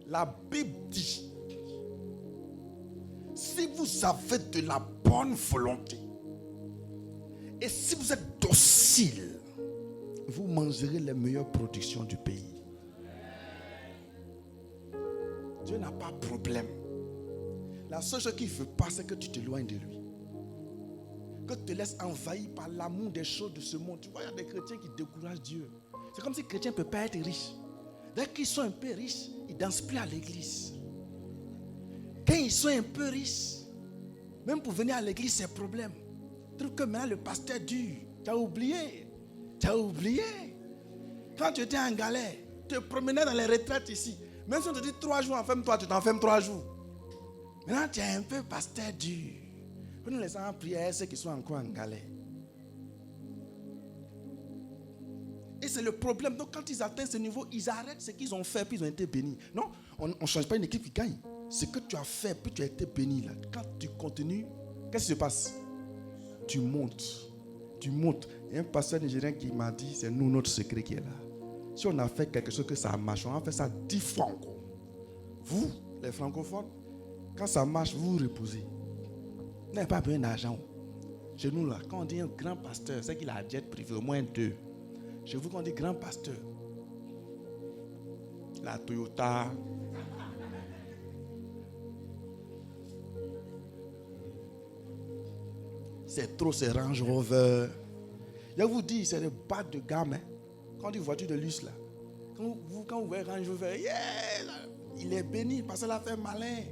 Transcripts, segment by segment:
La Bible dit, si vous avez de la bonne volonté et si vous êtes docile, vous mangerez les meilleures productions du pays. Dieu n'a pas de problème. La seule chose qu'il ne veut pas, c'est que tu t'éloignes de lui. Que tu te laisses envahir par l'amour des choses de ce monde. Tu vois, il y a des chrétiens qui découragent Dieu. C'est comme si les chrétiens ne peuvent pas être riches. Dès qu'ils sont un peu riches, ils ne dansent plus à l'église. Quand ils sont un peu riches, même pour venir à l'église, c'est un problème. Trouve que maintenant le pasteur dure. Tu as oublié. Tu as oublié. Quand tu étais en galère, tu te promenais dans les retraites ici. Même si on te dit 3 jours, enferme-toi, tu t'enfermes 3 jours. Maintenant, tu es un peu pasteur dur. Nous laissons en prière ceux qui sont encore en galère. Et c'est le problème. Donc, quand ils atteignent ce niveau, ils arrêtent ce qu'ils ont fait, puis ils ont été bénis. Non, on ne change pas une équipe qui gagne. Ce que tu as fait, puis tu as été béni là. Quand tu continues, qu'est-ce qui se passe? Tu montes. Tu montes. Il y a un pasteur nigérien qui m'a dit, c'est nous notre secret qui est là. Si on a fait quelque chose que ça marche, on a fait ça 10 fois encore. Vous, les francophones, quand ça marche, vous vous reposez. Vous n'avez pas besoin d'argent. Chez nous, là, quand on dit un grand pasteur, c'est qu'il a un jet privé, au moins 2. Chez vous, quand on dit grand pasteur, la Toyota, c'est trop, c'est Range Rover. Je vous dis, c'est le bas de gamme. Hein. Quand on dit voiture de luxe, là, quand vous voyez Range Rover, yeah, là, il est béni parce qu'il a fait malin.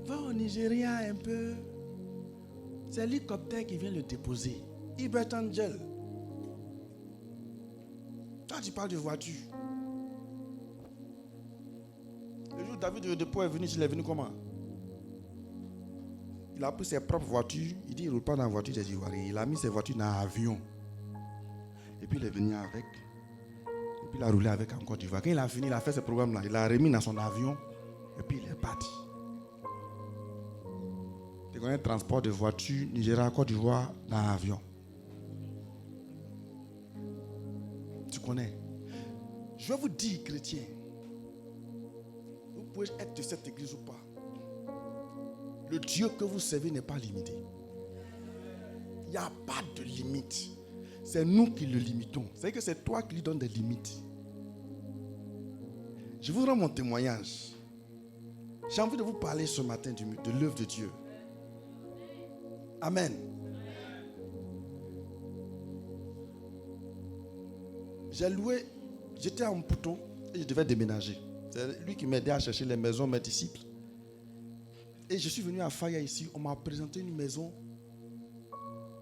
Va au Nigeria un peu. C'est l'hélicoptère qui vient le déposer. Ibert Angel. Quand tu parles de voiture, le jour où David de Depot est venu, il est venu comment? Il a pris ses propres voitures. Il dit il ne roule pas dans la voiture des Ivoiriens. Il a mis ses voitures dans l'avion. Et puis il est venu avec. Et puis il a roulé avec en Côte d'Ivoire. Quand il a fini, il a fait ce programme-là. Il l'a remis dans son avion. Et puis il est parti. Tu connais le transport de voitures Nigeria, Côte d'Ivoire dans l'avion. Tu connais. Je vais vous dire, chrétiens, vous pouvez être de cette église ou pas. Le Dieu que vous servez n'est pas limité. Il n'y a pas de limite. C'est nous qui le limitons. C'est que c'est toi qui lui donnes des limites. Je vous rends mon témoignage. J'ai envie de vous parler ce matin de l'œuvre de Dieu. Amen. J'ai loué, j'étais en Pouton et je devais déménager. C'est lui qui m'aidait à chercher les maisons, mes disciples. Et je suis venu à Faya ici, on m'a présenté une maison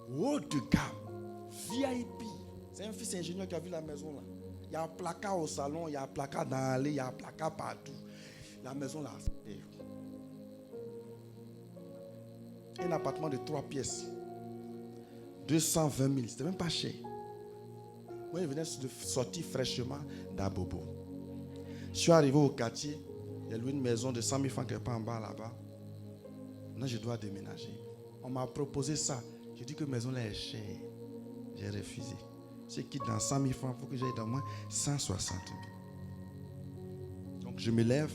haut de gamme, VIP. C'est un fils ingénieur qui a vu la maison là. Il y a un placard au salon, il y a un placard dans l'allée, il y a un placard partout. La maison là, c'est un appartement de 3 pièces. 220 000, c'était même pas cher. Moi, je venais de sortir fraîchement d'Abobo. Je suis arrivé au quartier, j'ai loué une maison de 100 000 francs quelque part en bas là-bas. Maintenant, je dois déménager. On m'a proposé ça. J'ai dit que la maison là est chère. J'ai refusé. Je quitte dans 100 000 francs, il faut que j'aille dans moins 160 000. Donc, je me lève.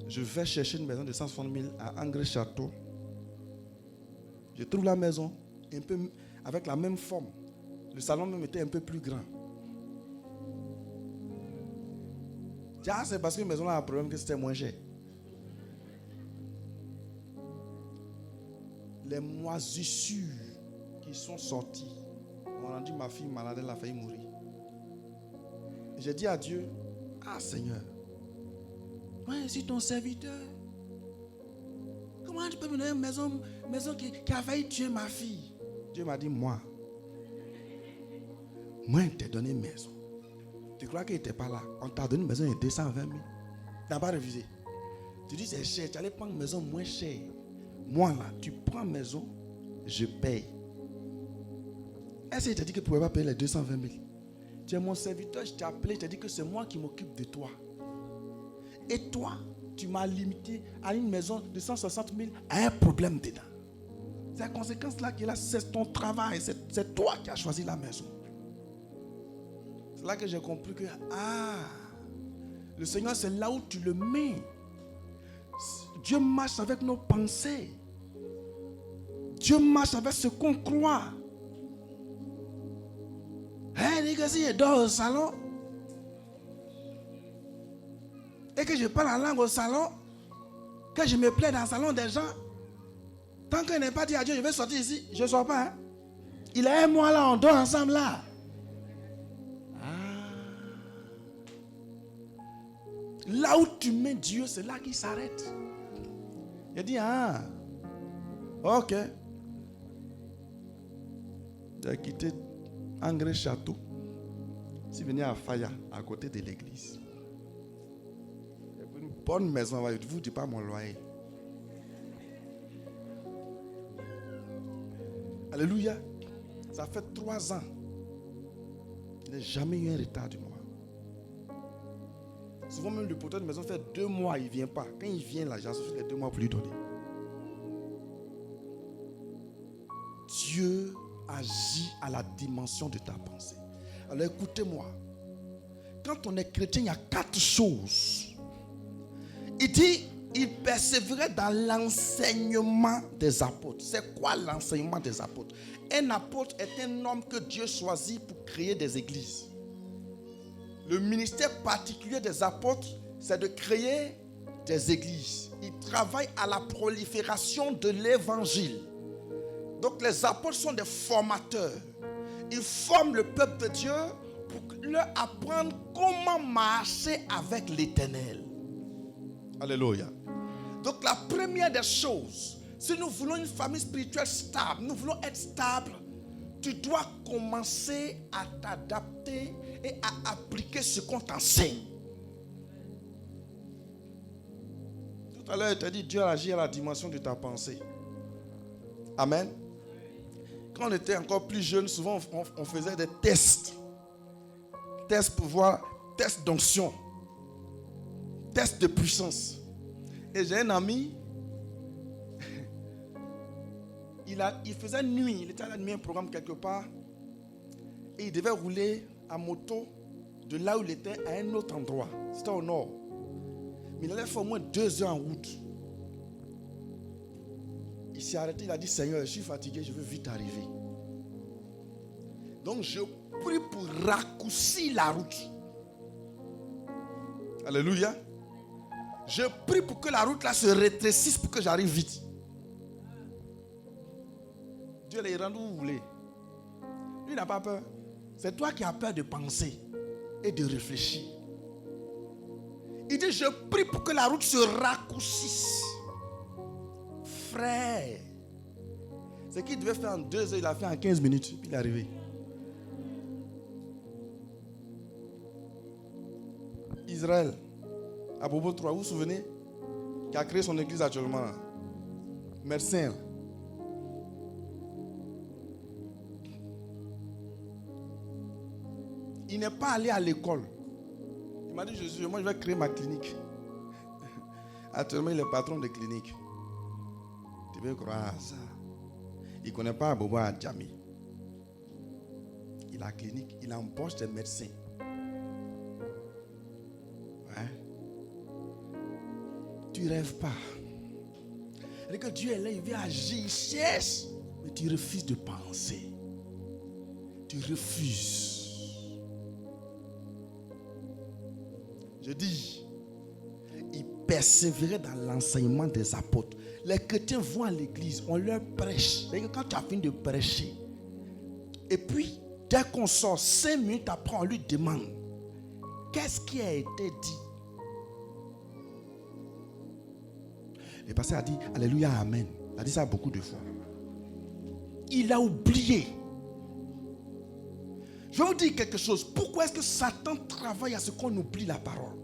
Je vais chercher une maison de 160 000 à Angers-Château. Je trouve la maison un peu avec la même forme. Le salon même était un peu plus grand. Ah, c'est parce que la maison là a un problème que c'était moins cher. Les moisissures qui sont sorties ont rendu ma fille malade, elle a failli mourir. J'ai dit à Dieu, ah Seigneur, moi je suis ton serviteur. Comment tu peux me donner une maison qui a failli tuer ma fille? Dieu m'a dit, moi, je t'ai donné une maison. Tu crois qu'il n'était pas là? On t'a donné une maison de 220 000. Tu n'as pas refusé. Tu dis c'est cher, tu allais prendre une maison moins chère. Moi là, tu prends une maison, je paye. Est-ce que je t'ai dit que tu ne pouvais pas payer les 220 000? Tu es mon serviteur, je t'ai appelé, je t'ai dit que c'est moi qui m'occupe de toi. Et toi, tu m'as limité à une maison de 160 000 à un problème dedans. C'est la conséquence là qui est là, c'est ton travail, c'est toi qui as choisi la maison. C'est là que j'ai compris que, Le Seigneur, c'est là où tu le mets. Dieu marche avec nos pensées. Dieu marche avec ce qu'on croit. Hein, les gars, si je dors au salon et que je parle la langue au salon, que je me plais dans le salon des gens, tant qu'il n'est pas dit à Dieu, je vais sortir ici, je ne sors pas. Hein? Il est un mois là, on dort ensemble là. Là où tu mets Dieu, c'est là qu'il s'arrête. Il dit, ok. J'ai quitté Angers Château. Si vous venez à Faya, à côté de l'église. Une bonne maison, je ne vous dis pas mon loyer. Alléluia. Ça fait 3 ans. Il n'a jamais eu un retard du mois. Souvent même le porteur de maison fait 2 mois, il ne vient pas. Quand il vient, l'agent fait 2 mois pour lui donner. Dieu agit à la dimension de ta pensée. Alors écoutez-moi. Quand on est chrétien, il y a 4 choses. Il dit, il persévérait dans l'enseignement des apôtres. C'est quoi l'enseignement des apôtres? Un apôtre est un homme que Dieu choisit pour créer des églises. Le ministère particulier des apôtres, c'est de créer des églises. Ils travaillent à la prolifération de l'évangile. Donc les apôtres sont des formateurs. Ils forment le peuple de Dieu pour leur apprendre comment marcher avec l'Éternel. Alléluia. Donc la première des choses, si nous voulons une famille spirituelle stable, nous voulons être stable, tu dois commencer à t'adapter et à appliquer ce qu'on t'enseigne. Tout à l'heure, il t'a dit Dieu agit à la dimension de ta pensée. Amen. Quand on était encore plus jeune, souvent on faisait des tests. Tests pour voir, tests d'onction, tests de puissance. Et j'ai un ami, il faisait nuit, il était allé animer un programme quelque part et il devait rouler à moto de là où il était à un autre endroit. C'était au nord. Mais il allait faire au moins 2 heures en route. Il s'est arrêté, il a dit Seigneur, je suis fatigué, je veux vite arriver. Donc je prie pour raccourcir la route. Alléluia. Je prie pour que la route là se rétrécisse pour que j'arrive vite. Dieu les rend où vous voulez. Lui n'a pas peur. C'est toi qui as peur de penser et de réfléchir. Il dit, je prie pour que la route se raccourcisse. Frère, ce qu'il devait faire en 2 heures, il a fait en 15 minutes. Puis il est arrivé. Israël, à Bobo 3, vous vous souvenez? Qui a créé son église actuellement. Mercin. Il n'est pas allé à l'école. Il m'a dit, Jésus, moi je vais créer ma clinique. Actuellement, il est patron de clinique. Tu veux croire à ça? Il ne connaît pas Bobo Adjami. Il a clinique, il embauche des médecins. Ouais. Tu ne rêves pas. Et que Dieu est là, il vient agir, il cherche. Mais tu refuses de penser. Tu refuses. Je dis, il persévérait dans l'enseignement des apôtres. Les chrétiens vont à l'église, on leur prêche. Et quand tu as fini de prêcher, et puis, dès qu'on sort 5 minutes après, on lui demande, qu'est-ce qui a été dit? Le pasteur a dit, Alléluia, Amen. Il a dit ça beaucoup de fois. Il a oublié. Je vais vous dire quelque chose. Pourquoi est-ce que Satan travaille à ce qu'on oublie la parole?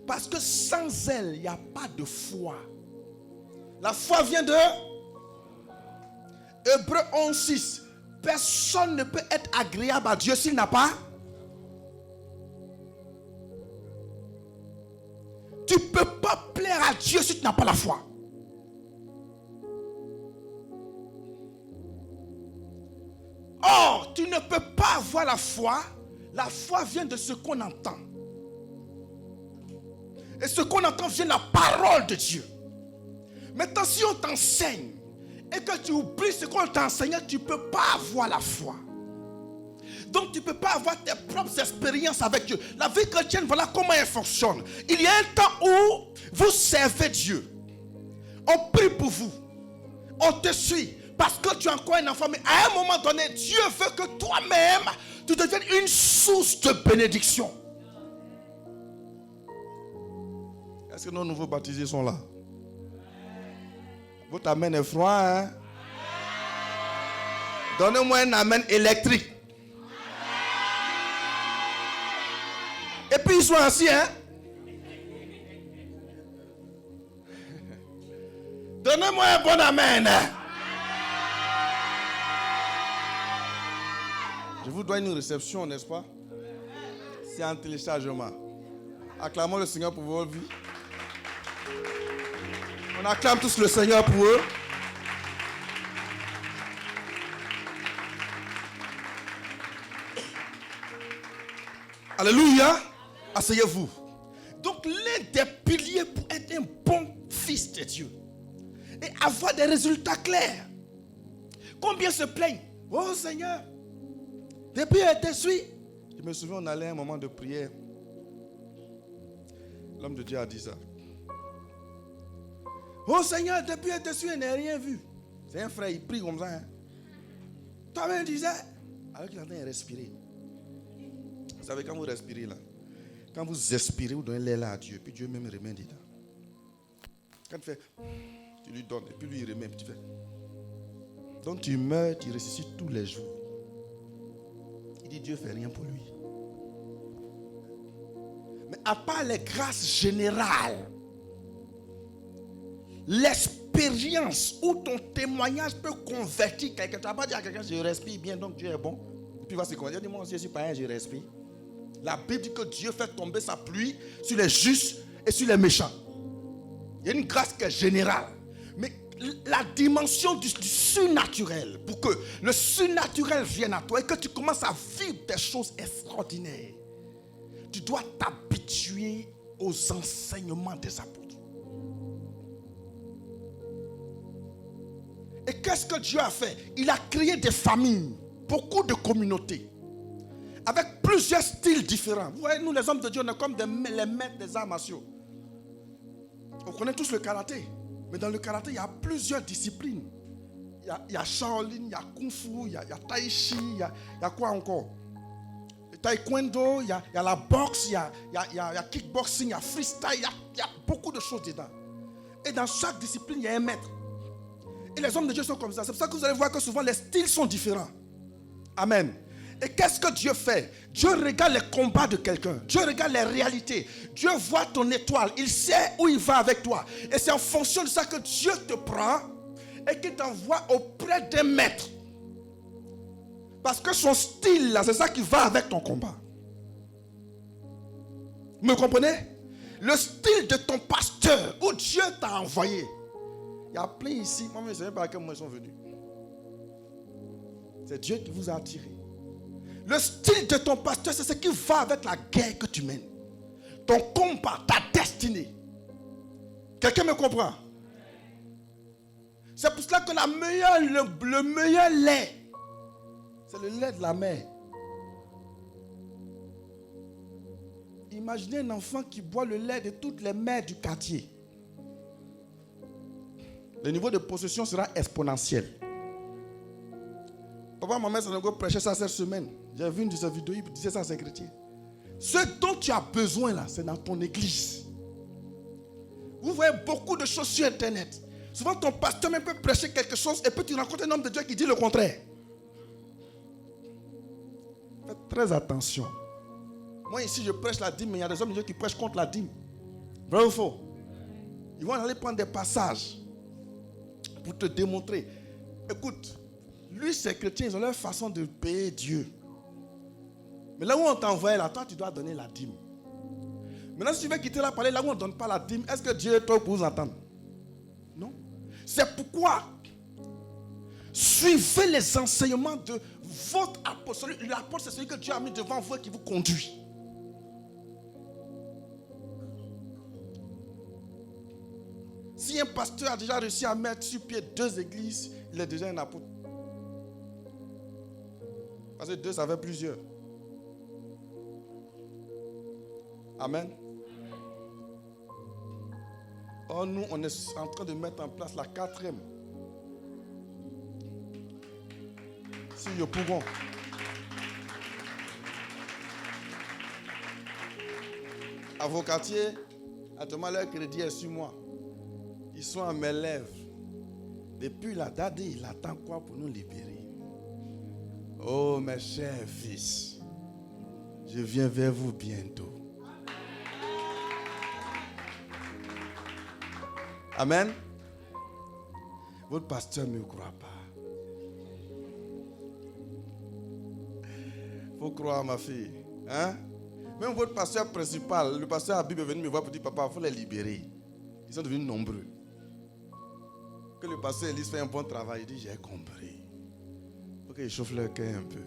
Parce que sans elle, il n'y a pas de foi. La foi vient de Hébreux 11:6. Personne ne peut être agréable à Dieu s'il n'a pas. Tu ne peux pas plaire à Dieu si tu n'as pas la foi. Or, tu ne peux pas avoir la foi. La foi vient de ce qu'on entend. ce qu'on entend vient de la parole de Dieu. Maintenant, si on t'enseigne et que tu oublies ce qu'on t'a enseigné, tu ne peux pas avoir la foi. Donc tu ne peux pas avoir tes propres expériences avec Dieu. La vie chrétienne, voilà comment elle fonctionne. Il y a un temps où vous servez Dieu. On prie pour vous. On te suit parce que tu es encore un enfant. Mais à un moment donné, Dieu veut que toi-même, tu deviennes une source de bénédiction. Est-ce que nos nouveaux baptisés sont là? Votre amen est froid, hein? Donnez-moi un amen électrique. Et puis ils sont assis, hein? Donnez-moi un bon amen. Je vous dois une réception, n'est-ce pas? C'est un téléchargement. Acclamons le Seigneur pour vos vies. On acclame tous le Seigneur pour eux. Alléluia. Asseyez-vous. Donc l'un des piliers pour être un bon fils de Dieu et avoir des résultats clairs. Combien se plaignent? Oh Seigneur, depuis elle te suit. Je me souviens, on allait à un moment de prière. L'homme de Dieu a dit ça. Oh Seigneur, depuis elle te suit, elle n'a rien vu. C'est un frère, il prie comme ça. Hein? Toi-même disais, alors qu'il est en train de respirer. Vous savez, quand vous respirez là, quand vous expirez, vous donnez l'air là à Dieu, puis Dieu même remet dedans. Quand tu fais, tu lui donnes, et puis lui il remet, puis tu fais. Donc tu meurs, tu ressuscites tous les jours. Il dit Dieu ne fait rien pour lui. Mais à part les grâces générales, l'expérience où ton témoignage peut convertir quelqu'un. Tu ne vas pas dire à quelqu'un, je respire bien, donc Dieu est bon. Et puis il va se convertir. Dis-moi, je suis païen, je respire. La Bible dit que Dieu fait tomber sa pluie sur les justes et sur les méchants. Il y a une grâce qui est générale. Mais la dimension du surnaturel, pour que le surnaturel vienne à toi et que tu commences à vivre des choses extraordinaires, tu dois t'habituer aux enseignements des apôtres. Et qu'est-ce que Dieu a fait? Il a créé des familles, beaucoup de communautés, avec plusieurs styles différents. Vous voyez, nous les hommes de Dieu, on est comme les maîtres des arts martiaux. On connaît tous le karaté. Mais dans le karaté, il y a plusieurs disciplines. Il y a Shaolin, il y a Kung Fu, il y a Tai Chi, il y a quoi encore? Taekwondo, il y a la boxe, il y a kickboxing, il y a freestyle, il y a beaucoup de choses dedans. Et dans chaque discipline, il y a un maître. Et les hommes de Dieu sont comme ça. C'est pour ça que vous allez voir que souvent les styles sont différents. Amen. Et qu'est-ce que Dieu fait? Dieu regarde les combats de quelqu'un. Dieu regarde les réalités. Dieu voit ton étoile. Il sait où il va avec toi. Et c'est en fonction de ça que Dieu te prend et qu'il t'envoie auprès d'un maître. Parce que son style, là, c'est ça qui va avec ton combat. Vous me comprenez? Le style de ton pasteur, où Dieu t'a envoyé. Il y a plein ici. Moi, je ne sais même pas à quel moment ils sont venus. C'est Dieu qui vous a attiré. Le style de ton pasteur, c'est ce qui va avec la guerre que tu mènes. Ton combat, ta destinée. Quelqu'un me comprend? C'est pour cela que le meilleur lait, c'est le lait de la mère. Imaginez un enfant qui boit le lait de toutes les mères du quartier. Le niveau de possession sera exponentiel. Papa, maman, ça nous prêcher ça cette semaine. J'ai vu une de ces vidéos, il disait ça à ses chrétiens. Ce dont tu as besoin là, c'est dans ton église. Vous voyez beaucoup de choses sur Internet. Souvent, ton pasteur même peut prêcher quelque chose et puis tu rencontres un homme de Dieu qui dit le contraire. Faites très attention. Moi, ici, je prêche la dîme, mais il y a des hommes de Dieu qui prêchent contre la dîme. Vrai ou faux? Ils vont aller prendre des passages pour te démontrer. Écoute, lui, ces chrétiens, ils ont leur façon de payer Dieu. Mais là où on t'envoie, là, toi, tu dois donner la dîme. Maintenant, si tu veux quitter la parler, là où on ne donne pas la dîme, est-ce que Dieu est toi pour vous entendre? Non. C'est pourquoi suivez les enseignements de votre apôtre. L'apôtre, c'est celui que Dieu a mis devant vous et qui vous conduit. Si un pasteur a déjà réussi à mettre sur pied 2 églises, il est déjà un apôtre. Parce que 2, ça fait plusieurs. Amen. Or, nous, on est en train de mettre en place la 4e. Si nous pouvons. Avocatier, actuellement leur crédit est sur moi. Ils sont à mes lèvres. Depuis la date, il attend quoi pour nous libérer? Oh mes chers fils, je viens vers vous bientôt. Amen. Votre pasteur ne me croit pas. Il faut croire, ma fille. Hein? Même votre pasteur principal, le pasteur Habib est venu me voir pour dire, papa, il faut les libérer. Ils sont devenus nombreux. Que le pasteur Elise fait un bon travail. Il dit, j'ai compris. Il faut qu'il chauffe leur cœur un peu.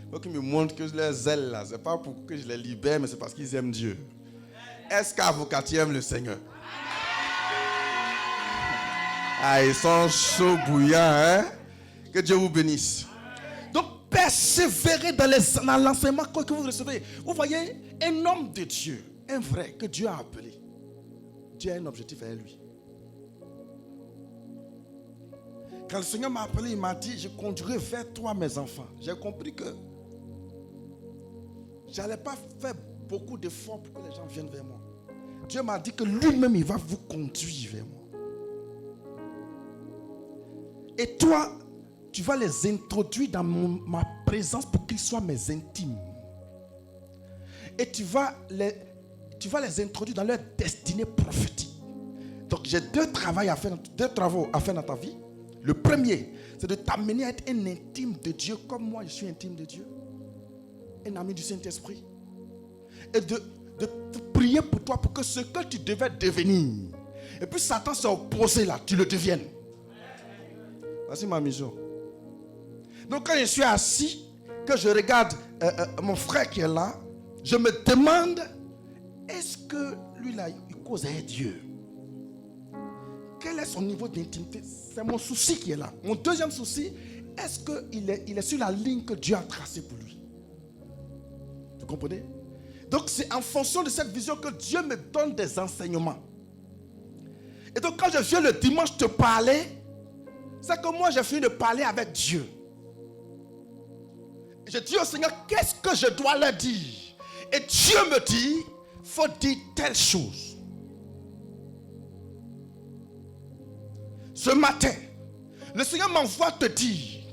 Il faut qu'il me montre que leur zèle là, ce n'est pas pour que je les libère, mais c'est parce qu'ils aiment Dieu. Est-ce qu'Avocatier aime le Seigneur? Ah, ils sont chauds bouillants, hein? Que Dieu vous bénisse. Donc, persévérez dans l'enseignement que vous recevez. Vous voyez, un homme de Dieu, un vrai, que Dieu a appelé. Dieu a un objectif à lui. Quand le Seigneur m'a appelé, il m'a dit, je conduirai vers toi mes enfants. J'ai compris que je n'allais pas faire beaucoup d'efforts pour que les gens viennent vers moi. Dieu m'a dit que lui-même, il va vous conduire vers moi. Et toi, tu vas les introduire dans ma présence pour qu'ils soient mes intimes. Et tu vas les introduire dans leur destinée prophétique. Donc j'ai 2 travaux à faire dans ta vie. Le premier, c'est de t'amener à être un intime de Dieu comme moi je suis intime de Dieu. Un ami du Saint-Esprit. Et de prier pour toi pour que ce que tu devais devenir, et puis Satan s'est opposé là, tu le deviennes. Voici ma mission. Donc quand je suis assis, que je regarde mon frère qui est là, je me demande, est-ce que lui là, il cause avec Dieu? Quel est son niveau d'intimité? C'est mon souci qui est là. Mon deuxième souci, est-ce qu'il est sur la ligne que Dieu a tracée pour lui? Vous comprenez? Donc c'est en fonction de cette vision que Dieu me donne des enseignements. Et donc quand je viens le dimanche te parler, c'est que moi j'ai fini de parler avec Dieu. Et je dis au Seigneur, qu'est-ce que je dois leur dire? Et Dieu me dit, il faut dire telle chose. Ce matin, le Seigneur m'envoie te dire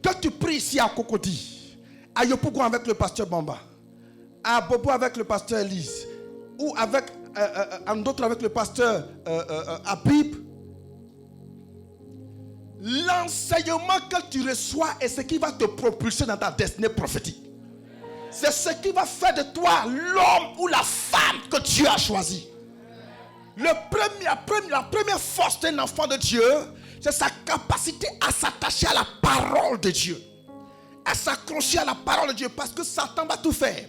que tu pries ici à Cocody, à Yopougon avec le pasteur Bamba, à Bobo avec le pasteur Elise, ou avec en d'autres avec le pasteur Habib. L'enseignement que tu reçois est ce qui va te propulser dans ta destinée prophétique. C'est ce qui va faire de toi l'homme ou la femme que Dieu a choisi. La première force d'un enfant de Dieu, c'est sa capacité à s'attacher à la parole de Dieu. À s'accrocher à la parole de Dieu. Parce que Satan va tout faire.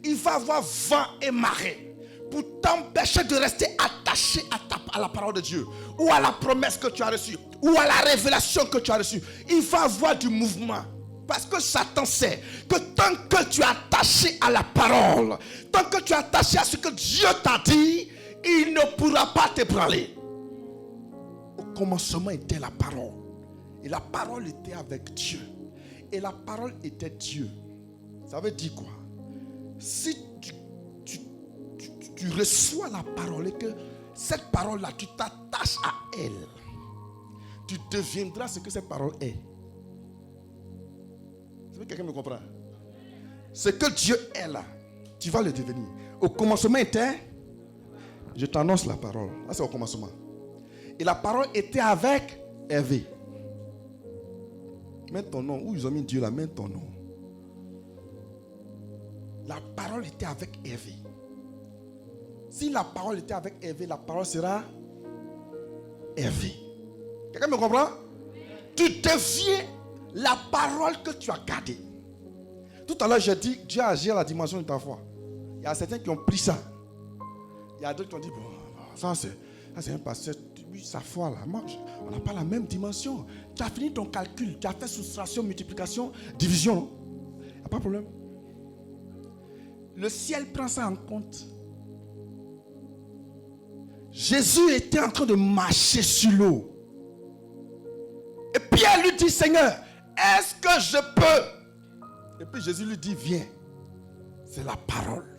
Il va avoir vent et marée pour t'empêcher de rester attaché à la parole de Dieu. Ou à la promesse que tu as reçue. Ou à la révélation que tu as reçue. Il va avoir du mouvement. Parce que Satan sait que tant que tu es attaché à la parole, tant que tu es attaché à ce que Dieu t'a dit, il ne pourra pas t'ébranler. Au commencement était la parole. Et la parole était avec Dieu. Et la parole était Dieu. Ça veut dire quoi? Si tu reçois la parole et que cette parole-là, tu t'attaches à elle, tu deviendras ce que cette parole est. Est-ce que quelqu'un me comprend? Ce que Dieu est là, tu vas le devenir. Au commencement était, je t'annonce la parole. Là, c'est au commencement. Et la parole était avec Hervé. Mets ton nom. Où ils ont mis Dieu là, mets ton nom. La parole était avec Hervé. Si la parole était avec Hervé, la parole sera Hervé. Quelqu'un me comprend? Tu deviens la parole que tu as gardée. Tout à l'heure, j'ai dit Dieu a agi à la dimension de ta foi. Il y a certains qui ont pris ça. Il y a d'autres qui ont dit, bon, ça Ah, c'est un pasteur, lui, sa foi là. Moi, on n'a pas la même dimension. Tu as fini ton calcul, tu as fait soustraction, multiplication, division. Il n'y a pas de problème. Le ciel prend ça en compte. Jésus était en train de marcher sur l'eau. Et Pierre lui dit, Seigneur, est-ce que je peux? Et puis Jésus lui dit, viens. C'est la parole.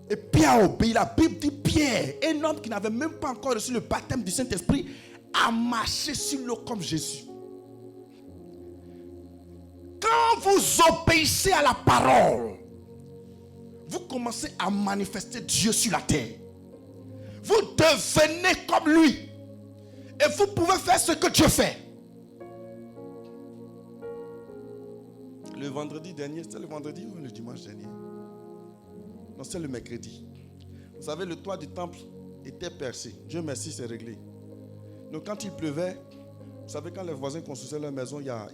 Et Pierre a obéi. La Bible dit, Pierre, un homme qui n'avait même pas encore reçu le baptême du Saint-Esprit, a marché sur l'eau comme Jésus. Quand vous obéissez à la parole, vous commencez à manifester Dieu sur la terre. Vous devenez comme lui. Et vous pouvez faire ce que Dieu fait. Le vendredi dernier, c'était le vendredi ou le dimanche dernier? Non, c'est le mercredi. Vous savez, le toit du temple était percé. Dieu merci, c'est réglé. Donc quand il pleuvait, vous savez, quand les voisins construisaient leur maison, il y a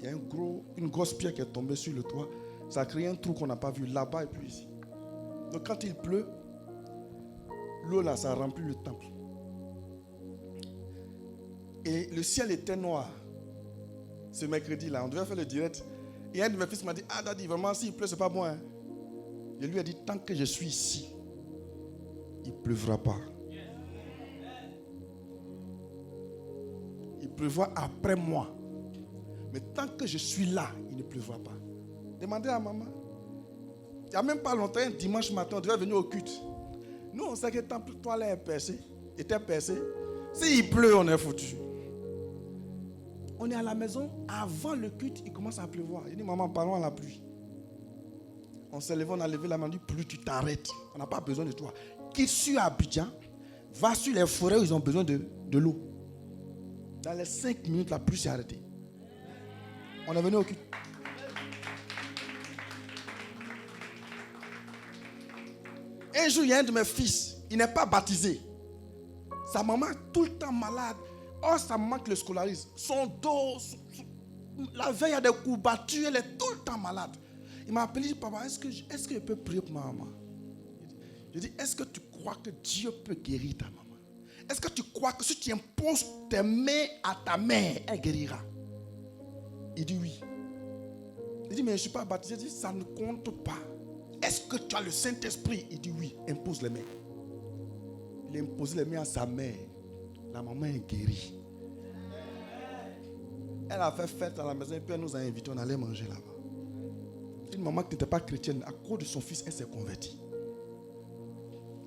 une grosse pierre qui est tombée sur le toit. Ça a créé un trou qu'on n'a pas vu là-bas et puis ici. Donc quand il pleut, l'eau là, ça remplit le temple. Et le ciel était noir. Ce mercredi-là, on devait faire le direct. Et un de mes fils m'a dit, ah Daddy, vraiment, s'il pleut, c'est pas bon. Hein? Je lui ai dit, tant que je suis ici, il ne pleuvra pas. Il pleuvra après moi. Mais tant que je suis là, il ne pleuvra pas. Demandez à maman. Il n'y a même pas longtemps, un dimanche matin, on devait venir au culte. Nous, on sait que le temple toilette était percé. S'il pleut, on est foutu. On est à la maison, avant le culte, il commence à pleuvoir. Il dit, maman, parlons à la pluie. On s'est levé, on a levé la main, on dit, pluie, tu t'arrêtes. On n'a pas besoin de toi. Qui suit à Abidjan, va sur les forêts où ils ont besoin de l'eau. Dans les 5 minutes, la pluie s'est arrêtée. On est venu au culte. Un jour, il y a un de mes fils, il n'est pas baptisé. Sa maman est tout le temps malade. Oh, sa maman qui le scolarise. Son dos, la veille, il y a des courbatures, elle est tout le temps malade. Il m'a appelé, il dit, papa, est-ce que je peux prier pour ma maman? Je dis, est-ce que tu crois que Dieu peut guérir ta maman? Est-ce que tu crois que si tu imposes tes mains à ta mère, elle guérira? Il dit oui. Il dit, mais je ne suis pas baptisé. Il dit, ça ne compte pas. Est-ce que tu as le Saint-Esprit? Il dit oui, impose les mains. Il a imposé les mains à sa mère. La maman est guérie. Elle a fait fête à la maison et puis elle nous a invités, on allait manger là-bas. Une maman qui n'était pas chrétienne, à cause de son fils, elle s'est convertie.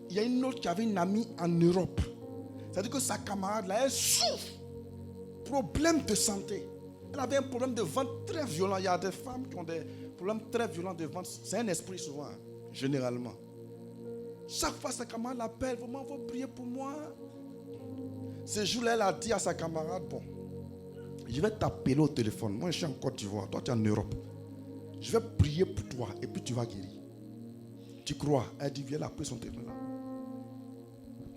Il y a une autre qui avait une amie en Europe. C'est-à-dire que sa camarade là, elle souffre. Problème de santé. Elle avait un problème de ventre très violent. Il y a des femmes qui ont des problèmes très violents de ventre. C'est un esprit souvent, généralement. Chaque fois sa camarade l'appelle, vraiment, il faut prier pour moi. Ce jour-là, elle a dit à sa camarade, bon, je vais t'appeler au téléphone. Moi, je suis en Côte d'Ivoire, toi, tu es en Europe. Je vais prier pour toi et puis tu vas guérir. Tu crois? Elle dit, viens, elle a pris son téléphone là.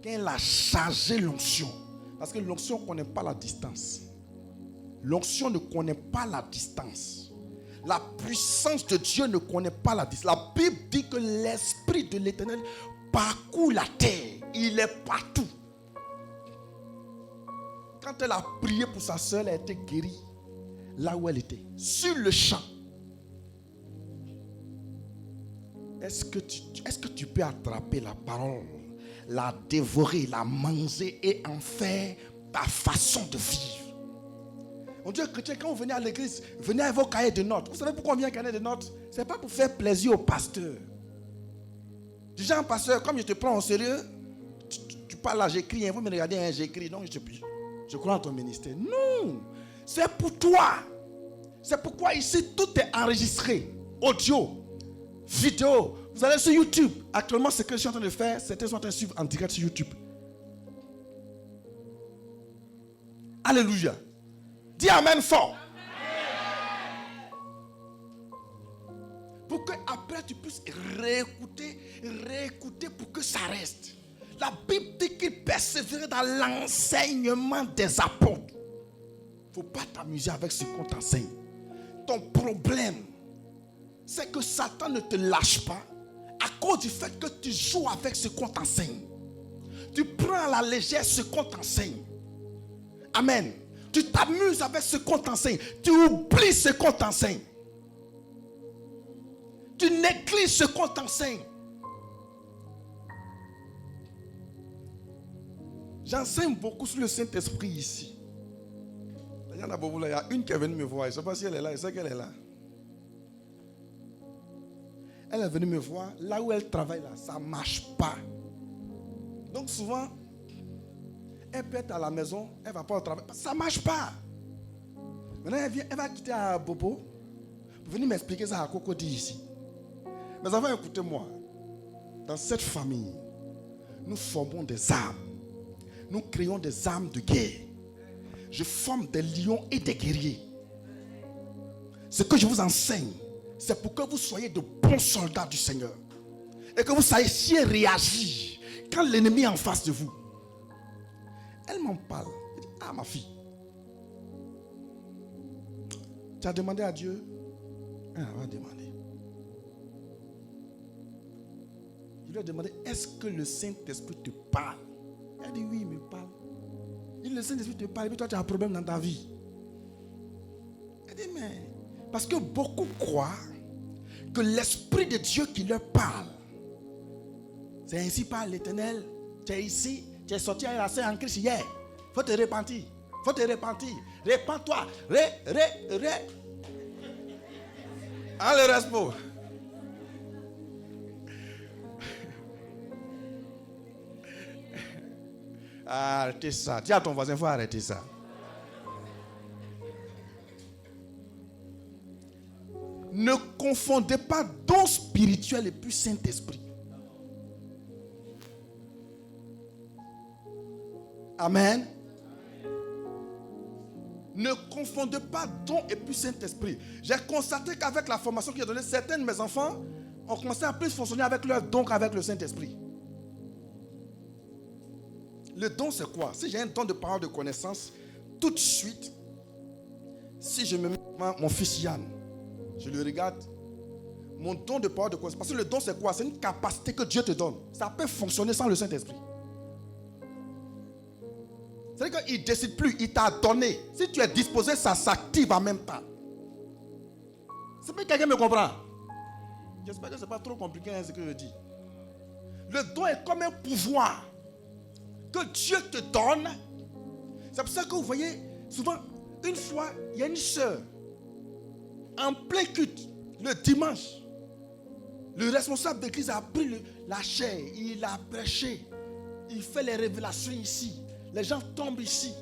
Quand elle a chargé l'onction, parce que l'onction ne connaît pas la distance. L'onction ne connaît pas la distance. La puissance de Dieu ne connaît pas la distance. La Bible dit que l'Esprit de l'Éternel parcourt la terre. Il est partout. Quand elle a prié pour sa soeur, elle a été guérie là où elle était, sur le champ. Est-ce que tu peux attraper la parole, la dévorer, la manger et en faire ta façon de vivre? On dit, chrétien, quand vous venez à l'église, venez avec vos cahiers de notes. Vous savez pourquoi on vient avec un cahier de notes? Ce n'est pas pour faire plaisir au pasteur. Déjà, un pasteur, comme je te prends au sérieux, tu parles là, j'écris, vous me regardez, hein, j'écris, donc je crois en ton ministère. Non, c'est pour toi. C'est pourquoi ici, tout est enregistré. Audio, vidéo. Vous allez sur YouTube. Actuellement, ce que je suis en train de faire, certains sont en train de suivre en direct sur YouTube. Alléluia. Dis amen fort. Pour que après tu puisses réécouter pour que ça reste. La Bible dit qu'il persévérait dans l'enseignement des apôtres. Il ne faut pas t'amuser avec ce qu'on t'enseigne. Ton problème, c'est que Satan ne te lâche pas à cause du fait que tu joues avec ce qu'on t'enseigne. Tu prends à la légère ce qu'on t'enseigne. Amen. Tu t'amuses avec ce qu'on t'enseigne. Tu oublies ce qu'on t'enseigne. Tu négliges ce qu'on t'enseigne. J'enseigne beaucoup sur le Saint-Esprit ici. Il y en a beaucoup là. Il y a une qui est venue me voir. Je ne sais pas si elle est là. Je sais qu'elle est là. Elle est venue me voir. Là où elle travaille, là, ça ne marche pas. Donc souvent, elle peut être à la maison. Elle ne va pas au travail. Ça ne marche pas. Maintenant, elle va quitter à Bobo pour venir m'expliquer ça à Cocody ici. Mes enfants, écoutez-moi. Dans cette famille, nous formons des âmes. Nous créons des âmes de guerre. Je forme des lions et des guerriers. Ce que je vous enseigne, c'est pour que vous soyez de bons soldats du Seigneur. Et que vous sachiez réagir quand l'ennemi est en face de vous. Elle m'en parle. Elle dit, ah ma fille, tu as demandé à Dieu? Elle va demander. Je lui ai demandé, est-ce que le Saint-Esprit te parle? Elle dit, oui, il me parle. Il dit, le Saint-Esprit te parle, et puis toi tu as un problème dans ta vie. Elle dit, mais... Parce que beaucoup croient que l'Esprit de Dieu qui leur parle, c'est ainsi par l'Éternel. Tu es ici, tu es sorti à la scène en Christ hier. Il faut te repentir. Il faut te repentir. Repends-toi. Allez, reste pour. Arrêtez ça. Dis à ton voisin, il faut arrêter ça. Ne confondez pas don spirituel et puis Saint-Esprit. Amen. Ne confondez pas don et puis Saint-Esprit. J'ai constaté qu'avec la formation qu'il a donnée, certains de mes enfants ont commencé à plus fonctionner avec leur don qu'avec le Saint-Esprit. Le don, c'est quoi? Si j'ai un don de parole de connaissance, tout de suite, si je me mets devant mon fils Yann, je le regarde, mon don de parole de connaissance, parce que le don, c'est quoi? C'est une capacité que Dieu te donne. Ça peut fonctionner sans le Saint-Esprit. C'est-à-dire qu'il ne décide plus, il t'a donné. Si tu es disposé, ça s'active en même temps. C'est pas quelqu'un me comprend. J'espère que ce n'est pas trop compliqué ce que je dis. Le don est comme un pouvoir que Dieu te donne. C'est pour ça que vous voyez, souvent, une fois, il y a une soeur, en plein culte, le dimanche, le responsable de l'église a pris la chair, il a prêché, il fait les révélations ici. Les gens tombent ici. De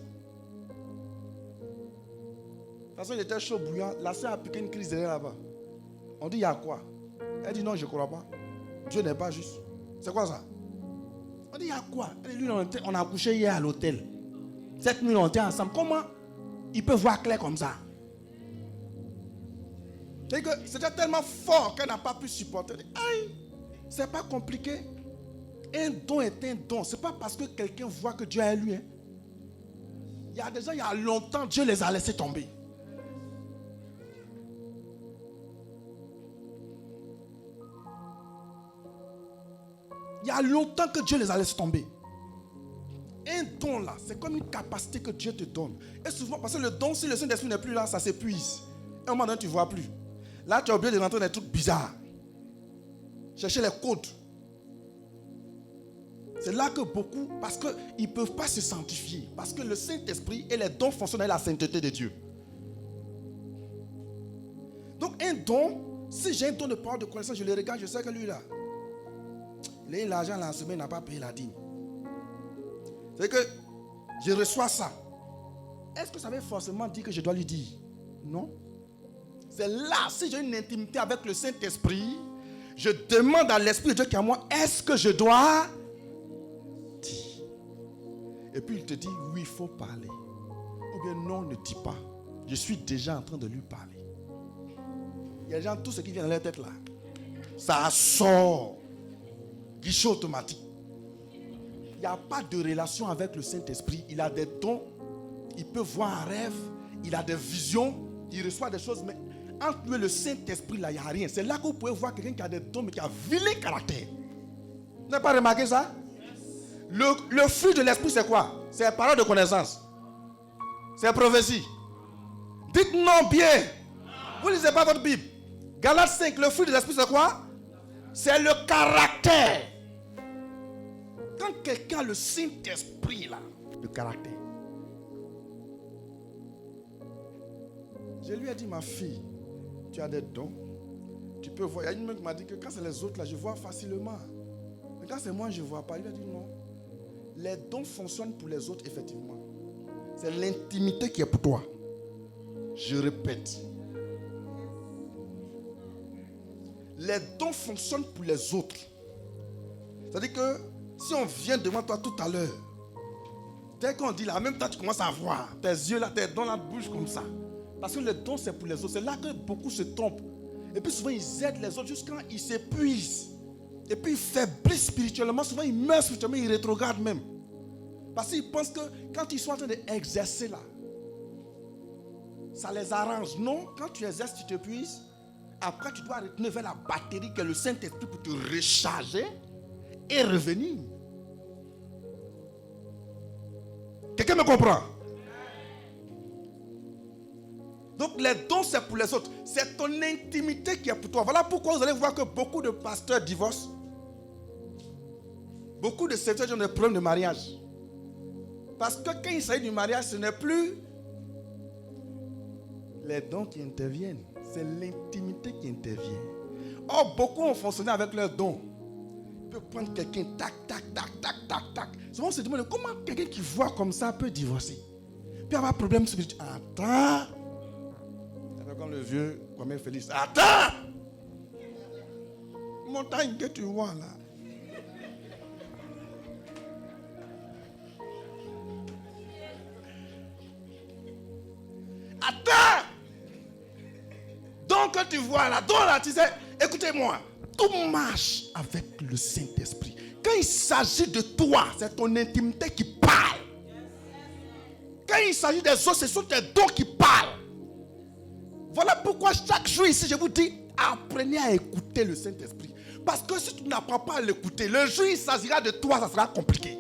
toute façon, il était chaud bouillant. La sœur a piqué une crise derrière là-bas. On dit, il y a quoi? Elle dit, non, je ne crois pas. Dieu n'est pas juste. C'est quoi ça? On dit, il y a quoi? Elle dit, on a couché hier à l'hôtel. 7 nuits, on était ensemble. Comment il peut voir clair comme ça? C'était tellement fort qu'elle n'a pas pu supporter. Aïe, c'est pas compliqué. Un don est un don. Ce n'est pas parce que quelqu'un voit que Dieu est lui. Hein. Il y a des gens, il y a longtemps, Dieu les a laissés tomber. Il y a longtemps que Dieu les a laissés tomber. Un don là, c'est comme une capacité que Dieu te donne. Et souvent, parce que le don, si le Saint-Esprit n'est plus là, ça s'épuise. Et à un moment donné, tu ne vois plus. Là, tu as oublié de rentrer dans des trucs bizarres. Chercher les codes. C'est là que beaucoup, parce qu'ils ne peuvent pas se sanctifier. Parce que le Saint-Esprit et les dons fonctionnent avec la sainteté de Dieu. Donc un don, si j'ai un don de parole de connaissance, je le regarde, je sais que lui là, il a eu l'argent la semaine, il n'a pas payé la dîme. C'est que je reçois ça. Est-ce que ça veut forcément dire que je dois lui dire? Non. C'est là, si j'ai une intimité avec le Saint-Esprit, je demande à l'Esprit de Dieu qui est en moi, est-ce que je dois dire? Et puis il te dit, oui, il faut parler. Ou bien non, ne dis pas. Je suis déjà en train de lui parler. Il y a des gens, tout ce qui vient dans leur tête là, ça sort. Guichet automatique. Il n'y a pas de relation avec le Saint-Esprit. Il a des dons. Il peut voir un rêve. Il a des visions. Il reçoit des choses. Mais entre lui et le Saint-Esprit, là, il n'y a rien. C'est là que vous pouvez voir quelqu'un qui a des dons, mais qui a vilain caractère. Vous n'avez pas remarqué ça? Le fruit de l'esprit, c'est quoi? C'est parole de connaissance. C'est prophétie. Dites non bien. Vous ne lisez pas votre Bible. Galates 5, le fruit de l'esprit, c'est quoi? C'est le caractère. Quand quelqu'un a le Saint-Esprit, là, le caractère. Je lui ai dit, ma fille, tu as des dons. Tu peux voir. Il y a une meuf qui m'a dit que quand c'est les autres, là, je vois facilement. Mais quand c'est moi, je ne vois pas. Il a dit non. Les dons fonctionnent pour les autres, effectivement. C'est l'intimité qui est pour toi. Je répète. Les dons fonctionnent pour les autres. C'est-à-dire que si on vient devant toi tout à l'heure, dès qu'on dit là, en même temps tu commences à voir, tes yeux là, tes dons là bougent comme ça. Parce que les dons c'est pour les autres. C'est là que beaucoup se trompent. Et puis souvent ils aident les autres jusqu'à quand ils s'épuisent. Et puis ils faiblissent spirituellement. Souvent ils meurent spirituellement, ils rétrogradent même. Parce qu'ils pensent que quand ils sont en train d'exercer là, ça les arrange. Non, quand tu exerces, tu t'épuises. Après, tu dois retourner vers la batterie que le Saint-Esprit pour te recharger et revenir. Quelqu'un me comprend? Donc les dons, c'est pour les autres. C'est ton intimité qui est pour toi. Voilà pourquoi vous allez voir que beaucoup de pasteurs divorcent. Beaucoup de serviteurs ont des problèmes de mariage. Parce que quand il s'agit du mariage, ce n'est plus les dons qui interviennent. C'est l'intimité qui intervient. Or, beaucoup ont fonctionné avec leurs dons. Ils peuvent prendre quelqu'un, tac, tac, tac, tac, tac, tac. Souvent, on se demande comment quelqu'un qui voit comme ça peut divorcer. Puis avoir un problème spirituel. Attends. C'est comme le vieux premier Félix. Attends. Montagne que tu vois là. Attends. Donc que tu vois là, donc là, tu sais, écoutez-moi, tout marche avec le Saint-Esprit. Quand il s'agit de toi, c'est ton intimité qui parle. Quand il s'agit des autres, ce sont tes dons qui parlent. Voilà pourquoi chaque jour ici, je vous dis, apprenez à écouter le Saint-Esprit. Parce que si tu n'apprends pas à l'écouter, le jour il s'agira de toi, ça sera compliqué.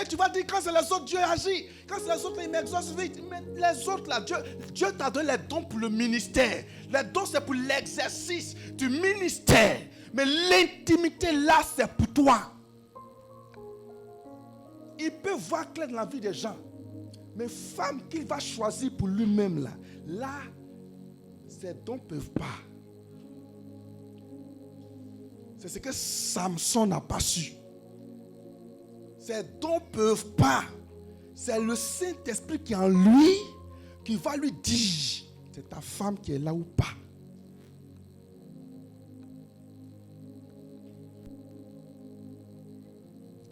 Et tu vas dire, quand c'est les autres, Dieu agit. Quand c'est les autres, il m'exauce vite. Mais les autres, là, Dieu t'a donné les dons pour le ministère. Les dons, c'est pour l'exercice du ministère. Mais l'intimité, là, c'est pour toi. Il peut voir clair dans la vie des gens. Mais femme qu'il va choisir pour lui-même, là, ces dons ne peuvent pas. C'est ce que Samson n'a pas su. Ces dons ne peuvent pas. C'est le Saint-Esprit qui est en lui qui va lui dire, c'est ta femme qui est là ou pas.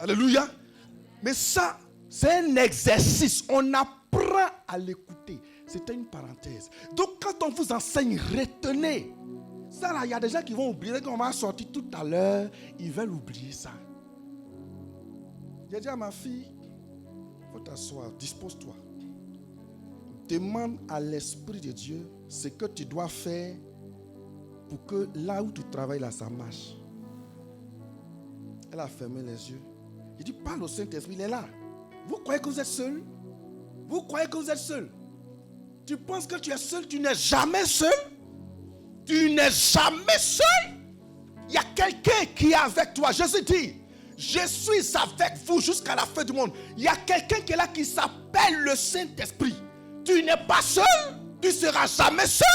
Alléluia. Mais ça, c'est un exercice. On apprend à l'écouter. C'était une parenthèse. Donc quand on vous enseigne, retenez. Ça là, il y a des gens qui vont oublier. Quand on va sortir tout à l'heure, ils veulent oublier ça. J'ai dit à ma fille, il faut t'asseoir, dispose-toi. Demande à l'Esprit de Dieu ce que tu dois faire pour que là où tu travailles, là, ça marche. Elle a fermé les yeux. Il dit, parle au Saint-Esprit, il est là. Vous croyez que vous êtes seul? Vous croyez que vous êtes seul? Tu penses que tu es seul? Tu n'es jamais seul. Tu n'es jamais seul. Il y a quelqu'un qui est avec toi. Jésus dit, je suis avec vous jusqu'à la fin du monde. Il y a quelqu'un qui est là qui s'appelle le Saint-Esprit. Tu n'es pas seul. Tu ne seras jamais seul.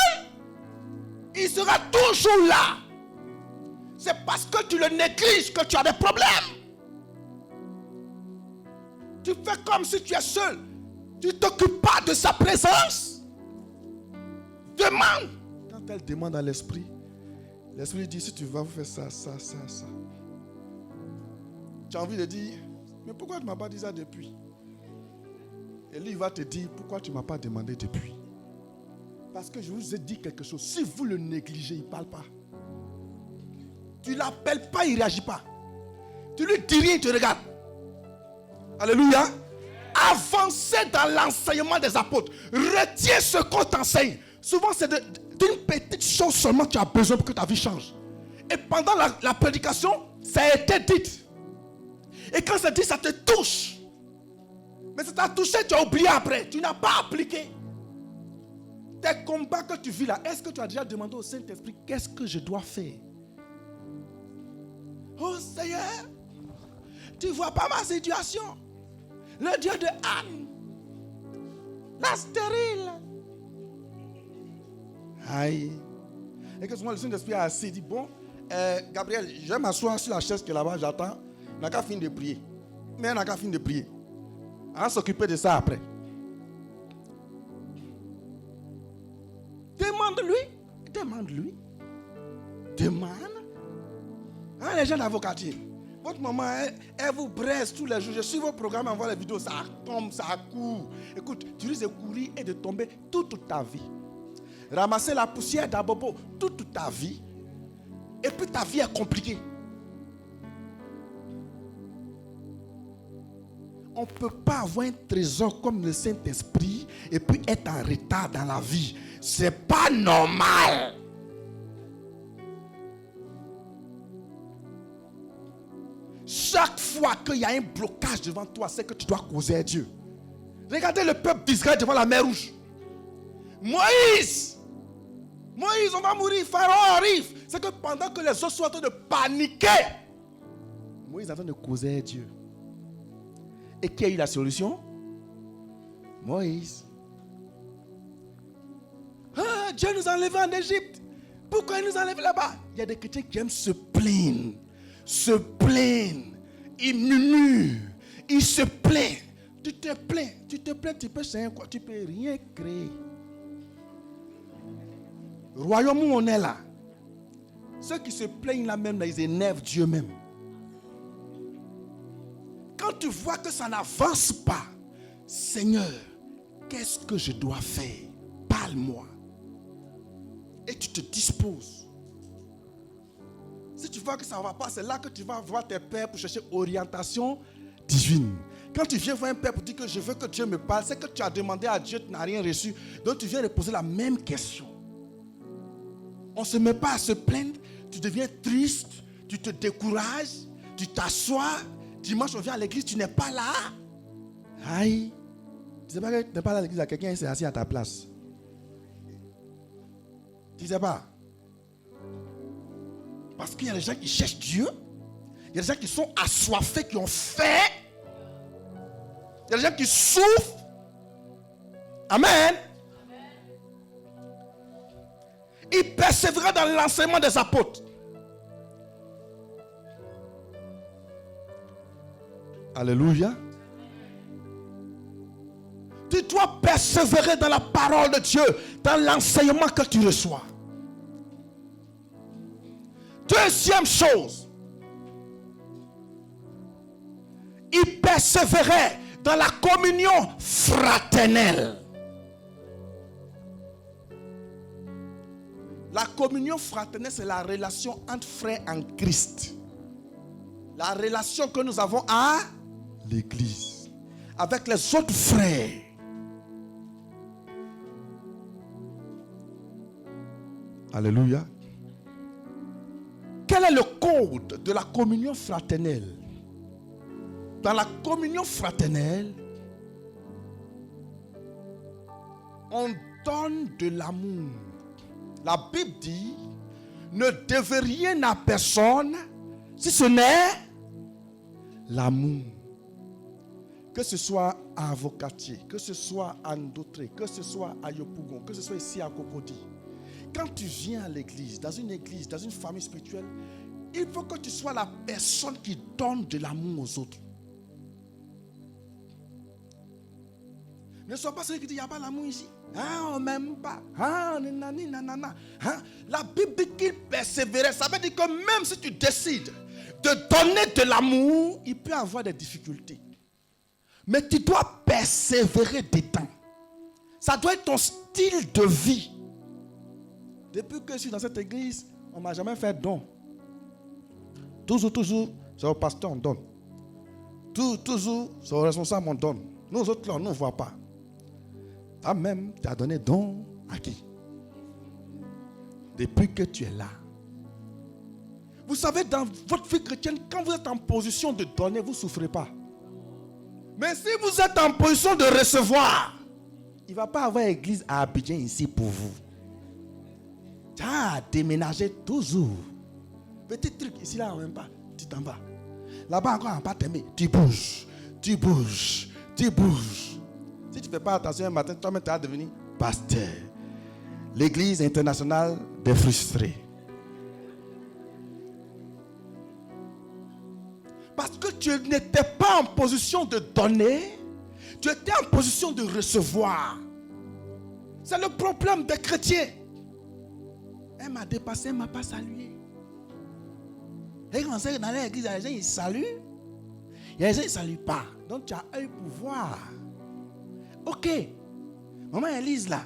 Il sera toujours là. C'est parce que tu le négliges que tu as des problèmes. Tu fais comme si tu es seul. Tu ne t'occupes pas de sa présence. Demande. Quand elle demande à l'Esprit, l'Esprit dit, si tu vas, vous faire ça, ça, ça, ça. Tu as envie de dire, mais pourquoi tu ne m'as pas dit ça depuis? Et lui, il va te dire, pourquoi tu ne m'as pas demandé depuis? Parce que je vous ai dit quelque chose. Si vous le négligez, il ne parle pas. Tu ne l'appelles pas, il ne réagit pas. Tu lui dis rien, il te regarde. Alléluia. Avancez dans l'enseignement des apôtres. Retiens ce qu'on t'enseigne. Souvent, c'est d'une petite chose seulement que tu as besoin pour que ta vie change. Et pendant la prédication, ça a été dit. Et quand ça dit, ça te touche. Mais ça t'a touché, tu as oublié après. Tu n'as pas appliqué. Tes combats que tu vis là, est-ce que tu as déjà demandé au Saint-Esprit, qu'est-ce que je dois faire? Oh Seigneur, tu ne vois pas ma situation. Le Dieu de Anne, la stérile. Aïe. Et que souvent le Saint-Esprit a assez dit, bon, Gabriel, je vais m'asseoir sur la chaise qui est là-bas, j'attends. On n'a qu'à finir de prier. Mais on n'a qu'à finir de prier. On va s'occuper de ça après. Demande-lui. Demande-lui. Demande. Hein, les gens d'avocatier. Votre maman, elle vous braise tous les jours. Je suis vos programmes, envoie les vidéos, ça tombe, ça court. Écoute, tu risques de courir et de tomber toute ta vie. Ramasser la poussière d'Abobo toute ta vie. Et puis ta vie est compliquée. On ne peut pas avoir un trésor comme le Saint-Esprit et puis être en retard dans la vie. C'est pas normal. Chaque fois qu'il y a un blocage devant toi, c'est que tu dois causer à Dieu. Regardez le peuple d'Israël devant la mer Rouge. Moïse, on va mourir, Pharaon arrive. C'est que pendant que les autres sont en train de paniquer, Moïse est en train de causer à Dieu. Et qui a eu la solution? Moïse. Ah, Dieu nous a enlevés en Égypte. Pourquoi il nous a enlevés là-bas? Il y a des chrétiens qui aiment se plaindre. Se plaignent. Ils murmurent. Ils se plaignent. Tu te plains, tu peux faire quoi? Tu peux rien créer. Royaume où on est là. Ceux qui se plaignent là même, là, ils énervent Dieu même. Quand tu vois que ça n'avance pas, Seigneur, qu'est-ce que je dois faire? Parle-moi. Et tu te disposes. Si tu vois que ça ne va pas, c'est là que tu vas voir tes pères pour chercher orientation divine. Quand tu viens voir un père pour dire que je veux que Dieu me parle, c'est que tu as demandé à Dieu, tu n'as rien reçu. Donc tu viens de poser la même question. On ne se met pas à se plaindre, tu deviens triste, tu te décourages, tu t'assois. Dimanche, on vient à l'église, tu n'es pas là. Aïe. Tu ne sais pas que tu n'es pas là à l'église, quelqu'un s'est assis à ta place. Tu ne sais pas. Parce qu'il y a des gens qui cherchent Dieu. Il y a des gens qui sont assoiffés, qui ont faim. Il y a des gens qui souffrent. Amen. Ils persévéraient dans l'enseignement des apôtres. Alléluia. Tu dois persévérer dans la parole de Dieu, dans l'enseignement que tu reçois. Deuxième chose, il persévérait dans la communion fraternelle. La communion fraternelle, c'est la relation entre frères en Christ. La relation que nous avons à l'église, avec les autres frères. Alléluia. Quel est le code de la communion fraternelle? Dans la communion fraternelle, on donne de l'amour. La Bible dit, ne devez rien à personne si ce n'est l'amour. Que ce soit à Avocatier, que ce soit à Ndotré, que ce soit à Yopougon, que ce soit ici à Cocody. Quand tu viens à l'église, dans une famille spirituelle, il faut que tu sois la personne qui donne de l'amour aux autres. Ne sois pas celui qui dit, il n'y a pas l'amour ici. Ah, on ne m'aime pas. Ah, nanani, nanana. Ah, la Bible dit qu'il persévérait. Ça veut dire que même si tu décides de donner de l'amour, il peut y avoir des difficultés. Mais tu dois persévérer dedans. Ça doit être ton style de vie. Depuis que je suis dans cette église, on ne m'a jamais fait don. Toujours, c'est au pasteur on donne. Toujours, c'est au responsable on donne. Nous autres, là, on ne voit pas. Toi-même, tu as donné don à qui? Depuis que tu es là. Vous savez, dans votre vie chrétienne, quand vous êtes en position de donner, vous ne souffrez pas. Mais si vous êtes en position de recevoir, il ne va pas avoir église à Abidjan ici pour vous. Tu as déménagé toujours. Petit truc, ici là, même pas. Tu t'en vas. Là-bas encore, on pas t'aimer. Tu bouges. Tu bouges. Tu bouges. Si tu ne fais pas attention un matin, toi-même tu vas devenir pasteur. L'église internationale des frustrés. Parce que tu n'étais pas en position de donner, tu étais en position de recevoir. C'est le problème des chrétiens. Elle m'a dépassé, elle ne m'a pas salué. Et quand c'est dans l'église, il y a des gens qui saluent, il y a des gens qui ne saluent pas. Donc tu as œil pour voir. Ok, maman Élise là,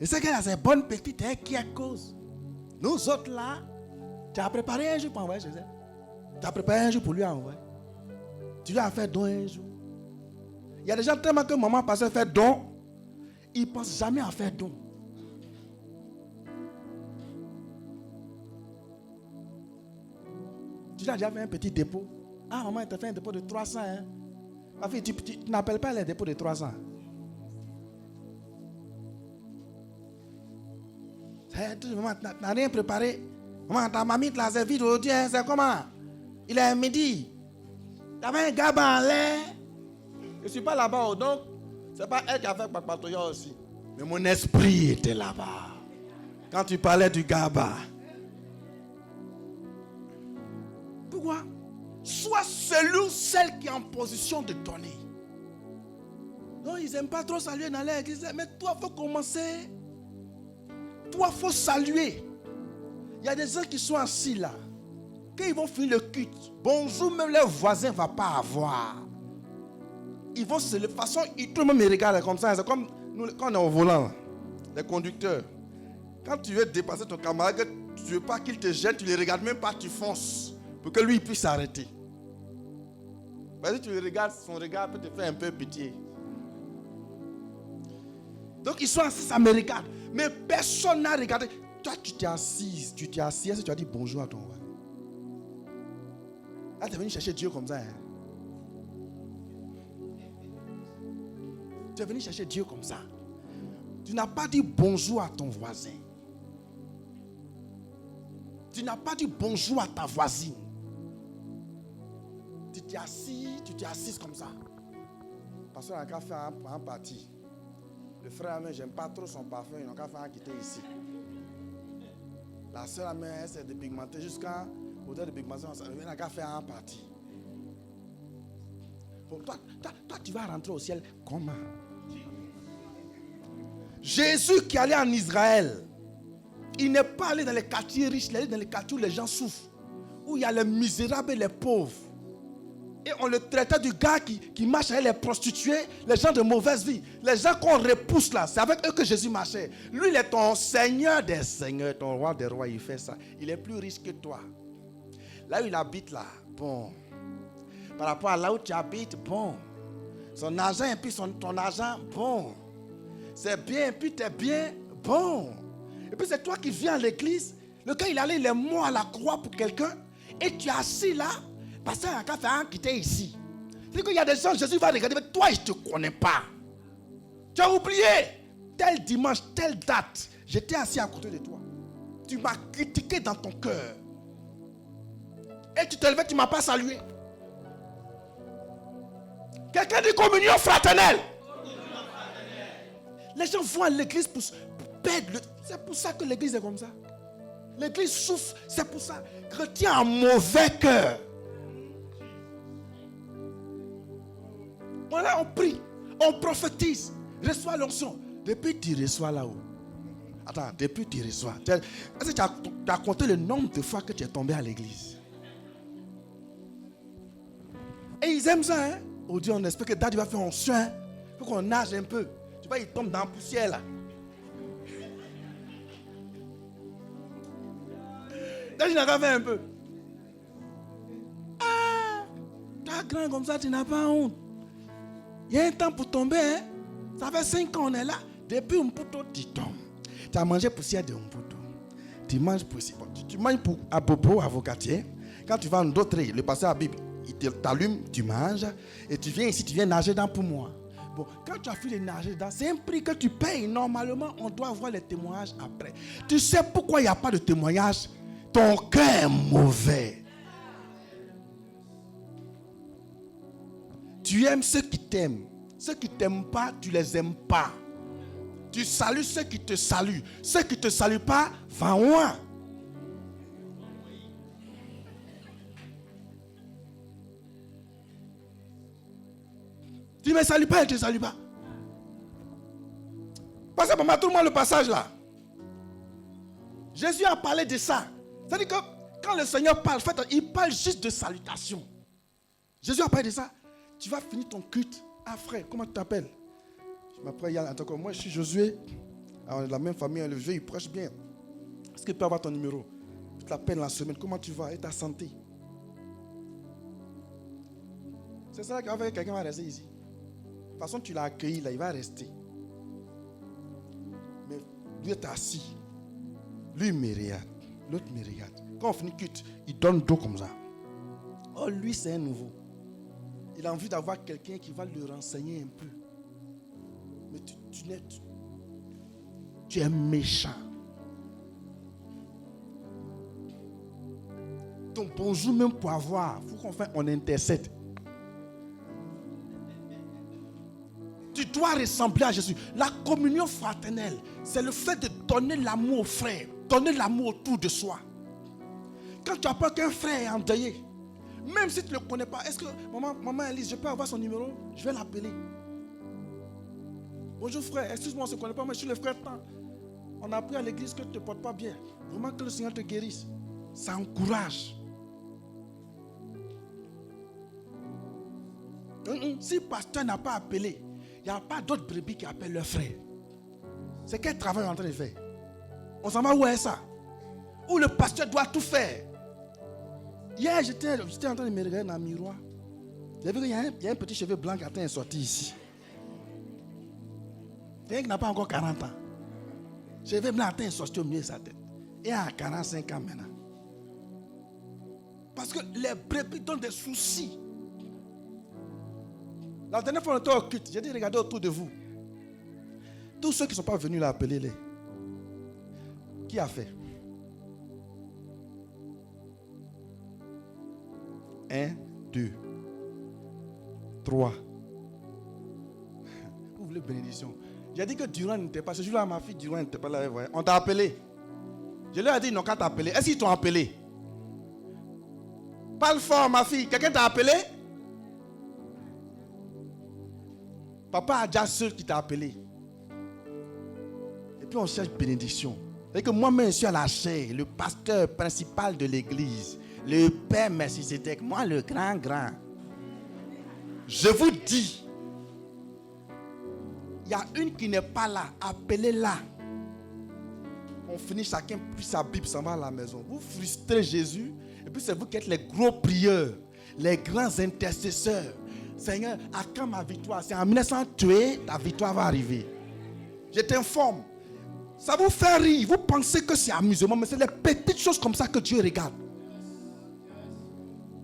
et c'est qu'elle a ses bonnes petites qui à cause. Nous autres là, tu as préparé un jour pour envoyer chez elle. Tu as préparé un jour pour lui envoyer. Tu lui as fait don un jour. Il y a des gens tellement que maman passe à faire don, ils ne pensent jamais à faire don. Tu as déjà fait un petit dépôt. Ah, maman, elle t'a fait un dépôt de 300. Hein? Ma fille, tu n'appelles pas les dépôts de 300. Maman, tu n'as rien préparé. Maman, ta mamie te l'a servi aujourd'hui. Hein? C'est comment? Il est midi. Tu avais un gaba en l'air. Je ne suis pas là-bas. Donc, ce n'est pas elle qui a fait Papatoya aussi. Mais mon esprit était là-bas. Quand tu parlais du gaba. Pourquoi? Sois celui ou celle qui est en position de donner. Non, ils n'aiment pas trop saluer dans l'église. Mais toi, il faut commencer. Toi, il faut saluer. Il y a des gens qui sont assis là. Quand ils vont finir le culte, bonjour, même les voisins ne vont pas avoir. Ils vont se lever. De toute façon, tout le monde me regarde comme ça. C'est comme nous, quand on est au volant, les conducteurs. Quand tu veux dépasser ton camarade, tu ne veux pas qu'il te gêne, tu ne les regardes même pas, tu fonces. Pour que lui puisse s'arrêter. Si tu le regardes, son regard peut te faire un peu pitié. Donc ils sont assis, ça me regarde. Mais personne n'a regardé. Toi, tu t'es assis, et tu as dit bonjour à ton voisin. Là, tu es venu chercher Dieu comme ça. Hein? Tu es venu chercher Dieu comme ça. Tu n'as pas dit bonjour à ton voisin. Tu n'as pas dit bonjour à ta voisine. Tu t'es assise comme ça. Parce qu'on a qu'à faire un parti. Le frère, j'aime pas trop son parfum, il n'a qu'à faire un quitter ici. La soeur, elle s'est dépigmentée jusqu'à l'odeur de pigmentation, il n'a qu'à faire un parti. Bon, toi, tu vas rentrer au ciel comment? Jésus qui allait en Israël, il n'est pas allé dans les quartiers riches, il est allé dans les quartiers où les gens souffrent, où il y a les misérables et les pauvres. Et on le traitait du gars qui marche avec les prostituées, les gens de mauvaise vie. Les gens qu'on repousse là, c'est avec eux que Jésus marchait. Lui, il est ton Seigneur des seigneurs, ton roi des rois, il fait ça. Il est plus riche que toi. Là où il habite là, bon. Par rapport à là où tu habites, bon. Son argent et puis ton argent, bon. C'est bien et puis t'es bien, bon. Et puis c'est toi qui viens à l'église. Le gars, il allait, il est mort à la croix pour quelqu'un. Et tu es assis là. Parce qu'il y a qu'à faire un qui était ici. C'est qu'il y a des gens, Jésus va regarder, mais toi, je ne te connais pas. Tu as oublié. Tel dimanche, telle date, j'étais assis à côté de toi. Tu m'as critiqué dans ton cœur. Et tu te levais, tu ne m'as pas salué. Quelqu'un dit communion fraternelle. Les gens vont à l'église pour perdre. C'est pour ça que l'église est comme ça. L'église souffre, c'est pour ça. Chrétien a un mauvais cœur. Voilà, on prie, on prophétise, reçoit l'onction. Depuis tu reçois là-haut. Attends, depuis tu reçois. Est-ce que tu as compté le nombre de fois que tu es tombé à l'église? Et ils aiment ça, hein? Oh Dieu, on espère que Daddy va faire onction, hein? Il faut qu'on nage un peu. Tu vois, il tombe dans la poussière là. Daddy n'a qu'à faire un peu. Ah, t'as grand comme ça, tu n'as pas honte. Il y a un temps pour tomber, hein? Ça fait 5 ans on est là. Depuis Mputo, tu tombes. Tu as mangé poussière de Mputo. Tu manges poussière. Tu manges pour Abobo, avocatier. Quand tu vas en d'autres, le pasteur à la Bible, il t'allume, tu manges, et tu viens ici, tu viens nager dans pour moi. Bon, quand tu as fini de nager dedans, c'est un prix que tu payes. Normalement, on doit voir les témoignages après. Tu sais pourquoi il n'y a pas de témoignage? Ton cœur est mauvais. Tu aimes ceux qui t'aiment. Ceux qui ne t'aiment pas, tu ne les aimes pas. Tu salues ceux qui te saluent. Ceux qui ne te saluent pas, va loin. Tu ne me salues pas, elle ne te salue pas. Passez pour moi tout le monde le passage là. Jésus a parlé de ça. C'est-à-dire que quand le Seigneur parle, en fait, il parle juste de salutation. Jésus a parlé de ça. Tu vas finir ton culte. Ah frère, comment tu t'appelles? Je m'appelle Yann. Attends, moi je suis Josué. Alors, on est de la même famille, le vieux il prêche bien. Est-ce qu'il peut avoir ton numéro? Je t'appelle la semaine. Comment tu vas? Et ta santé? C'est ça qu'avec quelqu'un va rester ici. De toute façon, tu l'as accueilli là, il va rester. Mais lui est assis. Lui, il me regarde. L'autre me regarde. Quand on finit culte, il donne dos comme ça. Oh, lui, c'est un nouveau. Il a envie d'avoir quelqu'un qui va le renseigner un peu. Mais tu es méchant. Ton bonjour, même pour avoir, il faut qu'on intercède. Tu dois ressembler à Jésus. La communion fraternelle, c'est le fait de donner l'amour au frère, donner l'amour autour de soi. Quand tu apprends qu'un frère est endeuillé, même si tu ne le connais pas, est-ce que maman Elise, je peux avoir son numéro? Je vais l'appeler. Bonjour frère, excuse-moi, on ne se connaît pas, mais je suis le frère Tant. On a appris à l'église que tu ne te portes pas bien. Vraiment que le Seigneur te guérisse. Ça encourage. Si le pasteur n'a pas appelé, il n'y a pas d'autres brebis qui appellent leur frère. C'est quel travail on est en train de faire? On s'en va où est ça? Où le pasteur doit tout faire. Hier, j'étais en train de me regarder dans le miroir. J'ai vu qu'il y a un petit cheveu blanc qui est sorti ici. Quelqu'un qui n'a pas encore 40 ans. Cheveu blanc est sorti au milieu de sa tête. Et à 45 ans maintenant. Parce que les brebis donnent des soucis. La dernière fois, on était au culte. J'ai dit, regardez autour de vous. Tous ceux qui ne sont pas venus là, appelez-les. Qui a fait? 1, 2, 3. Vous voulez bénédiction? J'ai dit que Durand n'était pas. Ce jour-là, ma fille Durand n'était pas là. On t'a appelé. Je leur ai dit, ils n'ont qu'à t'appeler. Est-ce qu'ils t'ont appelé? Parle fort, ma fille. Quelqu'un t'a appelé? Papa a déjà seul qui t'a appelé. Et puis on cherche bénédiction. C'est que moi-même, je suis à la chair, le pasteur principal de l'église. Le Père Melchisedec, moi le grand. Je vous dis, il y a une qui n'est pas là, appelez-la. On finit chacun, puis sa Bible s'en va à la maison. Vous frustrez Jésus, et puis c'est vous qui êtes les gros prieurs, les grands intercesseurs. Seigneur, à quand ma victoire? C'est en 1900 ta victoire va arriver. Je t'informe. Ça vous fait rire, vous pensez que c'est amusement, mais c'est les petites choses comme ça que Dieu regarde.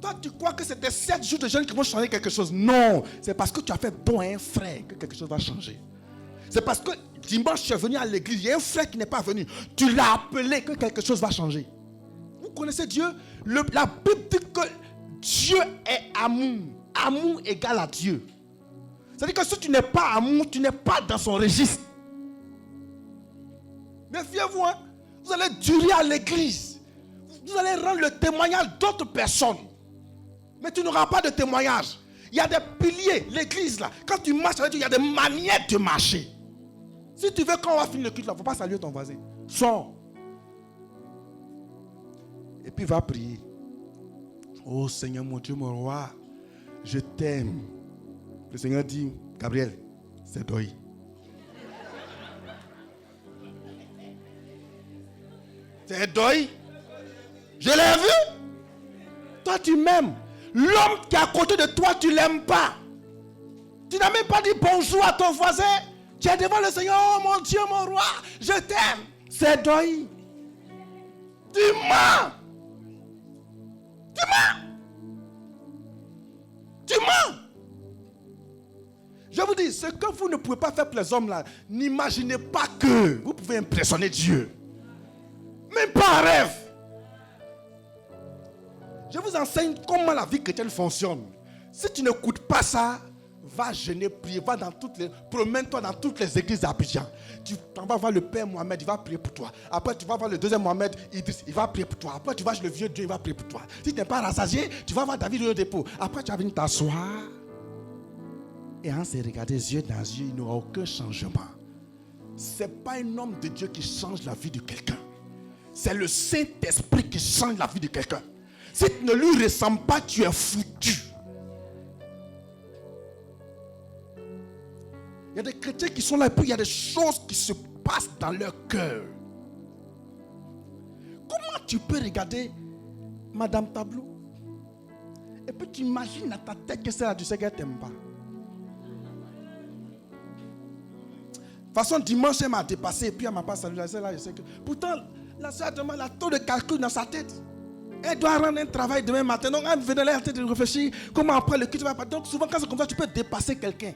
Toi, tu crois que c'est tes 7 jours de jeûne qui vont changer quelque chose. Non, c'est parce que tu as fait bon à un frère que quelque chose va changer. C'est parce que dimanche, tu es venu à l'église, il y a un frère qui n'est pas venu. Tu l'as appelé que quelque chose va changer. Vous connaissez Dieu? La Bible dit que Dieu est amour. Amour égale à Dieu. C'est-à-dire que si tu n'es pas amour, tu n'es pas dans son registre. Méfiez-vous, hein? Vous allez durer à l'église. Vous allez rendre le témoignage d'autres personnes. Mais tu n'auras pas de témoignage. Il y a des piliers, l'église là. Quand tu marches avec Dieu, il y a des manières de marcher. Si tu veux, quand on va finir le culte là, il ne faut pas saluer ton voisin. Sors. Et puis va prier. Oh Seigneur mon Dieu, mon roi, je t'aime. Le Seigneur dit, Gabriel, c'est deuil. C'est deuil. Je l'ai vu. Toi, tu m'aimes. L'homme qui est à côté de toi, tu ne l'aimes pas. Tu n'as même pas dit bonjour à ton voisin. Tu es devant le Seigneur. Oh mon Dieu, mon roi, je t'aime. C'est deuil. Tu mens. Tu mens. Tu mens. Je vous dis, ce que vous ne pouvez pas faire pour les hommes là, n'imaginez pas que vous pouvez impressionner Dieu. Même pas un rêve. Je vous enseigne comment la vie chrétienne fonctionne. Si tu n'écoutes pas ça, va jeûner, prier, promène-toi dans toutes les églises d'Abidjan. Tu vas voir le Père Mohamed, il va prier pour toi. Après, tu vas voir le deuxième Mohamed, Idriss, il va prier pour toi. Après, tu vas chez le vieux Dieu, il va prier pour toi. Si tu n'es pas rassasié, tu vas voir David au dépôt. Après, tu vas venir t'asseoir. Et en se regarder yeux dans yeux, il n'y aura aucun changement. Ce n'est pas un homme de Dieu qui change la vie de quelqu'un. C'est le Saint-Esprit qui change la vie de quelqu'un. Si tu ne lui ressembles pas, tu es foutu. Il y a des chrétiens qui sont là et puis il y a des choses qui se passent dans leur cœur. Comment tu peux regarder Madame Tableau et puis tu imagines dans ta tête que c'est là, tu sais qu'elle t'aime pas. De toute façon, dimanche, elle m'a dépassé et puis elle m'a pas salué. Là, je sais que... Pourtant, la soeur demande la taux de calcul dans sa tête. Elle doit rendre un travail demain matin. Donc, elle venait là en train de réfléchir comment après le culte va pas. Donc, souvent, quand c'est comme ça, tu peux dépasser quelqu'un.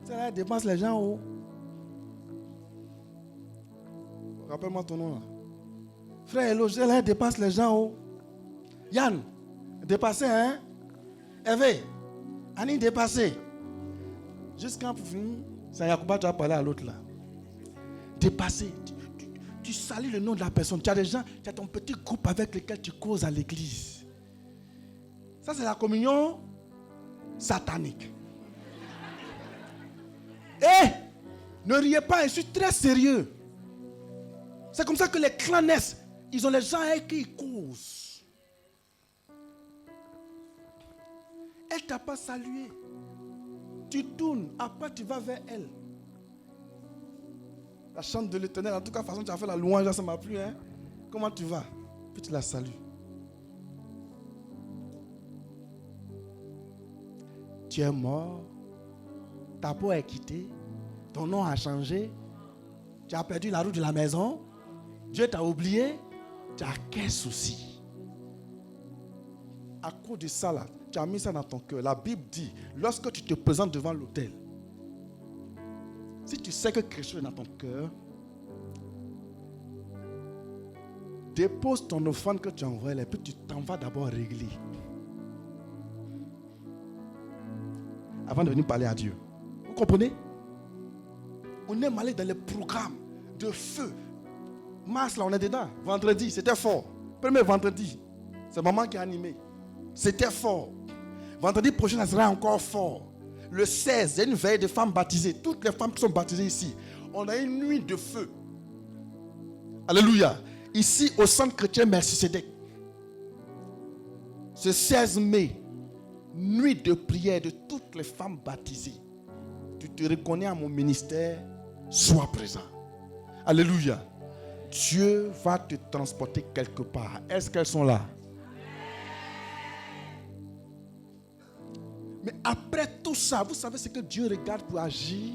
C'est là, elle dépasse les gens en haut. Rappelle-moi ton nom là. Frère Hello, là, elle dépasse les gens en haut. Yann, dépassé, hein? Hervé, Annie, dépassé. Jusqu'à finir. C'est Yacouba, tu vas parler à l'autre là. Dépassé. Tu salis le nom de la personne. Tu as des gens, tu as ton petit groupe avec lequel tu causes à l'église. Ça, c'est la communion satanique. Ne riez pas, je suis très sérieux. C'est comme ça que les clans naissent. Ils ont les gens avec qui ils causent. Elle ne t'a pas salué. Tu tournes, après tu vas vers elle. La chante de l'Éternel, en tout cas, façon tu as fait la louange, ça m'a plu. Hein? Comment tu vas? Puis tu la salues. Tu es mort. Ta peau est quittée. Ton nom a changé. Tu as perdu la route de la maison. Dieu t'a oublié. Tu as quel souci? À cause de ça là, tu as mis ça dans ton cœur. La Bible dit, lorsque tu te présentes devant l'autel, si tu sais que quelque chose est dans ton cœur, dépose ton offrande que tu as envoyée et puis tu t'en vas d'abord régler. Avant de venir parler à Dieu. Vous comprenez? On aime aller dans les programmes de feu. Mars, là, on est dedans. Vendredi, c'était fort. Premier vendredi, c'est maman qui a animé. C'était fort. Vendredi prochain, ça sera encore fort. Le 16, il y a une veille de femmes baptisées. Toutes les femmes qui sont baptisées ici. On a une nuit de feu. Alléluia. Ici, au centre chrétien Melchisedec. Ce 16 mai, nuit de prière de toutes les femmes baptisées. Tu te reconnais à mon ministère, sois présent. Alléluia. Dieu va te transporter quelque part. Est-ce qu'elles sont là? Mais après tout ça, vous savez ce que Dieu regarde pour agir?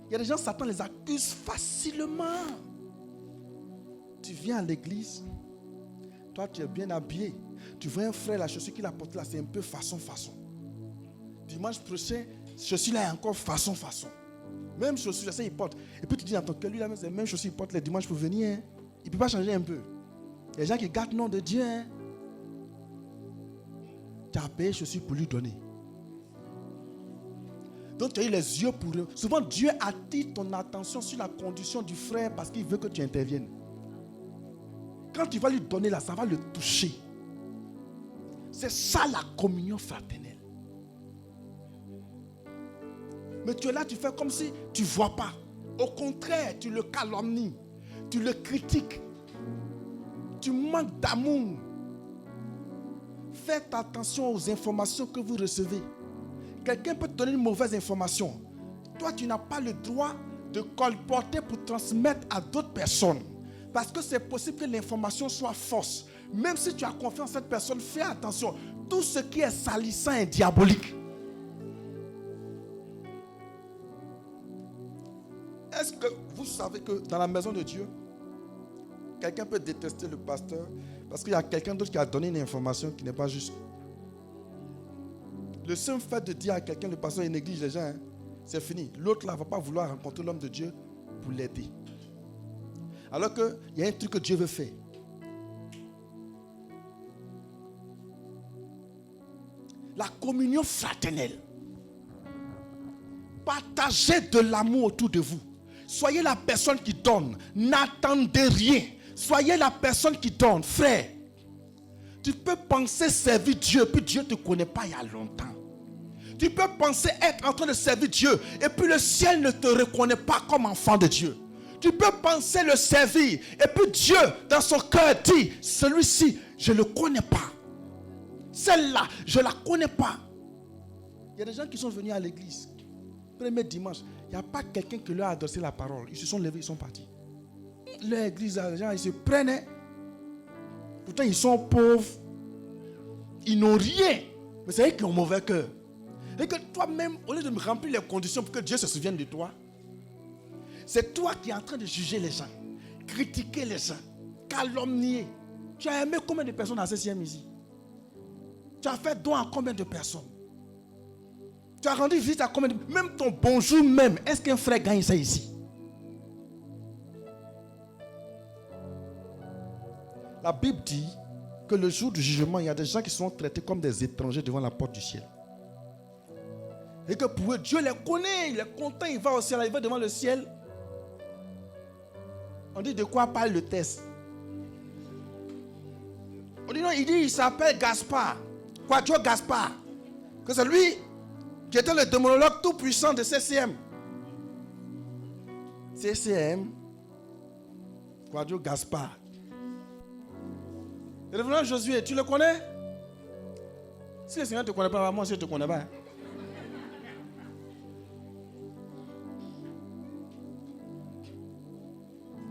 Il y a des gens, Satan les accuse facilement. Tu viens à l'église, toi tu es bien habillé. Tu vois un frère, la chaussure qu'il a portée là, c'est un peu façon. Dimanche prochain, chaussure là est encore façon. Même chaussure, ça il porte. Et puis tu dis dans ton cœur, lui là, c'est la même chaussure il porte les dimanches pour venir. Hein. Il ne peut pas changer un peu. Il y a des gens qui gardent le nom de Dieu. Hein. Tu as payé chaussure pour lui donner. Donc tu as eu les yeux pour eux. Souvent Dieu attire ton attention sur la condition du frère parce qu'il veut que tu interviennes. Quand tu vas lui donner là, ça va le toucher. C'est ça la communion fraternelle. Mais tu es là, tu fais comme si tu ne vois pas. Au contraire, tu le calomnies. Tu le critiques. Tu manques d'amour. Faites attention aux informations que vous recevez. Quelqu'un peut te donner une mauvaise information. Toi, tu n'as pas le droit de colporter pour transmettre à d'autres personnes. Parce que c'est possible que l'information soit fausse. Même si tu as confiance en cette personne, fais attention. Tout ce qui est salissant est diabolique. Est-ce que vous savez que dans la maison de Dieu, quelqu'un peut détester le pasteur parce qu'il y a quelqu'un d'autre qui a donné une information qui n'est pas juste. Le seul fait de dire à quelqu'un, le pasteur, il néglige les gens, hein, c'est fini. L'autre là ne va pas vouloir rencontrer l'homme de Dieu pour l'aider. Alors qu'il y a un truc que Dieu veut faire. La communion fraternelle. Partagez de l'amour autour de vous. Soyez la personne qui donne. N'attendez rien. Soyez la personne qui donne. Frère, tu peux penser servir Dieu, puis Dieu ne te connaît pas il y a longtemps. Tu peux penser être en train de servir Dieu, et puis le ciel ne te reconnaît pas comme enfant de Dieu. Tu peux penser le servir, et puis Dieu, dans son cœur, dit, celui-ci, je ne le connais pas. Celle-là, je ne la connais pas. Il y a des gens qui sont venus à l'église. Premier dimanche, il n'y a pas quelqu'un qui leur a adressé la parole. Ils se sont levés, ils sont partis. L'église, les gens, ils se prenaient. Pourtant, ils sont pauvres. Ils n'ont rien. Mais c'est eux qui ont mauvais cœur. Et que toi-même, au lieu de me remplir les conditions pour que Dieu se souvienne de toi, c'est toi qui es en train de juger les gens, critiquer les gens, calomnier. Tu as aimé combien de personnes à CCM ici? Tu as fait don à combien de personnes? Tu as rendu visite à combien de... Même ton bonjour même, est-ce qu'un frère gagne ça ici? La Bible dit que le jour du jugement, il y a des gens qui sont traités comme des étrangers devant la porte du ciel. Et que pour eux, Dieu les connaît, il est content, il va au ciel, il va devant le ciel. On dit de quoi parle le test? On dit non, il s'appelle Gaspard. Quadio Gaspard. Que c'est lui qui était le démonologue tout puissant de CCM. CCM. Quadio Gaspard. Et le révérend Josué, tu le connais? Si le Seigneur ne te connaît pas, moi je ne te connais pas.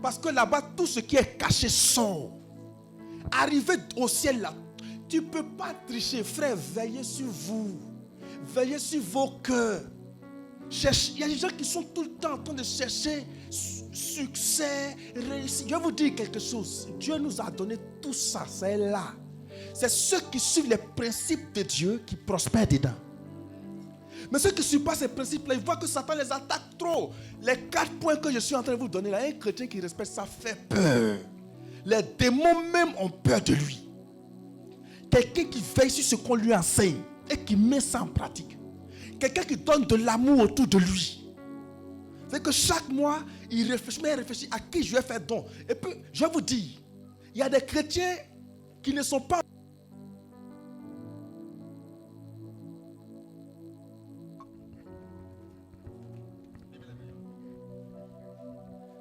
Parce que là-bas, tout ce qui est caché sort. Arrivé au ciel là, tu ne peux pas tricher. Frère, veillez sur vous. Veillez sur vos cœurs. Il y a des gens qui sont tout le temps en train de chercher succès, réussite. Je vais vous dire quelque chose. Dieu nous a donné tout ça, c'est là. C'est ceux qui suivent les principes de Dieu qui prospèrent dedans. Mais ceux qui ne suivent pas ces principes-là, ils voient que Satan les attaque trop. Les 4 points que je suis en train de vous donner là, un chrétien qui respecte ça fait peur. Les démons même ont peur de lui. Quelqu'un qui veille sur ce qu'on lui enseigne et qui met ça en pratique. Quelqu'un qui donne de l'amour autour de lui. C'est que chaque mois, il réfléchit à qui je vais faire don. Et puis, je vais vous dire, il y a des chrétiens qui ne sont pas...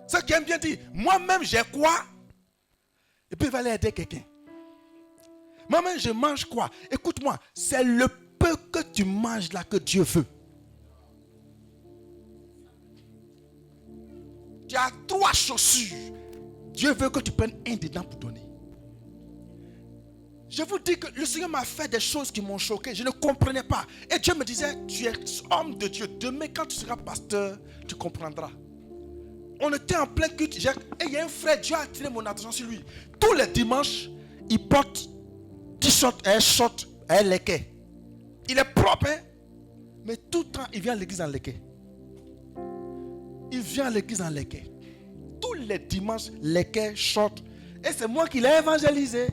Ceux qui aiment bien dire, moi-même j'ai quoi? Et puis il va aller aider quelqu'un. Moi-même je mange quoi? Écoute-moi, c'est le peu que tu manges là que Dieu veut. Tu as 3 chaussures. Dieu veut que tu prennes un dedans pour donner. Je vous dis que le Seigneur m'a fait des choses qui m'ont choqué. Je ne comprenais pas. Et Dieu me disait, tu es homme de Dieu. Demain quand tu seras pasteur, tu comprendras. On était en plein culte. Et il y a un frère, Dieu a attiré mon attention sur lui. Tous les dimanches, il porte t-shirt et short et léqué. Il est propre, hein? Mais tout le temps, il vient à l'église en léqué. Il vient à l'église en léqué. Tous les dimanches, léqué, short. Et c'est moi qui l'ai évangélisé.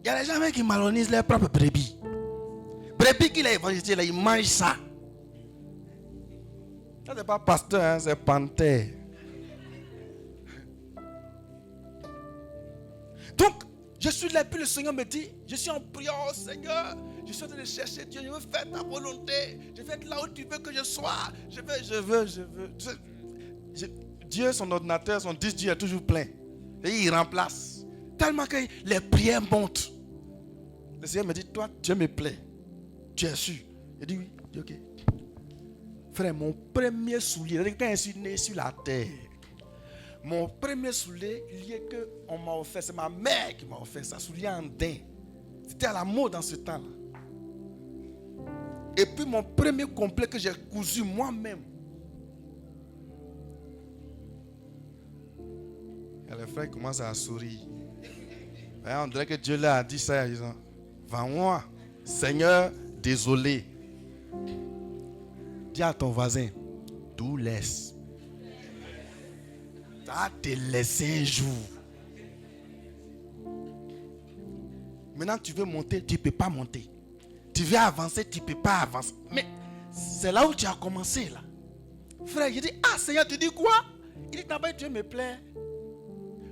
Il y a des gens qui malonisent leurs propres brebis. Brebis qu'il a évangélisé, là, ils mangent ça. Ça, c'est pas pasteur, hein, c'est panthère. Donc, je suis là, puis le Seigneur me dit, je suis en prière, oh Seigneur, je suis en train de chercher Dieu, je veux faire ta volonté, je veux être là où tu veux que je sois, je veux. Dieu, son ordinateur, son disque dur est toujours plein. Et il remplace. Tellement que les prières montent. Le Seigneur me dit, toi, Dieu me plaît. Tu es sûr? Il dit oui, il dit ok. Frère, mon premier soulier, quand je suis né sur la terre, mon premier soulier, qu'on m'a offert, c'est ma mère qui m'a offert ça, soulier en daim. C'était à la mode dans ce temps-là. Et puis mon premier complet que j'ai cousu moi-même. Et le frère commence à sourire. Et on dirait que Dieu leur a dit ça en disant, va-moi, Seigneur, désolé. Dis à ton voisin, tout laisse. Ça va te laisser un jour. Maintenant, tu veux monter, tu ne peux pas monter. Tu veux avancer, tu ne peux pas avancer. Mais c'est là où tu as commencé, là. Frère, il dit, ah Seigneur, tu dis quoi? Il dit, d'abord, Dieu me plaît.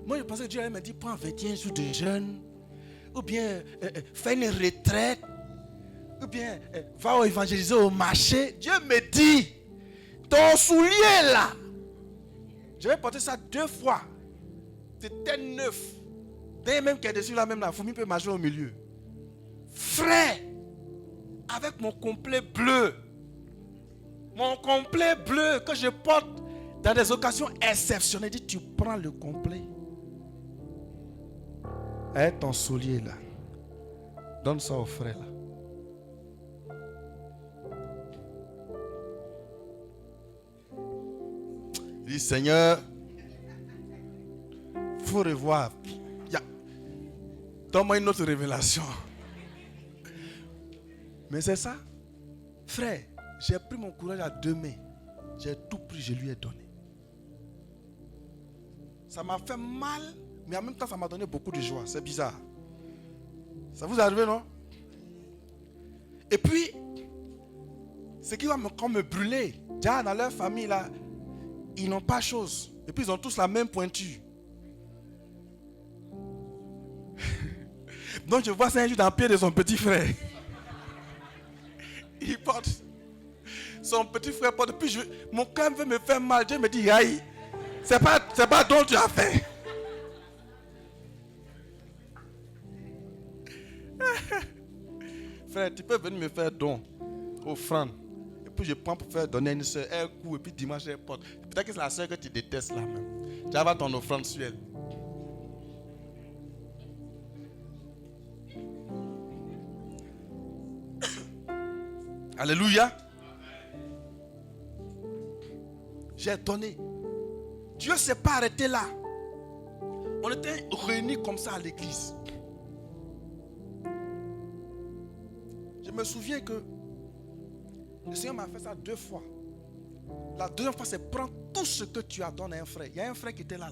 Moi, je pensais que Dieu allait me dire, prends 21 jours de jeûne. Ou bien, fais une retraite. Ou bien, va évangéliser au marché. Dieu me dit, ton soulier, là. Je vais porter ça 2 fois. C'était neuf. Dès même qu'elle est dessus là, même la fourmi peut marcher au milieu. Frère, avec mon complet bleu, que je porte dans des occasions exceptionnelles, dit, tu prends le complet. Et ton soulier là, donne ça au frère là. Il dit, Seigneur, il faut revoir. Donne-moi une autre révélation. Mais c'est ça. Frère, j'ai pris mon courage à 2 mains. J'ai tout pris, je lui ai donné. Ça m'a fait mal, mais en même temps, ça m'a donné beaucoup de joie. C'est bizarre. Ça vous arrive, non? Et puis, ce qui va me brûler, déjà dans leur famille, là, ils n'ont pas chose. Et puis, ils ont tous la même pointure. Donc je vois ça un jour dans le pied de son petit frère. Il porte. Son petit frère porte. Puis mon cœur veut me faire mal. Dieu me dit, aïe, c'est pas dont tu as fait. Frère, tu peux venir me faire don, offrande. Et puis je prends pour faire donner à une soeur, un coup, et puis dimanche elle porte. Peut-être que c'est la soeur que tu détestes là même. Tu vas avoir ton offrande sur elle. Alléluia. J'ai donné. Dieu ne s'est pas arrêté là. On était réunis comme ça à l'église. Je me souviens que le Seigneur m'a fait ça 2 fois. La deuxième fois, c'est prends tout ce que tu as donné à un frère. Il y a un frère qui était là.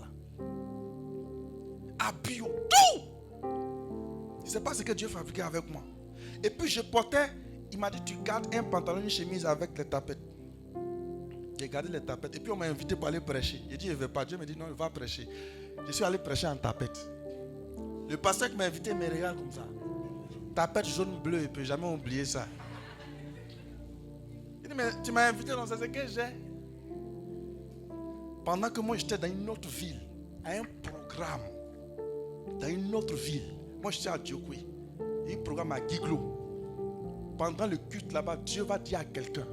À bio, tout. Je ne sais pas ce que Dieu fabriquait avec moi. Et puis je portais. Il m'a dit, tu gardes un pantalon, une chemise avec les tapettes. J'ai gardé les tapettes. Et puis on m'a invité pour aller prêcher. J'ai dit, je ne vais pas. Dieu me dit, non, il va prêcher. Je suis allé prêcher en tapette. Le pasteur qui m'a invité me regarde comme ça. Tapette jaune, bleu, il ne peut jamais oublier ça. Il dit, mais tu m'as invité dans ce que j'ai. Pendant que moi j'étais dans une autre ville, à un programme, dans une autre ville. Moi j'étais à Djokwe. Il y a un programme à Giglo. Pendant le culte là-bas, Dieu va dire à quelqu'un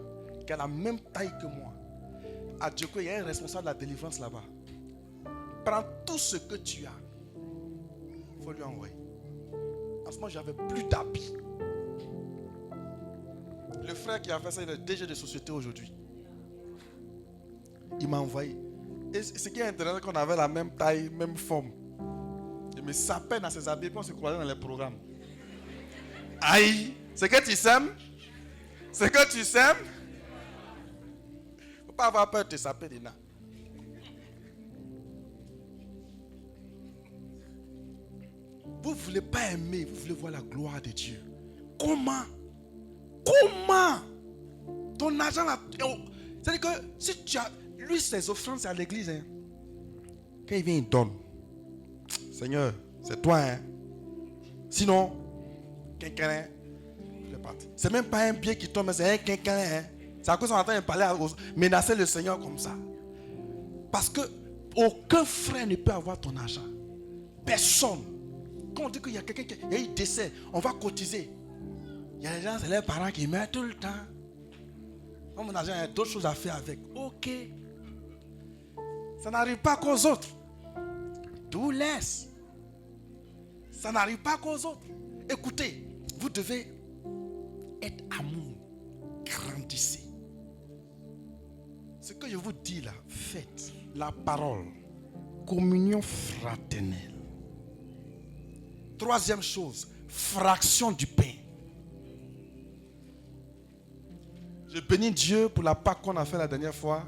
qui a la même taille que moi. À Djoko, il y a un responsable de la délivrance là-bas. Prends tout ce que tu as. Il faut lui envoyer. En ce moment, j'avais plus d'habits. Le frère qui a fait ça, il est DG de société aujourd'hui. Il m'a envoyé. Et ce qui est intéressant, c'est qu'on avait la même taille, même forme. Je me sapais dans ses habits, puis on se croisait dans les programmes. Aïe! C'est que tu sèmes. C'est que tu sèmes. Il ne faut pas avoir peur de te saper dedans. Vous ne voulez pas aimer, vous voulez voir la gloire de Dieu. Comment? Ton argent là. C'est-à-dire que si tu as. Lui, ses offrandes, c'est à l'église. Hein. Quand il vient, il donne. Seigneur, c'est toi. Hein. Sinon, quelqu'un. C'est même pas un bien qui tombe, mais c'est un quelqu'un. Hein. C'est à cause qu'on entend parler, menacer le Seigneur comme ça. Parce que aucun frère ne peut avoir ton argent. Personne. Quand on dit qu'il y a quelqu'un qui a eu décès, on va cotiser. Il y a des gens, c'est leurs parents qui meurent tout le temps. Comme mon argent, il y a d'autres choses à faire avec. Ok. Ça n'arrive pas qu'aux autres. Tout laisse. Ça n'arrive pas qu'aux autres. Écoutez, vous devez être amour. Grandissez. Ce que je vous dis là, faites la parole. communion fraternelle. Troisième chose, fraction du pain. Je bénis Dieu pour la Pâque qu'on a fait la dernière fois.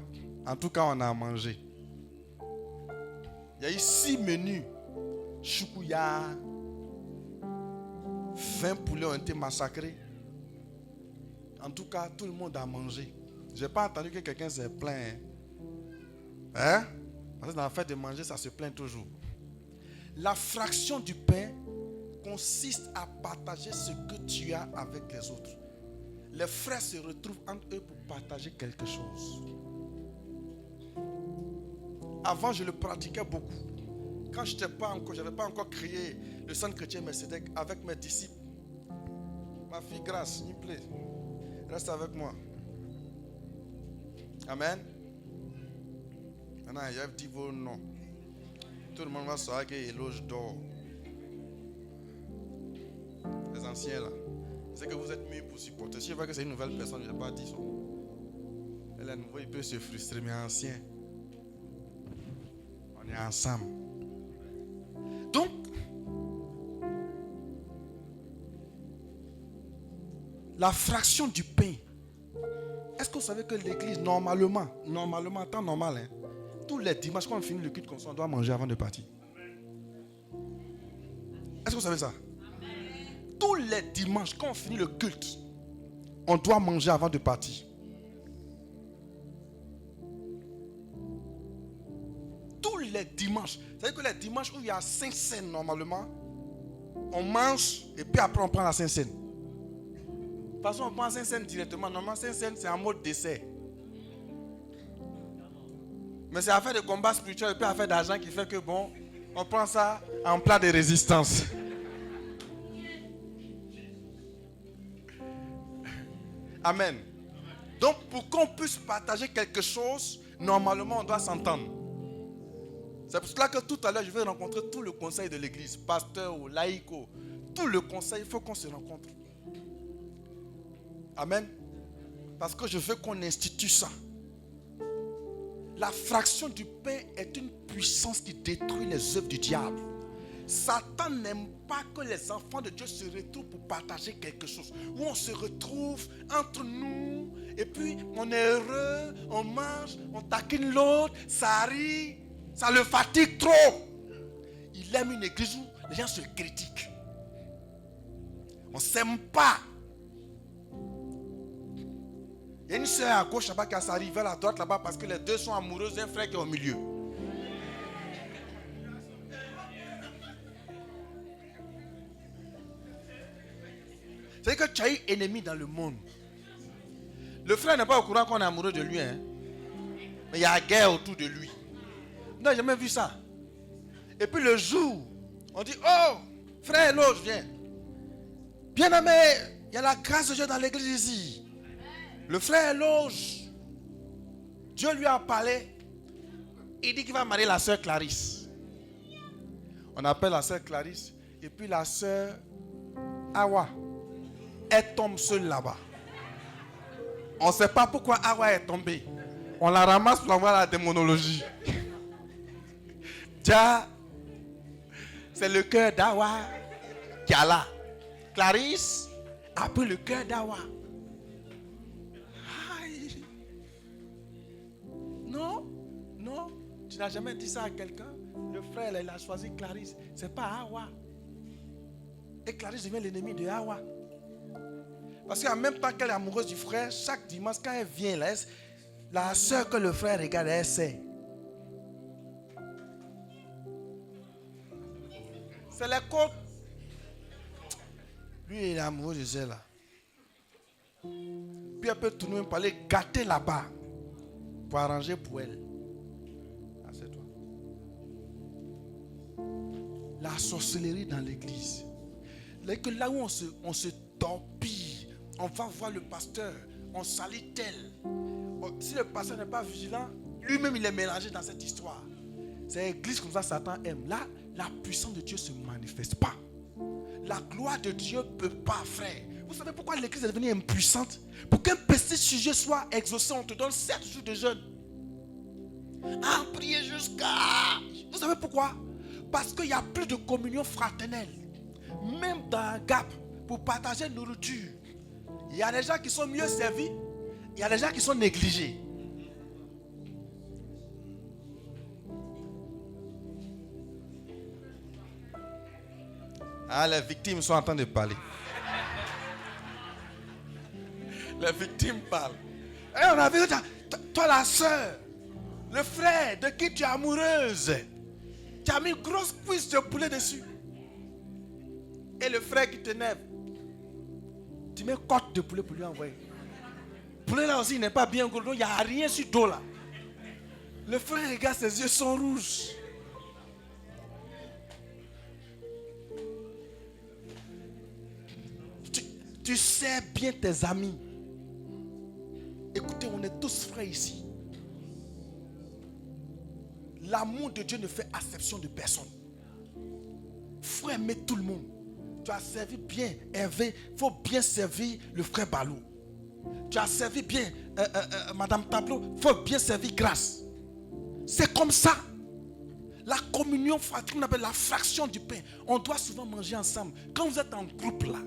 En tout cas, on a mangé. Il y a eu 6 menus. Choukouya. 20 poulets ont été massacrés. En tout cas, tout le monde a mangé. Je n'ai pas entendu que quelqu'un s'est plaint. Hein? Parce que dans la fête de manger, ça se plaint toujours. La fraction du pain consiste à partager ce que tu as avec les autres. Les frères se retrouvent entre eux pour partager quelque chose. Avant, je le pratiquais beaucoup. Quand je n'avais pas encore créé le centre chrétien Mercédec avec mes disciples. Ma fille Grâce, s'il vous plaît, reste avec moi. Amen. Maintenant, il y a dit vos noms. Tout le monde va savoir qu'il y a éloge d'or. Les anciens là. C'est que vous êtes mieux pour supporter. Si je vois que c'est une nouvelle personne, je n'ai pas dit ça. Elle est nouveau, il peut se frustrer, mais ancien. On est ensemble. Donc, la fraction du pain. Est-ce que vous savez que l'église, normalement, temps normal, hein, tous les dimanches, quand on finit le culte comme ça, on doit manger avant de partir. Est-ce que vous savez ça? Tous les dimanches, quand on finit le culte, on doit manger avant de partir. Tous les dimanches. C'est-à-dire que les dimanches où il y a 5 scènes normalement, on mange et puis après on prend la 5 scènes. De toute façon, on prend 5 scènes directement. Normalement, 5 scènes, c'est en mode dessert. Mais c'est affaire de combat spirituel et puis affaire d'argent qui fait que bon, on prend ça en plat de résistance. Amen. Donc, pour qu'on puisse partager quelque chose, normalement, on doit s'entendre. C'est pour cela que tout à l'heure, je vais rencontrer tout le conseil de l'église, pasteur ou laïco. Tout le conseil, il faut qu'on se rencontre. Amen. Parce que je veux qu'on institue ça. La fraction du pain est une puissance qui détruit les œuvres du diable. Satan n'aime pas que les enfants de Dieu se retrouvent pour partager quelque chose. Où on se retrouve entre nous, et puis on est heureux, on mange, on taquine l'autre, ça rit, ça le fatigue trop. Il aime une église où les gens se critiquent. On ne s'aime pas. Il y a une soeur à gauche là-bas qui s'arrive à la droite là-bas parce que les deux sont amoureux d'un frère qui est au milieu. C'est-à-dire que tu as eu ennemi dans le monde. Le frère n'est pas au courant qu'on est amoureux de lui. Hein? Mais il y a guerre autour de lui. Non, j'ai jamais vu ça. Et puis le jour, on dit, oh, frère Eloge, viens. Bien aimé, il y a la grâce de Dieu dans l'église ici. Le frère Eloge, Dieu lui a parlé. Il dit qu'il va marier la sœur Clarisse. On appelle la sœur Clarisse. Et puis la sœur Awa. Elle tombe seule là-bas. On ne sait pas pourquoi Awa est tombée. On la ramasse pour avoir la démonologie. Tiens, c'est le cœur d'Awa qui a là. Clarisse a pris le cœur d'Awa. Non, tu n'as jamais dit ça à quelqu'un. Le frère, il a choisi Clarisse. Ce n'est pas Awa. Et Clarisse devient l'ennemi de Awa. Parce qu'en même temps qu'elle est amoureuse du frère, chaque dimanche, quand elle vient là, la soeur que le frère regarde, elle sait. C'est les côtes. Lui, il est amoureux de elle là. Puis elle peut tourner pour aller gâter là-bas. Pour arranger pour elle. Ah, c'est toi. La sorcellerie dans l'église. Là où on se torpille, on va voir le pasteur, on salit tel. Si le pasteur n'est pas vigilant, lui-même il est mélangé dans cette histoire. C'est l'église comme ça Satan aime. Là, la puissance de Dieu ne se manifeste pas. La gloire de Dieu ne peut pas, frère. Vous savez pourquoi l'église est devenue impuissante? Pour qu'un petit sujet soit exaucé, on te donne 7 jours de jeûne. Ah, priez jusqu'à... Vous savez savez pourquoi? Parce qu'il n'y a plus de communion fraternelle. Même dans un gap, pour partager la nourriture, il y a des gens qui sont mieux servis, il y a des gens qui sont négligés. Ah, les victimes sont en train de parler. Les victimes parlent. Et on a vu, toi la soeur, le frère de qui tu es amoureuse, tu as mis une grosse cuisse de poulet dessus. Et le frère qui t'énerve, tu mets côte de poulet pour lui envoyer. Le poulet là aussi, il n'est pas bien gros, donc il n'y a rien sur le dos là. Le frère regarde, ses yeux sont rouges. Tu sais bien tes amis. Écoutez, on est tous frères ici. L'amour de Dieu ne fait acception de personne. Frère, aimez tout le monde. Tu as servi bien Hervé, il faut bien servir le frère Balou. Tu as servi bien Madame Tableau, il faut bien servir Grâce. C'est comme ça. La communion fraternelle, on appelle la fraction du pain. On doit souvent manger ensemble. Quand vous êtes en groupe là,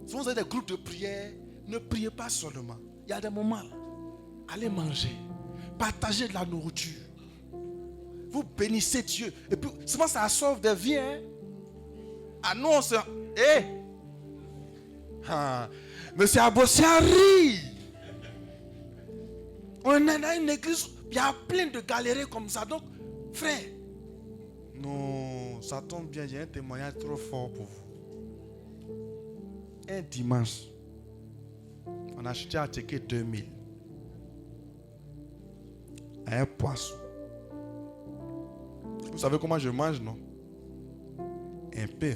si vous avez des groupes de prière, ne priez pas seulement. Il y a des moments là. Allez manger. Partagez de la nourriture. Vous bénissez Dieu. Et puis, souvent ça sauve des vies. Hein? Ah non, c'est... Hé! Monsieur Abossiari! On est dans une église, il y a plein de galérés comme ça. Donc, frère, non, ça tombe bien, j'ai un témoignage trop fort pour vous. Un dimanche, on a acheté à checker 2000. Un poisson. Vous savez comment je mange, non? Un peu.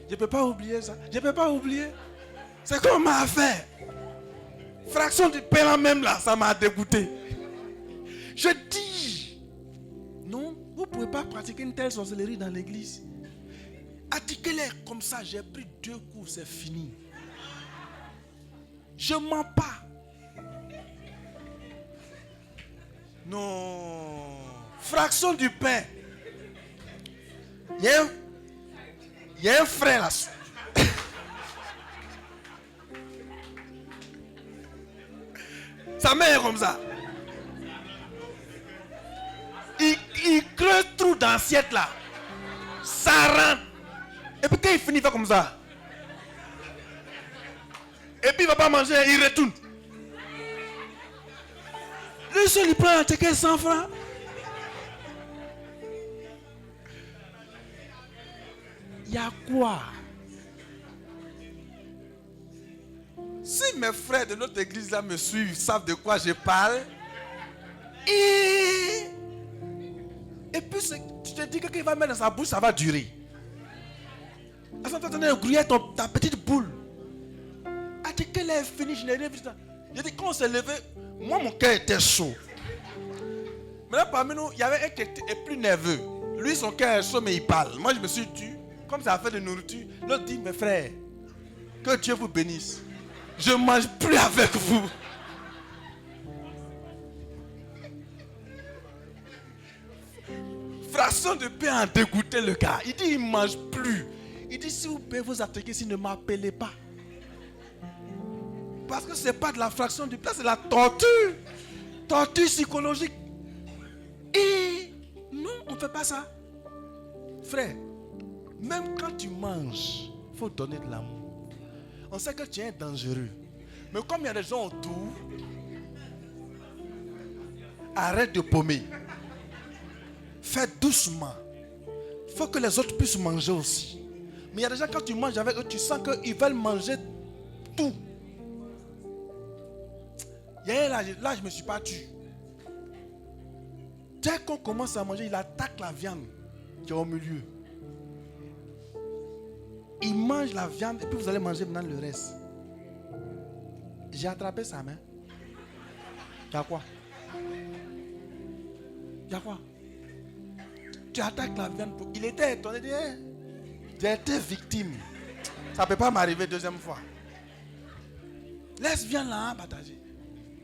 Je ne peux pas oublier ça. Je ne peux pas oublier. C'est comme ma affaire. Fraction du pain là même là, ça m'a dégoûté. Je dis, non, vous ne pouvez pas pratiquer une telle sorcellerie dans l'église. Attiquez-les comme ça, j'ai pris 2 coups, c'est fini. Je ne mens pas. Non. Fraction du pain. Il y a un frère là. Sa mère est comme ça. Il creuse trou dans l'assiette là. Ça rentre. Et puis quand il finit, il fait comme ça. Et puis il ne va pas manger, il retourne. Le seul, il prend un ticket 100 francs. Il y a quoi? Si mes frères de notre église là me suivent, savent de quoi je parle. Et puis tu te dis que quand il va mettre dans sa bouche, ça va durer. Attends, grouiller ta petite boule. Attends qu'elle est finie, je n'ai rien vu. Je dis, quand on s'est levé, moi mon cœur était chaud. Maintenant parmi nous, il y avait un qui était plus nerveux. Lui son cœur est chaud mais il parle. Moi je me suis tué. Comme ça a fait de nourriture. L'autre dit, mes frères, que Dieu vous bénisse. Je ne mange plus avec vous. Fraction de pain a dégoûté le gars. Il dit, il ne mange plus. Il dit, si vous pouvez vous attaquer, si ne m'appelez pas. Parce que ce n'est pas de la fraction du pain, c'est la torture. Torture psychologique. Et non, on ne fait pas ça. Frère, même quand tu manges, il faut donner de l'amour. On sait que tu es dangereux. Mais comme il y a des gens autour, arrête de paumer. Fais doucement. Il faut que les autres puissent manger aussi. Mais il y a des gens, quand tu manges avec eux, tu sens qu'ils veulent manger tout. Il y a là, je ne me suis pas tué. Dès qu'on commence à manger, il attaque la viande qui est au milieu. Il mange la viande et puis vous allez manger maintenant le reste. J'ai attrapé sa main. Il y a quoi? Il y a quoi? Tu attaques la viande. Il était étonné. J'ai été victime. Ça ne peut pas m'arriver deuxième fois. Laisse viande là, partager.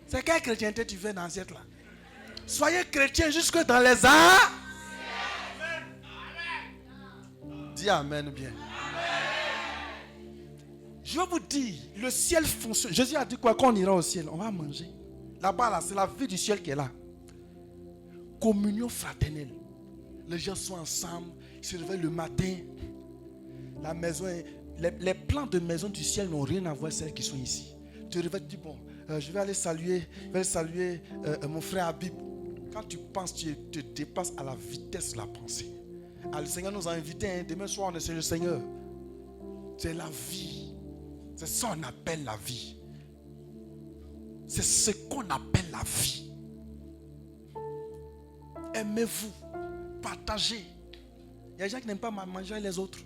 C'est quelle chrétienté tu fais dans cette là? Soyez chrétiens jusque dans les arts. Dis amen bien. Je vais vous dire, le ciel fonctionne. Jésus a dit quoi? Quand on ira au ciel, on va manger. Là-bas, là, c'est la vie du ciel qui est là. Communion fraternelle. Les gens sont ensemble, ils se réveillent le matin. La maison, les plans de maison du ciel n'ont rien à voir avec celles qui sont ici. Tu te réveilles, tu dis bon, je vais aller saluer, mon frère Habib. Quand tu penses, tu te dépasses à la vitesse de la pensée. Ah, le Seigneur nous a invités, hein, demain soir on est chez le Seigneur. C'est la vie. C'est ça qu'on appelle la vie. C'est ce qu'on appelle la vie. Aimez-vous, partagez. Il y a des gens qui n'aiment pas manger avec les autres.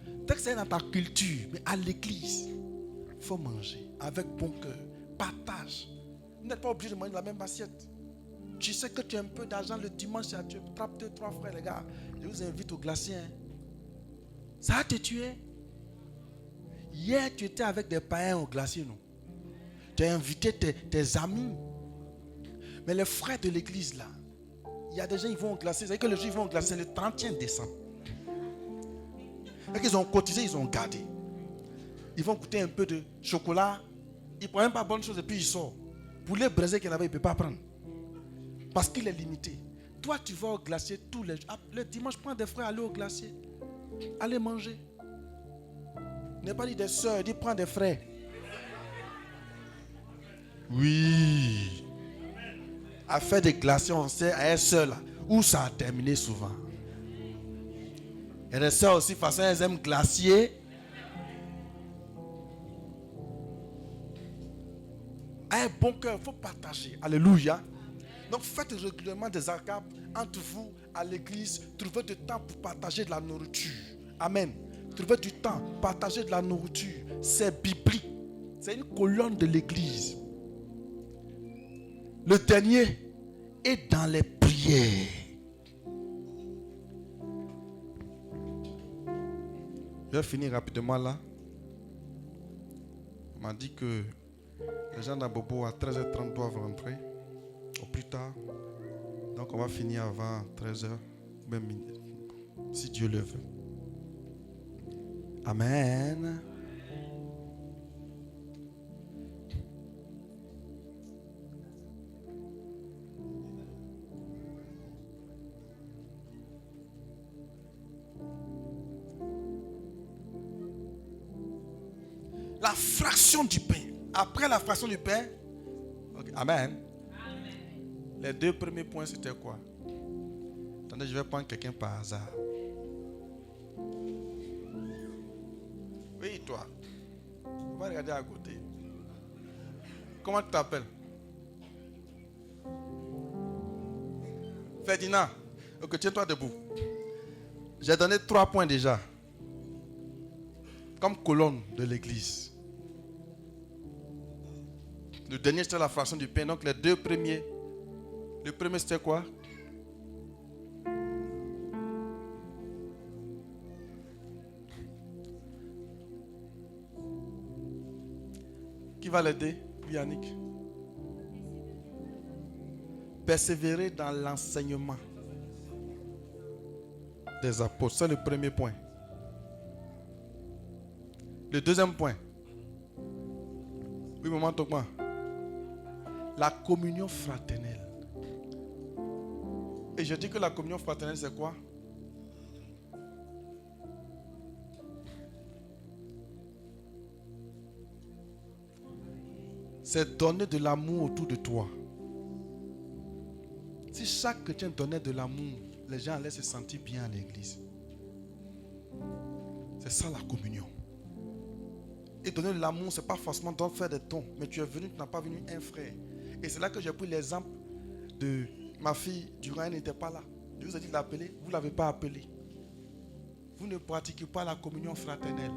Peut-être que c'est dans ta culture, mais à l'église, il faut manger avec bon cœur. Partage. Vous n'êtes pas obligé de manger de la même assiette. Tu sais que tu as un peu d'argent le dimanche, tu attrapes 2-3 frères, les gars. Je vous invite au glacier. Hein. Ça va te tuer. Hier, tu étais avec des païens au glacier, non? Tu as invité tes amis. Mais les frères de l'église, là, il y a des gens qui vont au glacier. C'est-à-dire que les gens qui vont au glacier le 31 décembre. Ils ont cotisé, ils ont gardé. Ils vont goûter un peu de chocolat. Ils ne prennent même pas bonne chose et puis ils sortent. Pour les braiser qu'il avait, il ne peut pas prendre. Parce qu'il est limité. Toi, tu vas au glacier tous les jours. Le dimanche, prends des frères, allez au glacier. Allez manger. N'est pas dit des soeurs, dit prends des frères. Oui. À faire des glaciers, on sait, à elle seule, où ça a terminé souvent. Et les soeurs aussi, façon, elles aiment glacier. À un bon cœur, il faut partager. Alléluia. Donc faites régulièrement des accords entre vous à l'église. Trouvez du temps pour partager de la nourriture. Amen. Trouvez du temps, partager de la nourriture. C'est biblique. C'est une colonne de l'église. Le dernier est dans les prières. Je vais finir rapidement là. On m'a dit que les gens d'Abobo à 13h30 doivent rentrer. Au plus tard. Donc on va finir avant 13h. Même si Dieu le veut. Amen. La fraction du pain. Après la fraction du pain. Okay. Amen. Les deux premiers points, c'était quoi? Attendez, je vais prendre quelqu'un par hasard. Oui, toi. On va regarder à côté. Comment tu t'appelles? Ferdinand. Ok, tiens-toi debout. J'ai donné 3 points déjà. Comme colonne de l'église. Le dernier, c'était la fraction du pain. Donc, les deux premiers. Le premier, c'était quoi? Qui va l'aider? Yannick. Persévérer dans l'enseignement des apôtres. C'est le premier point. Le deuxième point. Oui, maman, Tokma. La communion fraternelle. Et je dis que la communion fraternelle, c'est quoi? C'est donner de l'amour autour de toi. Si chaque chrétien donnait de l'amour, les gens allaient se sentir bien à l'église. C'est ça la communion. Et donner de l'amour, ce n'est pas forcément d'en faire des dons. Mais tu es venu, tu n'as pas venu un frère. Et c'est là que j'ai pris l'exemple de ma fille. Durant elle n'était pas là. Je vous ai dit de l'appeler, vous ne l'avez pas appelé. Vous ne pratiquez pas la communion fraternelle.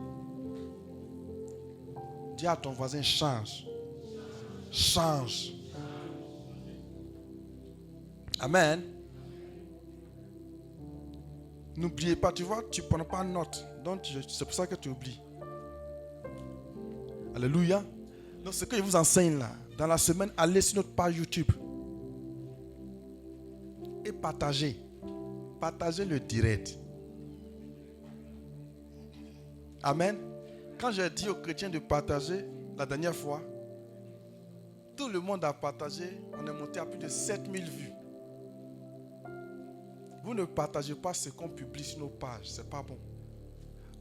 Dis à ton voisin, change. Change. Amen. N'oubliez pas, tu vois, tu ne prends pas note. Donc c'est pour ça que tu oublies. Alléluia. Donc ce que je vous enseigne là, dans la semaine, allez sur notre page YouTube. partager. Partager le direct. Amen. Quand j'ai dit aux chrétiens de partager la dernière fois, tout le monde a partagé. On est monté à plus de 7000 vues. Vous ne partagez pas ce qu'on publie sur nos pages. Ce n'est pas bon.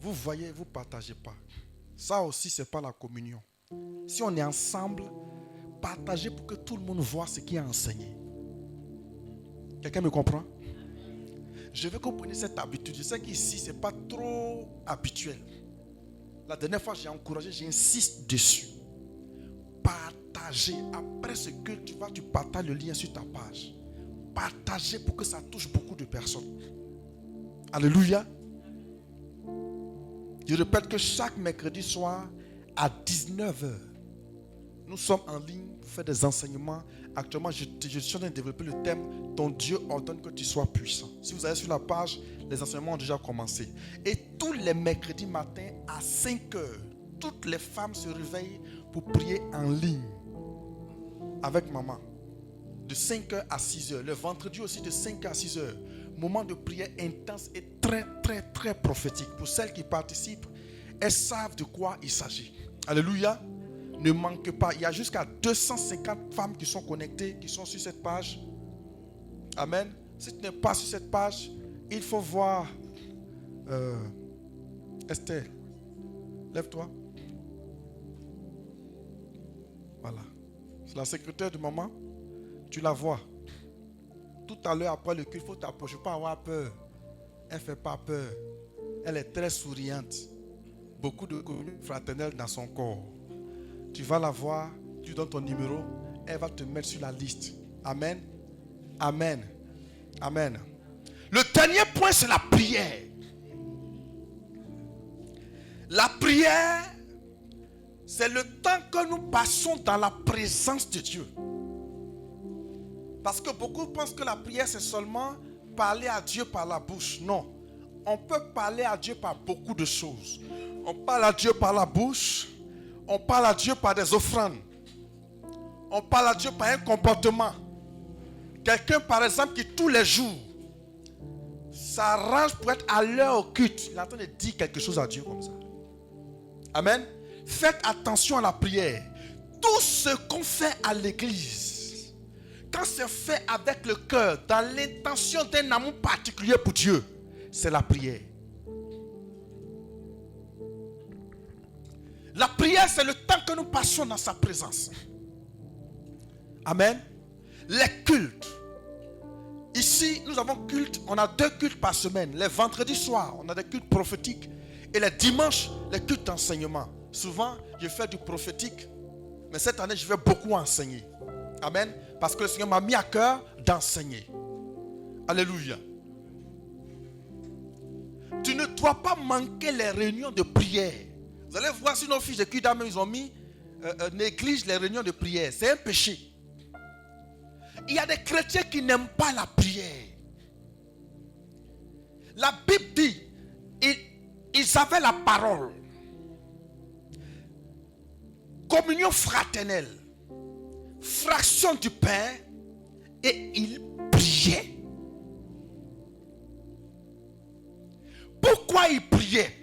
Vous voyez, vous ne partagez pas. Ça aussi, ce n'est pas la communion. Si on est ensemble, partagez pour que tout le monde voit ce qui est enseigné. Quelqu'un me comprend? Je veux que vous preniez cette habitude. Je sais qu'ici, ce n'est pas trop habituel. La dernière fois, j'ai encouragé, j'insiste dessus. Partagez. Après ce que tu partages le lien sur ta page. Partagez pour que ça touche beaucoup de personnes. Alléluia. Je répète que chaque mercredi soir à 19h, nous sommes en ligne pour faire des enseignements. Actuellement, je suis en train de développer le thème « Ton Dieu ordonne que tu sois puissant ». Si vous allez sur la page, les enseignements ont déjà commencé. Et tous les mercredis matins à 5h, toutes les femmes se réveillent pour prier en ligne avec maman. De 5h à 6h. Le vendredi aussi de 5h à 6h. Moment de prière intense et très, très, très prophétique. Pour celles qui participent, elles savent de quoi il s'agit. Alléluia. Ne manque pas. Il y a jusqu'à 250 femmes qui sont connectées, qui sont sur cette page. Amen. Si tu n'es pas sur cette page, il faut voir Esther. Lève-toi. Voilà. C'est la secrétaire de maman. Tu la vois. Tout à l'heure, après le culte, il faut t'approcher. Il ne faut pas avoir peur. Elle ne fait pas peur. Elle est très souriante. Beaucoup de communion fraternelle dans son corps. Tu vas la voir. Tu donnes ton numéro. Elle va te mettre sur la liste. Amen. Amen. Amen. Le dernier point, c'est la prière. La prière, c'est le temps que nous passons dans la présence de Dieu. Parce que beaucoup pensent que la prière, c'est seulement parler à Dieu par la bouche. Non. On peut parler à Dieu par beaucoup de choses. On parle à Dieu par la bouche. On parle à Dieu par des offrandes. On parle à Dieu par un comportement. Quelqu'un, par exemple, qui tous les jours s'arrange pour être à l'heure au culte. Il est en train de dire quelque chose à Dieu comme ça. Amen. Faites attention à la prière. Tout ce qu'on fait à l'église, quand c'est fait avec le cœur, dans l'intention d'un amour particulier pour Dieu, c'est la prière. La prière, c'est le temps que nous passons dans sa présence. Amen. Les cultes. Ici, nous avons culte. On a 2 cultes par semaine. Les vendredis soirs, on a des cultes prophétiques. Et les dimanches, les cultes d'enseignement. Souvent, je fais du prophétique. Mais cette année, je vais beaucoup enseigner. Amen. Parce que le Seigneur m'a mis à cœur d'enseigner. Alléluia. Tu ne dois pas manquer les réunions de prière. Vous allez voir sur nos fiches de culte, ils ont mis néglige les réunions de prière. C'est un péché. Il y a des chrétiens qui n'aiment pas la prière. La Bible dit, ils avaient la parole. Communion fraternelle. Fraction du pain. Et ils priaient. Pourquoi ils priaient?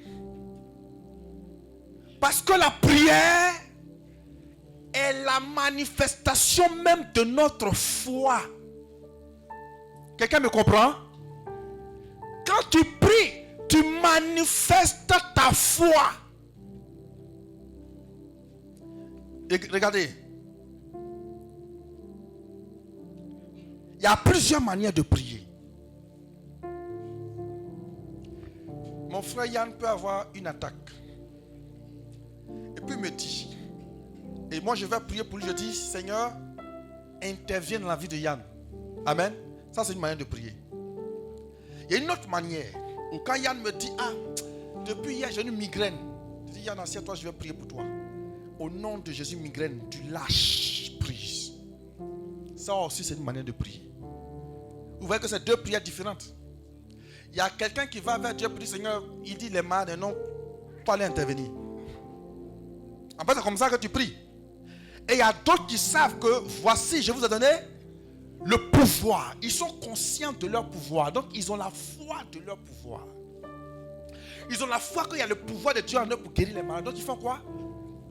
Parce que la prière est la manifestation même de notre foi. Quelqu'un me comprend? Quand tu pries, tu manifestes ta foi. Et regardez. Il y a plusieurs manières de prier. Mon frère Yann peut avoir une attaque. Et puis il me dit, et moi je vais prier pour lui, je dis, Seigneur, interviens dans la vie de Yann. Amen. Ça c'est une manière de prier. Il y a une autre manière, où quand Yann me dit, depuis hier j'ai une migraine. Je dis, Yann, assieds-toi, je vais prier pour toi. Au nom de Jésus, migraine, tu lâches prise. Ça aussi c'est une manière de prier. Vous voyez que c'est 2 prières différentes. Il y a quelqu'un qui va vers Dieu pour dire, Seigneur, il dit les malades, non, toi allez intervenir. En fait, c'est comme ça que tu pries. Et il y a d'autres qui savent que voici, je vous ai donné le pouvoir. Ils sont conscients de leur pouvoir. Donc, ils ont la foi de leur pouvoir. Ils ont la foi qu'il y a le pouvoir de Dieu en eux pour guérir les malades. Donc, ils font quoi?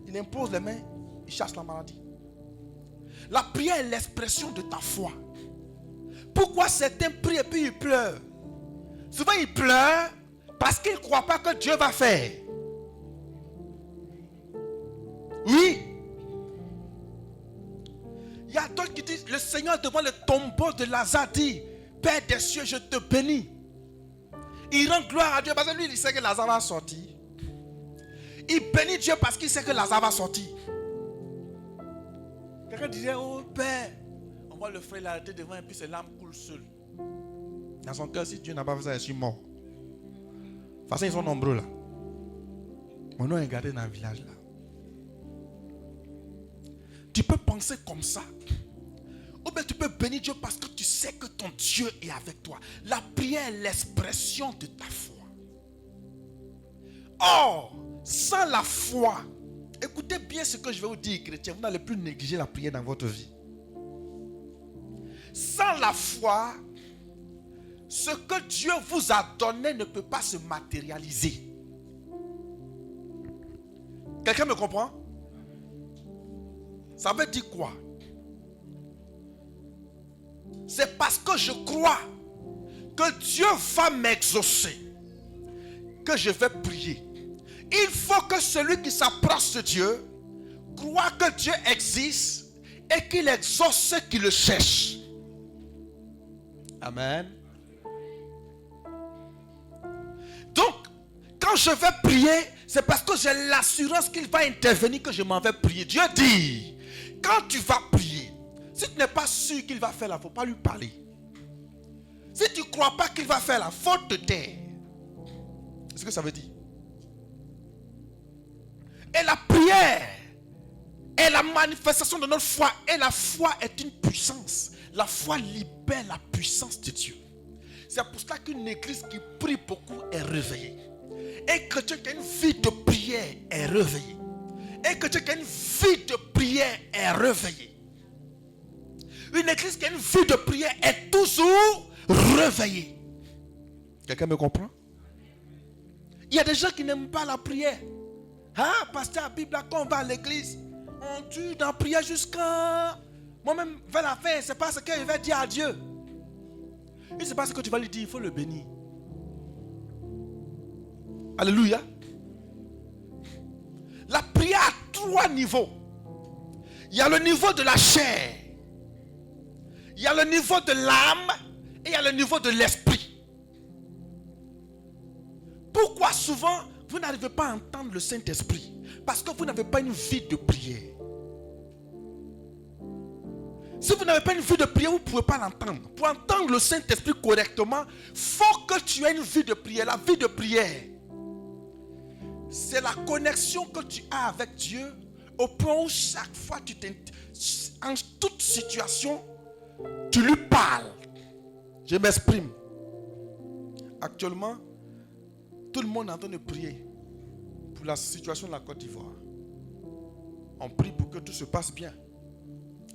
Ils imposent les mains, ils chassent la maladie. La prière est l'expression de ta foi. Pourquoi certains prient et puis ils pleurent? Souvent, ils pleurent parce qu'ils ne croient pas que Dieu va faire. Oui. Il y a d'autres qui disent, le Seigneur devant le tombeau de Lazare dit, Père des cieux, je te bénis. Il rend gloire à Dieu parce que lui, il sait que Lazare va sortir. Il bénit Dieu parce qu'il sait que Lazare va sortir. Quelqu'un disait, oh Père, on voit le frère l'arrêter devant et puis ses larmes coulent seul. Dans son cœur, si Dieu n'a pas fait ça, je suis mort. De toute façon, ils sont nombreux là. Mon nom est gardé dans le village là. Tu peux penser comme ça. Ou bien tu peux bénir Dieu parce que tu sais que ton Dieu est avec toi. La prière est l'expression de ta foi. Or, sans la foi, écoutez bien ce que je vais vous dire, chrétiens, vous n'allez plus négliger la prière dans votre vie. Sans la foi, ce que Dieu vous a donné ne peut pas se matérialiser. Quelqu'un me comprend? Ça veut dire quoi? C'est parce que je crois que Dieu va m'exaucer que je vais prier. Il faut que celui qui s'approche de Dieu croit que Dieu existe et qu'il exauce ceux qui le cherchent. Amen. Donc, quand je vais prier, c'est parce que j'ai l'assurance qu'il va intervenir que je m'en vais prier. Dieu dit, quand tu vas prier, si tu n'es pas sûr qu'il va faire là, il ne faut pas lui parler. Si tu ne crois pas qu'il va faire là, il faut te taire. C'est ce que ça veut dire. Et la prière est la manifestation de notre foi. Et la foi est une puissance. La foi libère la puissance de Dieu. C'est pour cela qu'une église qui prie beaucoup est réveillée. Et que chrétien qui a une vie de prière est réveillé. Et que chrétien qui a une vie de prière est réveillé. Une église qui a une vie de prière est toujours réveillée. Quelqu'un me comprend? Il y a des gens qui n'aiment pas la prière. Ah, pasteur, la Bible, quand on va à l'église, on tue dans la prière jusqu'à... Moi-même, vers la fin, c'est pas ce qu'il va dire à Dieu. Et c'est pas ce que tu vas lui dire, il faut le bénir. Alléluia. La prière a 3 niveaux. Il y a le niveau de la chair. Il y a le niveau de l'âme. Et il y a le niveau de l'esprit. Pourquoi souvent vous n'arrivez pas à entendre le Saint-Esprit? Parce que vous n'avez pas une vie de prière. Si vous n'avez pas une vie de prière, vous ne pouvez pas l'entendre. Pour entendre le Saint-Esprit correctement, il faut que tu aies une vie de prière. La vie de prière, c'est la connexion que tu as avec Dieu au point où chaque fois en toute situation, tu lui parles. Je m'exprime. Actuellement, tout le monde est en train de prier pour la situation de la Côte d'Ivoire. On prie pour que tout se passe bien.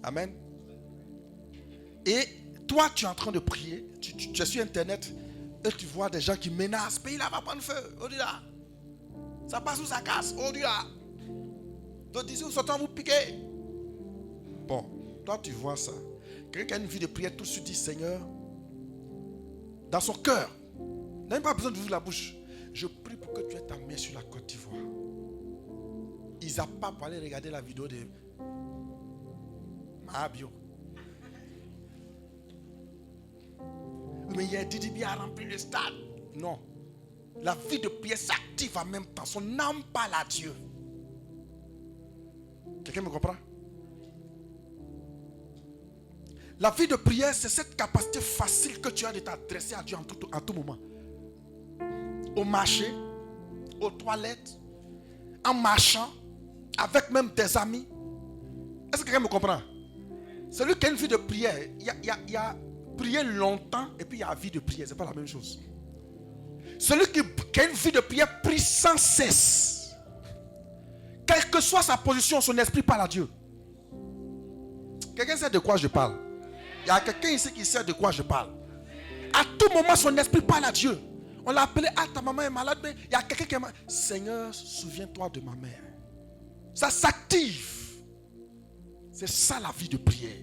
Amen. Et toi, tu es en train de prier. Tu es sur Internet et tu vois des gens qui menacent. Le pays là va prendre feu. On dit là. Ça passe ou ça casse. On dit là. Donc d'ici, vous sortez, vous piquez. Bon, toi, tu vois ça. Quelqu'un qui a une vie de prière, tout de suite dit, Seigneur, dans son cœur, n'a même pas besoin d'ouvrir la bouche. Je prie pour que tu aies ta main sur la Côte d'Ivoire. Ils n'ont pas pour aller regarder la vidéo de Mahabio. Mais il y a Didi a rempli le stade. Non. La vie de prière s'active en même temps. Son âme parle à Dieu. Quelqu'un me comprend? La vie de prière, c'est cette capacité facile que tu as de t'adresser à Dieu en tout moment. Au marché, aux toilettes, en marchant, avec même tes amis. Est-ce que quelqu'un me comprend? Celui qui a une vie de prière, il y a prier longtemps et puis il y a la vie de prière. Ce n'est pas la même chose. Celui qui a une vie de prière prie sans cesse. Quelle que soit sa position, son esprit parle à Dieu. Quelqu'un sait de quoi je parle? Il y a quelqu'un ici qui sait de quoi je parle. À tout moment, son esprit parle à Dieu. On l'a appelé, ah, ta maman est malade, mais il y a quelqu'un qui est malade. Seigneur, souviens-toi de ma mère. Ça s'active. C'est ça la vie de prière.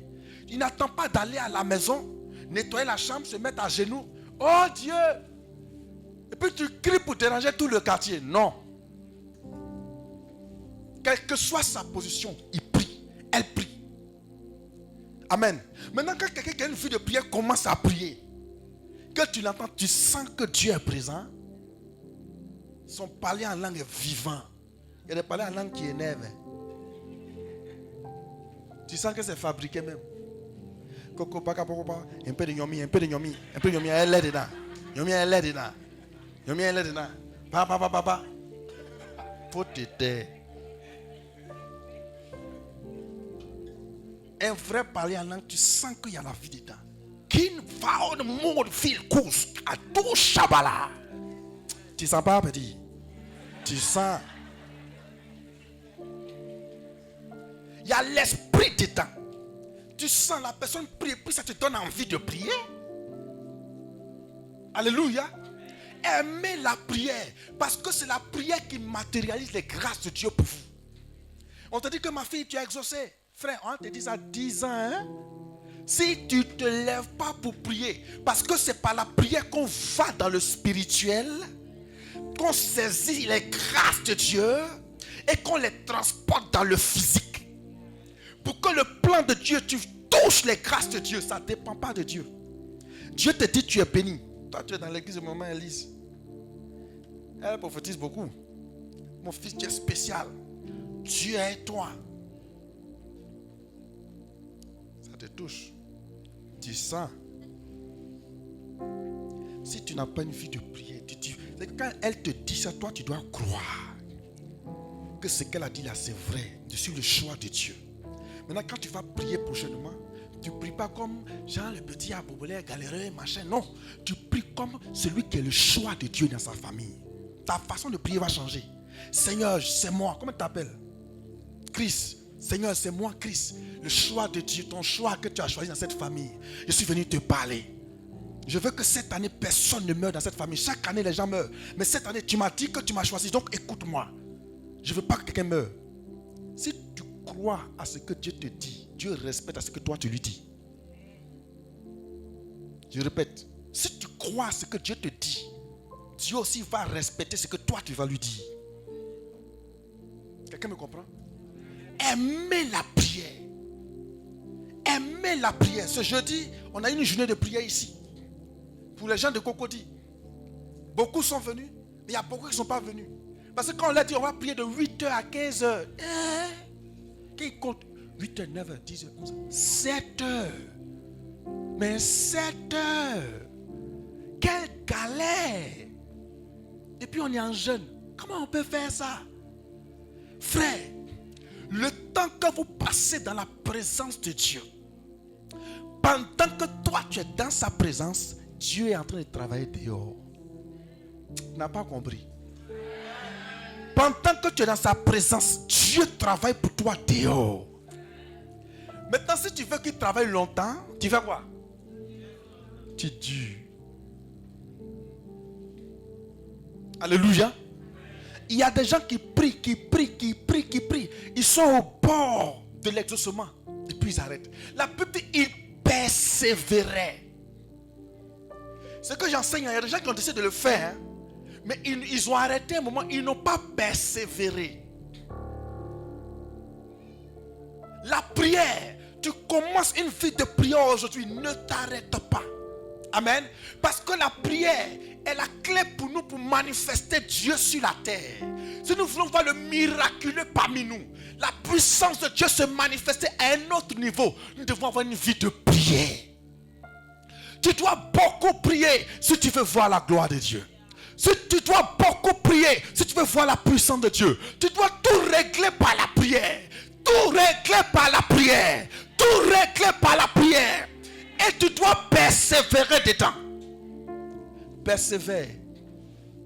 Il n'attend pas d'aller à la maison, nettoyer la chambre, se mettre à genoux. Oh Dieu! Et puis tu cries pour déranger tout le quartier. Non. Quelle que soit sa position, il prie. Elle prie. Amen. Maintenant, quand quelqu'un qui a une vie de prière commence à prier, que tu l'entends, tu sens que Dieu est présent. Son parler en langue est vivant. Il y a des parler en langue qui énervent. Tu sens que c'est fabriqué même. Coco, paka, un peu de yomi, un peu de yomi, un peu de yomi, elle est dedans. Yomi, elle est dedans. Yomi, elle est dedans. Papa. Faut t'aider. Un vrai parler en langue, tu sens qu'il y a la vie dedans. Qui va au monde fil course à tout chabala. Tu sens pas, petit? Tu sens. Il y a l'esprit dedans. Tu sens la personne prier, puis ça te donne envie de prier. Alléluia. Aimez la prière, parce que c'est la prière qui matérialise les grâces de Dieu pour vous. On te dit que ma fille, tu as exaucé. Frère, on te dit ça 10 ans. Hein? Si tu ne te lèves pas pour prier, parce que c'est par la prière qu'on va dans le spirituel, qu'on saisit les grâces de Dieu et qu'on les transporte dans le physique. Pour que le plan de Dieu, tu touches les grâces de Dieu, ça ne dépend pas de Dieu. Dieu te dit tu es béni. Toi, tu es dans l'église de maman Elise. Elle prophétise beaucoup. Mon fils, tu es spécial. Dieu est toi. Ça te touche. Tu sens. Si tu n'as pas une vie de prière, c'est que quand elle te dit ça, toi, tu dois croire que ce qu'elle a dit là, c'est vrai. Je suis le choix de Dieu. Maintenant, quand tu vas prier prochainement, tu ne pries pas comme Jean le petit abobolé, galéré, machin. Non, tu pries comme celui qui est le choix de Dieu dans sa famille. Ta façon de prier va changer. Seigneur, c'est moi. Comment tu t'appelles? Christ. Seigneur, c'est moi, Christ. Le choix de Dieu, ton choix que tu as choisi dans cette famille. Je suis venu te parler. Je veux que cette année, personne ne meure dans cette famille. Chaque année, les gens meurent. Mais cette année, tu m'as dit que tu m'as choisi. Donc, écoute-moi. Je ne veux pas que quelqu'un meure. Si tu crois à ce que Dieu te dit, Dieu respecte à ce que toi tu lui dis. Je répète, si tu crois à ce que Dieu te dit, Dieu aussi va respecter ce que toi tu vas lui dire. Quelqu'un me comprend? Aimez la prière. Aimez la prière. Ce jeudi, on a une journée de prière ici. Pour les gens de Cocody. Beaucoup sont venus, mais il y a beaucoup qui ne sont pas venus. Parce que quand on l'a dit, on va prier de 8h à 15h. Qui compte 8h, 9h, 10h, 11h, 7h. Mais 7h. Quelle galère. Et puis on est en jeûne. Comment on peut faire ça? Frère, le temps que vous passez dans la présence de Dieu, pendant que toi tu es dans sa présence, Dieu est en train de travailler dehors. Tu n'as pas compris? Pendant que tu es dans sa présence, Dieu travaille pour toi dehors. Maintenant, si tu veux qu'il travaille longtemps, tu fais quoi? Tu dures. Alléluia. Il y a des gens qui prient. Ils sont au bord de l'exaucement. Et puis ils arrêtent. La Bible dit, ils persévéraient. Ce que j'enseigne, il y a des gens qui ont décidé de le faire. Mais ils ont arrêté un moment. Ils n'ont pas persévéré. La prière. Tu commences une vie de prière aujourd'hui. Ne t'arrête pas. Amen. Parce que la prière est la clé pour nous pour manifester Dieu sur la terre. Si nous voulons voir le miraculeux parmi nous, la puissance de Dieu se manifester à un autre niveau, nous devons avoir une vie de prière. Tu dois beaucoup prier si tu veux voir la gloire de Dieu. Tu dois beaucoup prier si tu veux voir la puissance de Dieu. Tu dois tout régler par la prière. Tout régler par la prière. Tout régler par la prière. Et tu dois persévérer dedans. Persévère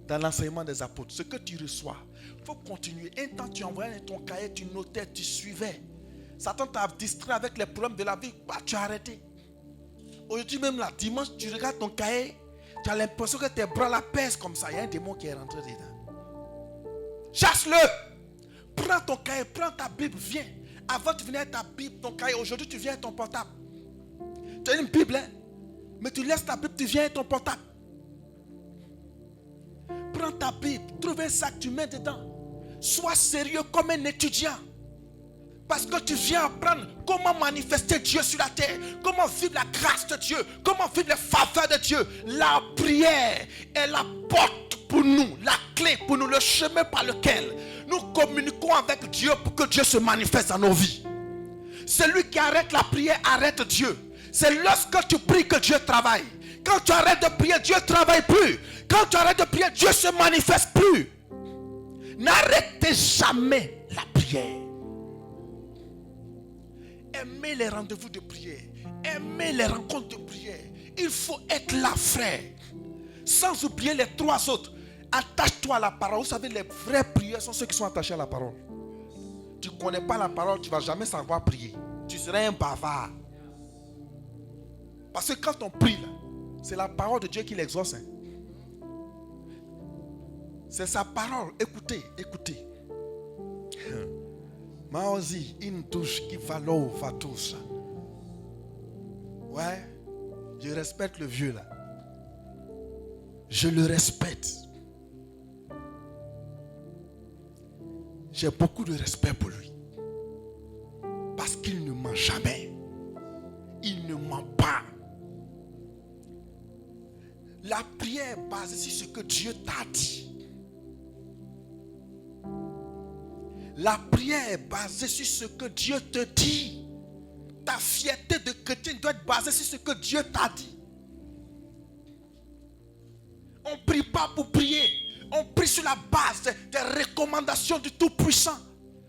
dans l'enseignement des apôtres. Ce que tu reçois, il faut continuer. Un temps, tu envoyais ton cahier, tu notais, tu suivais. Satan t'a distrait avec les problèmes de la vie. Bah, tu as arrêté. Aujourd'hui même là, dimanche, tu regardes ton cahier, tu as l'impression que tes bras la pèsent comme ça. Il y a un démon qui est rentré dedans. Chasse-le. Prends ton cahier, prends ta Bible, viens. Avant tu venais avec ta Bible, ton cahier. Aujourd'hui tu viens avec ton portable. Tu as une Bible, hein? Mais tu laisses ta Bible, tu viens avec ton portable. Prends ta Bible, trouve un sac, tu mets dedans. Sois sérieux comme un étudiant. Parce que tu viens apprendre comment manifester Dieu sur la terre. Comment vivre la grâce de Dieu. Comment vivre les faveurs de Dieu. La prière est la porte pour nous. La clé pour nous. Le chemin par lequel nous communiquons avec Dieu pour que Dieu se manifeste dans nos vies. Celui qui arrête la prière arrête Dieu. C'est lorsque tu pries que Dieu travaille. Quand tu arrêtes de prier, Dieu ne travaille plus. Quand tu arrêtes de prier, Dieu ne se manifeste plus. N'arrêtez jamais la prière. Aimez les rendez-vous de prière. Aimez les rencontres de prière. Il faut être là, frère. Sans oublier les trois autres. Attache-toi à la parole. Vous savez, les vraies prières sont ceux qui sont attachés à la parole. Tu ne connais pas la parole, tu ne vas jamais savoir prier. Tu serais un bavard. Parce que quand on prie, là, c'est la parole de Dieu qui l'exauce. Hein. C'est sa parole. Écoutez, écoutez. Maozi, intouche qui valo va tous. Ouais, je respecte le vieux là. Je le respecte. J'ai beaucoup de respect pour lui. Parce qu'il ne ment jamais. Il ne ment pas. La prière est basée sur ce que Dieu t'a dit. La prière est basée sur ce que Dieu te dit. Ta fierté de chrétien doit être basée sur ce que Dieu t'a dit. On ne prie pas pour prier. On prie sur la base des recommandations du Tout-Puissant.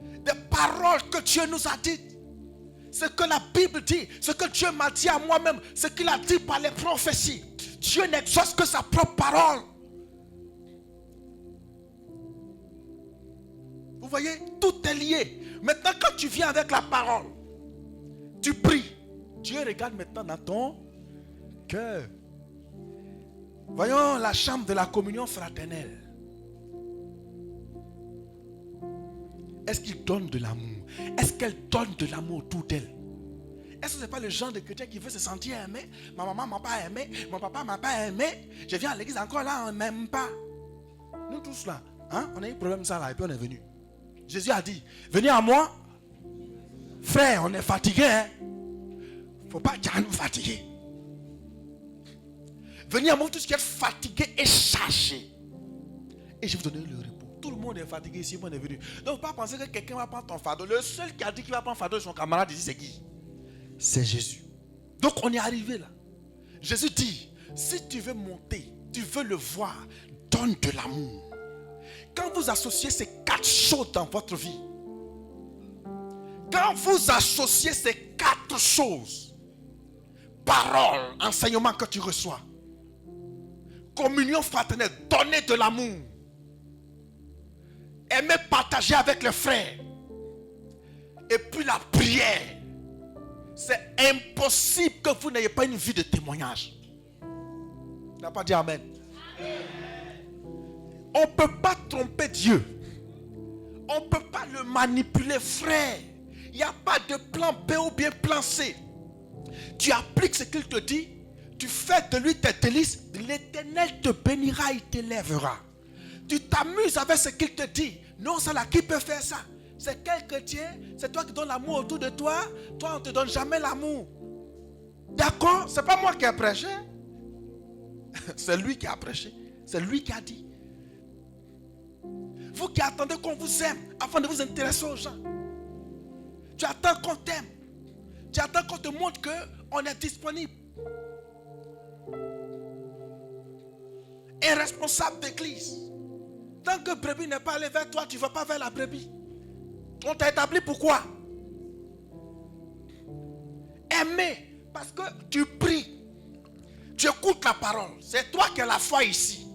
Des paroles que Dieu nous a dites. Ce que la Bible dit. Ce que Dieu m'a dit à moi-même. Ce qu'il a dit par les prophéties. Dieu n'exauce que sa propre parole. Vous voyez, tout est lié. Maintenant, quand tu viens avec la parole, tu pries. Dieu regarde maintenant dans ton cœur. Voyons la chambre de la communion fraternelle. Est-ce qu'il donne de l'amour? Est-ce qu'elle donne de l'amour autour d'elle? Est-ce que ce n'est pas le genre de chrétien qui veut se sentir aimé? Ma maman ne m'a pas aimé, mon papa ne m'a pas aimé. Je viens à l'église encore là, on ne m'aime pas. Nous tous là, hein, on a eu un problème ça là et puis on est venu. Jésus a dit, venez à moi. Frère, on est fatigué. Hein? Faut pas nous fatiguer. Venez à moi tous qui êtes fatigués et chargés. Et je vais vous donner le repos. Tout le monde est fatigué ici, on est venu. Donc, pas penser que quelqu'un va prendre ton fardeau. Le seul qui a dit qu'il va prendre le fardeau de son camarade ici, c'est qui? C'est Jésus. Donc, on est arrivé là. Jésus dit, si tu veux monter, tu veux le voir, donne de l'amour. Quand vous associez ces 4 choses dans votre vie, quand vous associez ces 4 choses, parole, enseignement que tu reçois, communion fraternelle, donner de l'amour, aimer partager avec les frères, et puis la prière, c'est impossible que vous n'ayez pas une vie de témoignage. Tu n'as pas dit amen? On ne peut pas tromper Dieu. On ne peut pas le manipuler, frère. Il n'y a pas de plan B ou bien plan C. Tu appliques ce qu'il te dit. Tu fais de lui tes délices. L'Éternel te bénira, il t'élèvera. Tu t'amuses avec ce qu'il te dit. Non, ça là, qui peut faire ça? C'est quel chrétien? C'est toi qui donnes l'amour autour de toi. Toi, on ne te donne jamais l'amour. D'accord? Ce n'est pas moi qui ai prêché. C'est lui qui a prêché. C'est lui qui a dit. Vous qui attendez qu'on vous aime afin de vous intéresser aux gens. Tu attends qu'on t'aime. Tu attends qu'on te montre qu'on est disponible. Et responsable d'église. Tant que brebis n'est pas allé vers toi, tu ne vas pas vers la brebis. On t'a établi pourquoi? Aimer. Parce que tu pries. Tu écoutes la parole. C'est toi qui as la foi ici.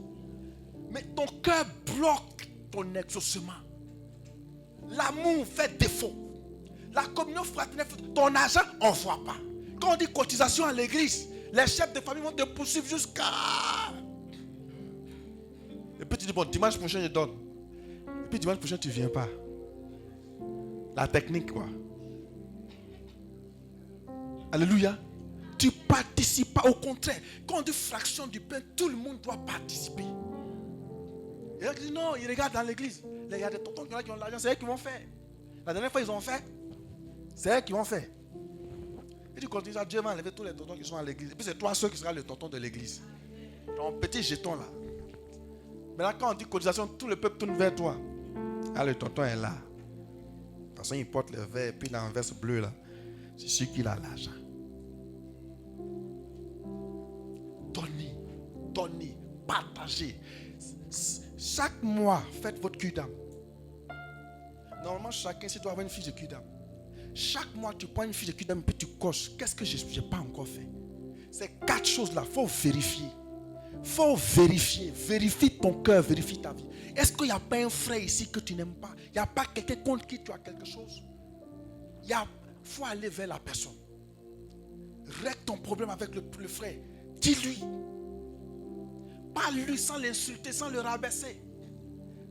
Mais ton cœur bloque ton exaucement. L'amour fait défaut. La communion fraternelle, ton argent, on ne voit pas. Quand on dit cotisation à l'église, Les chefs de famille vont te poursuivre jusqu'à... Et puis tu dis, bon, dimanche prochain, je donne. Et puis dimanche prochain, tu ne viens pas. La technique, quoi. Alléluia. Tu participes pas. Au contraire, quand on dit fraction du pain, tout le monde doit participer. Et là, tu dis, non, ils regardent dans l'église. Il y a des tontons qui ont l'argent, c'est eux qui vont faire. La dernière fois, ils ont fait. C'est eux qui vont faire. Et tu continues ça, Dieu va enlever tous les tontons qui sont à l'église. Et puis c'est toi seul qui sera le tonton de l'église. Ton petit jeton là. Mais là, quand on dit cotisation, tout le peuple tourne vers toi. Ah, le tonton est là. De toute façon, il porte le verre et puis l'envers bleu là. C'est sûr qu'il a l'argent. Donnez, partagez. Chaque mois, faites votre cul d'âme. Normalement, chacun ici doit avoir une fiche de cul d'âme. Chaque mois, tu prends une fiche de cul d'âme et puis tu coches. Qu'est-ce que je n'ai pas encore fait? Ces 4 choses-là, il faut vérifier. Vérifie ton cœur, vérifie ta vie. Est-ce qu'il n'y a pas un frère ici que tu n'aimes pas? Il n'y a pas quelqu'un contre qui tu as quelque chose? Il faut aller vers la personne. Règle ton problème avec le frère. Dis-lui. Parle-lui sans l'insulter, sans le rabaisser.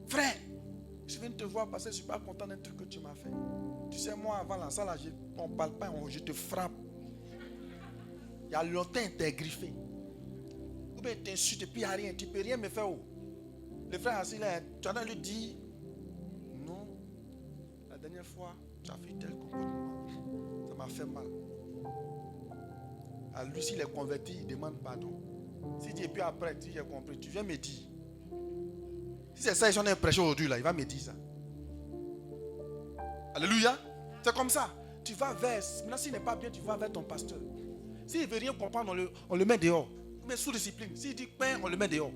Frère, je viens de te voir parce que je ne suis pas content d'un truc que tu m'as fait. Tu sais, moi, avant la salle, on ne parle pas, je te frappe. Il y a longtemps, tu es griffé. Ou bien tu t'insultes et puis il n'y a rien. Tu ne peux rien me faire. Le frère assis là, tu as lui dit, non, la dernière fois, tu as fait tel comportement. Ça m'a fait mal. À lui, s'il est converti, il demande pardon. S'il dit, et puis après, si j'ai compris, tu viens me dire. Si c'est ça, ils sont en prêcher aujourd'hui, là, il va me dire ça. Alléluia. C'est comme ça. Tu vas vers, maintenant s'il n'est pas bien, tu vas vers ton pasteur. S'il ne veut rien comprendre, on le met dehors. Mais sous discipline. S'il dit pain, on le met dehors.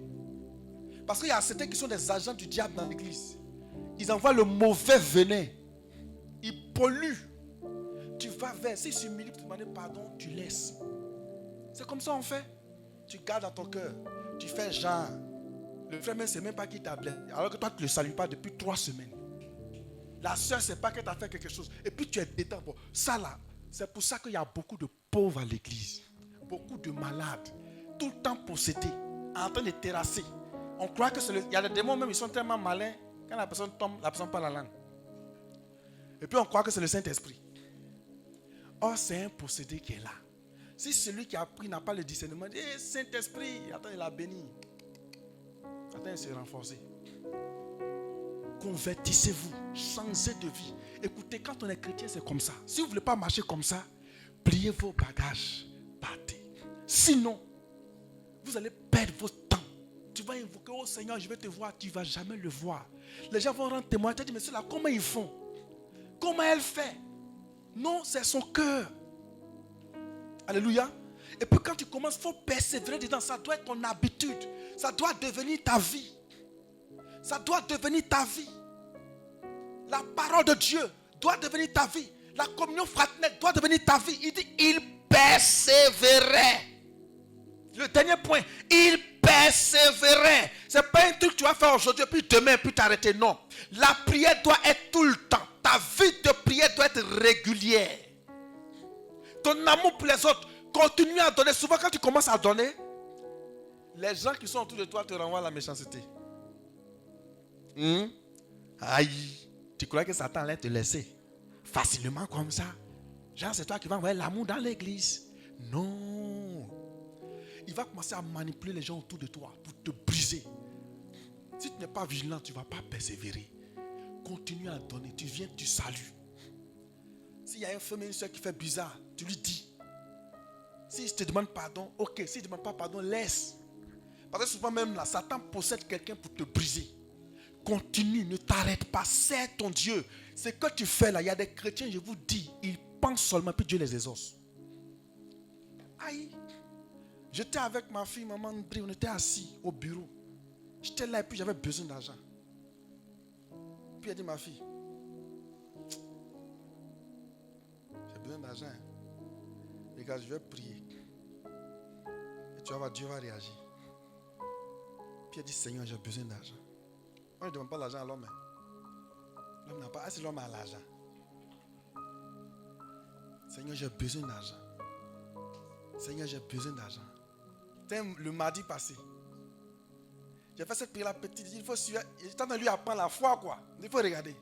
Parce qu'il y a certains qui sont des agents du diable dans l'église. Ils envoient le mauvais venin. Ils polluent. Tu vas vers, si tu humilies pour te demander pardon, tu laisses. C'est comme ça on fait. Tu gardes dans ton cœur. Tu fais genre. Le frère ne sait même pas qui t'a blessé. Alors que toi, tu ne le salues pas depuis 3 semaines. La soeur ne sait pas qu'elle t'a fait quelque chose. Et puis tu es détend. Bon, ça là, c'est pour ça qu'il y a beaucoup de pauvres à l'église. Beaucoup de malades. Tout le temps possédés. En train de terrasser. On croit que c'est le... Il y a des démons même, ils sont tellement malins. Quand la personne tombe, la personne parle la langue. Et puis on croit que c'est le Saint-Esprit. Or, c'est un possédé qui est là. Si celui qui a pris n'a pas le discernement, dit Saint-Esprit, attends, il a béni. Attends, il s'est renforcé. Convertissez-vous, changez de vie. Écoutez, quand on est chrétien, c'est comme ça. Si vous ne voulez pas marcher comme ça, pliez vos bagages, partez. Sinon, vous allez perdre votre temps. Tu vas invoquer, oh Seigneur, je vais te voir. Tu ne vas jamais le voir. Les gens vont rendre témoin. Tu vas dire, mais ceux-là, comment ils font? Comment elle fait? Non, c'est son cœur. Alléluia. Et puis quand tu commences, il faut persévérer dedans. Ça doit être ton habitude. Ça doit devenir ta vie. Ça doit devenir ta vie. La parole de Dieu doit devenir ta vie. La communion fraternelle doit devenir ta vie. Il dit, il persévérait. Le dernier point, il persévérait. Ce n'est pas un truc que tu vas faire aujourd'hui, puis demain, puis t'arrêter. Non. La prière doit être tout le temps. Ta vie de prière doit être régulière. Ton amour pour les autres, continue à donner. Souvent, quand tu commences à donner, les gens qui sont autour de toi te renvoient à la méchanceté. Aïe, tu crois que Satan allait te laisser facilement comme ça? Genre, c'est toi qui vas envoyer l'amour dans l'église. Non. Il va commencer à manipuler les gens autour de toi pour te briser. Si tu n'es pas vigilant, tu ne vas pas persévérer. Continue à donner. Tu viens, tu salues. S'il y a un frère et une soeur qui fait bizarre, tu lui dis. Si je te demande pardon, ok. Si je ne demande pas pardon, laisse. Parce que souvent même là, Satan possède quelqu'un pour te briser. Continue, ne t'arrête pas. C'est ton Dieu. Ce que tu fais là, il y a des chrétiens, je vous dis, ils pensent seulement, puis Dieu les exauce. Aïe. J'étais avec ma fille, maman André, on était assis au bureau. J'étais là et puis j'avais besoin d'argent. Puis elle dit, ma fille, j'ai besoin d'argent. Regarde, je vais prier. Et tu vas voir, Dieu va réagir. Puis elle dit, Seigneur, j'ai besoin d'argent. On ne demande pas l'argent à l'homme. L'homme n'a pas. Ah, si l'homme a l'argent. Seigneur, j'ai besoin d'argent. Seigneur, j'ai besoin d'argent. C'était le mardi passé. J'ai fait cette prière petite. Il faut suivre. J'étais en train de lui apprendre la foi, quoi. Il faut regarder.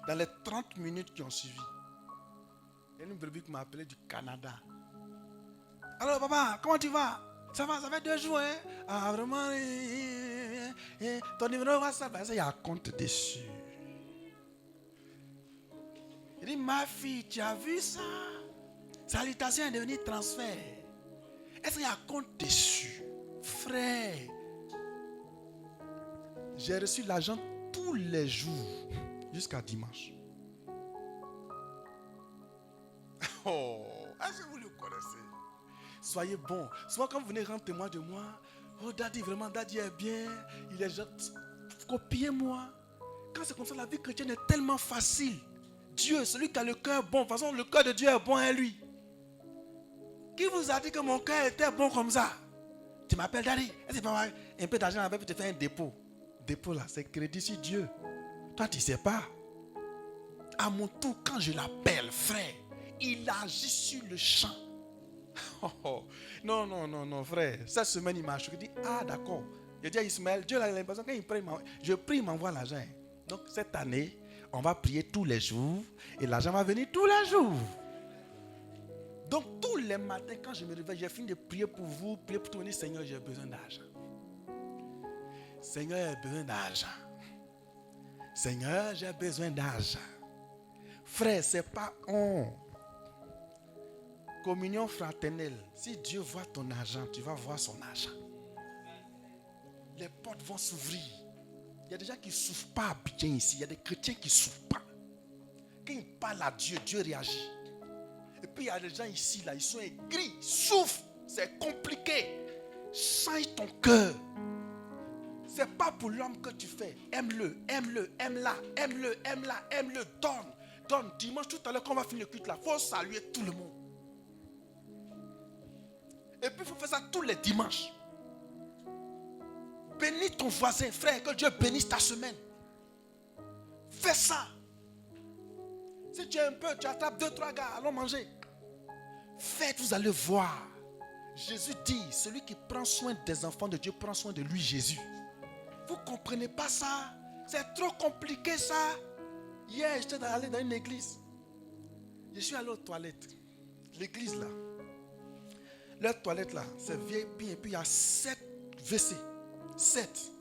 Dans les 30 minutes qui ont suivi, il y a une brebis qui m'a appelé du Canada. Alors, papa, comment tu vas? Ça va, ça fait 2 jours, hein? Ah, vraiment, ton numéro WhatsApp, il y a un compte dessus. Il dit, ma fille, tu as vu ça? Salutation est devenue transfert. Est-ce qu'il y a un compte dessus? Frère, j'ai reçu l'argent tous les jours jusqu'à dimanche. Oh, est-ce que vous le connaissez? Soyez bon. Souvent quand vous venez rendre témoin de moi, oh Daddy, vraiment Daddy est bien, il est gentil. Copiez-moi. Quand c'est comme ça, la vie chrétienne est tellement facile. Dieu, celui qui a le cœur bon, de toute façon le cœur de Dieu est bon à lui. Qui vous a dit que mon cœur était bon comme ça? Tu m'appelles Daddy, est-ce que tu peux avoir un peu d'argent avec pour te faire un dépôt? Dépôt là, c'est crédit sur Dieu. Toi tu ne sais pas. À mon tour, quand je l'appelle frère, il agit sur le champ. Oh, non, frère. Cette semaine, il m'a choqué. Il dit, ah, d'accord. Je dis à Ismaël, Dieu a l'impression quand il prie, je prie, il m'envoie l'argent. Donc, cette année, on va prier tous les jours et l'argent va venir tous les jours. Donc, tous les matins, quand je me réveille, j'ai fini de prier pour vous, prier pour tout le monde. Seigneur, j'ai besoin d'argent. Seigneur, j'ai besoin d'argent. Seigneur, j'ai besoin d'argent. Frère, ce n'est pas communion fraternelle. Si Dieu voit ton argent, tu vas voir son argent. Les portes vont s'ouvrir. Il y a des gens qui ne souffrent pas bien ici. Il y a des chrétiens qui ne souffrent pas. Quand ils parlent à Dieu, Dieu réagit. Et puis il y a des gens ici, là, ils sont aigris, souffrent. C'est compliqué. Change ton cœur. Ce n'est pas pour l'homme que tu fais. Aime-le, aime-la, donne. Dimanche, tout à l'heure, quand on va finir le culte là, il faut saluer tout le monde. Et puis il faut faire ça tous les dimanches. Bénis ton voisin, frère, que Dieu bénisse ta semaine. Fais ça. Si tu es un peu, tu attrapes 2-3 gars, allons manger. Faites, vous allez voir. Jésus dit, celui qui prend soin des enfants de Dieu prend soin de lui, Jésus. Vous ne comprenez pas ça? C'est trop compliqué ça. Hier, j'étais allé dans une église. Je suis allé aux toilettes. L'église là. Leur toilette là, c'est vieille, et puis il y a 7 WC. 7.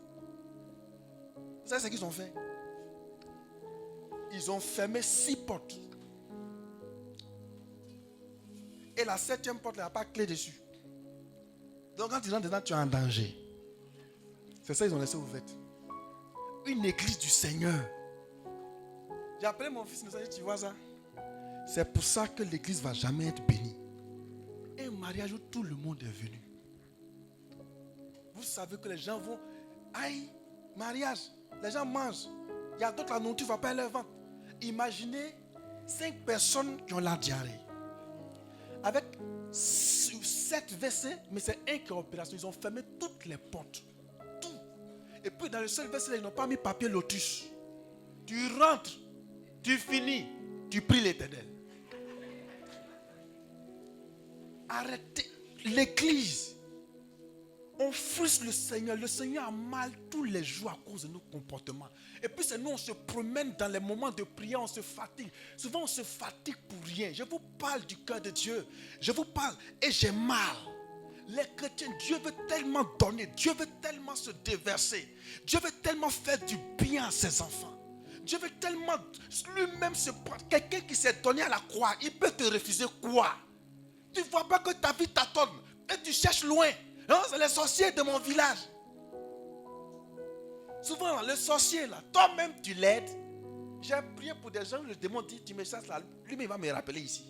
Vous savez ce qu'ils ont fait? Ils ont fermé 6 portes. Et la 7e porte, il n'y a pas de clé dessus. Donc quand tu rentres dedans, tu es en danger. C'est ça qu'ils ont laissé ouverte. Une église du Seigneur. J'ai appelé mon fils, il m'a dit, tu vois ça? C'est pour ça que l'église ne va jamais être bénie. Un mariage où tout le monde est venu. Vous savez que les gens vont... Aïe, mariage, les gens mangent. Il y a d'autres, la nourriture ne va pas leur ventre. Imaginez 5 personnes qui ont la diarrhée. Avec 7 WC, mais c'est un qui est en opération. Ils ont fermé toutes les portes. Tout. Et puis dans le seul WC, ils n'ont pas mis papier lotus. Tu rentres, tu finis, tu pries l'Éternel. Arrêtez. L'église, on frustre le Seigneur. Le Seigneur a mal tous les jours à cause de nos comportements. Et puis c'est nous, on se promène dans les moments de prière, on se fatigue. Souvent on se fatigue pour rien. Je vous parle du cœur de Dieu. Je vous parle et j'ai mal. Les chrétiens, Dieu veut tellement donner. Dieu veut tellement se déverser. Dieu veut tellement faire du bien à ses enfants. Dieu veut tellement lui-même se prendre. Quelqu'un qui s'est donné à la croix, il peut te refuser quoi? Tu ne vois pas que ta vie t'attend et tu cherches loin. Non, c'est les sorciers de mon village. Souvent, le sorcier, là, toi-même, tu l'aides. J'ai prié pour des gens, le démon dit, tu me chasses là, lui-même va me rappeler ici.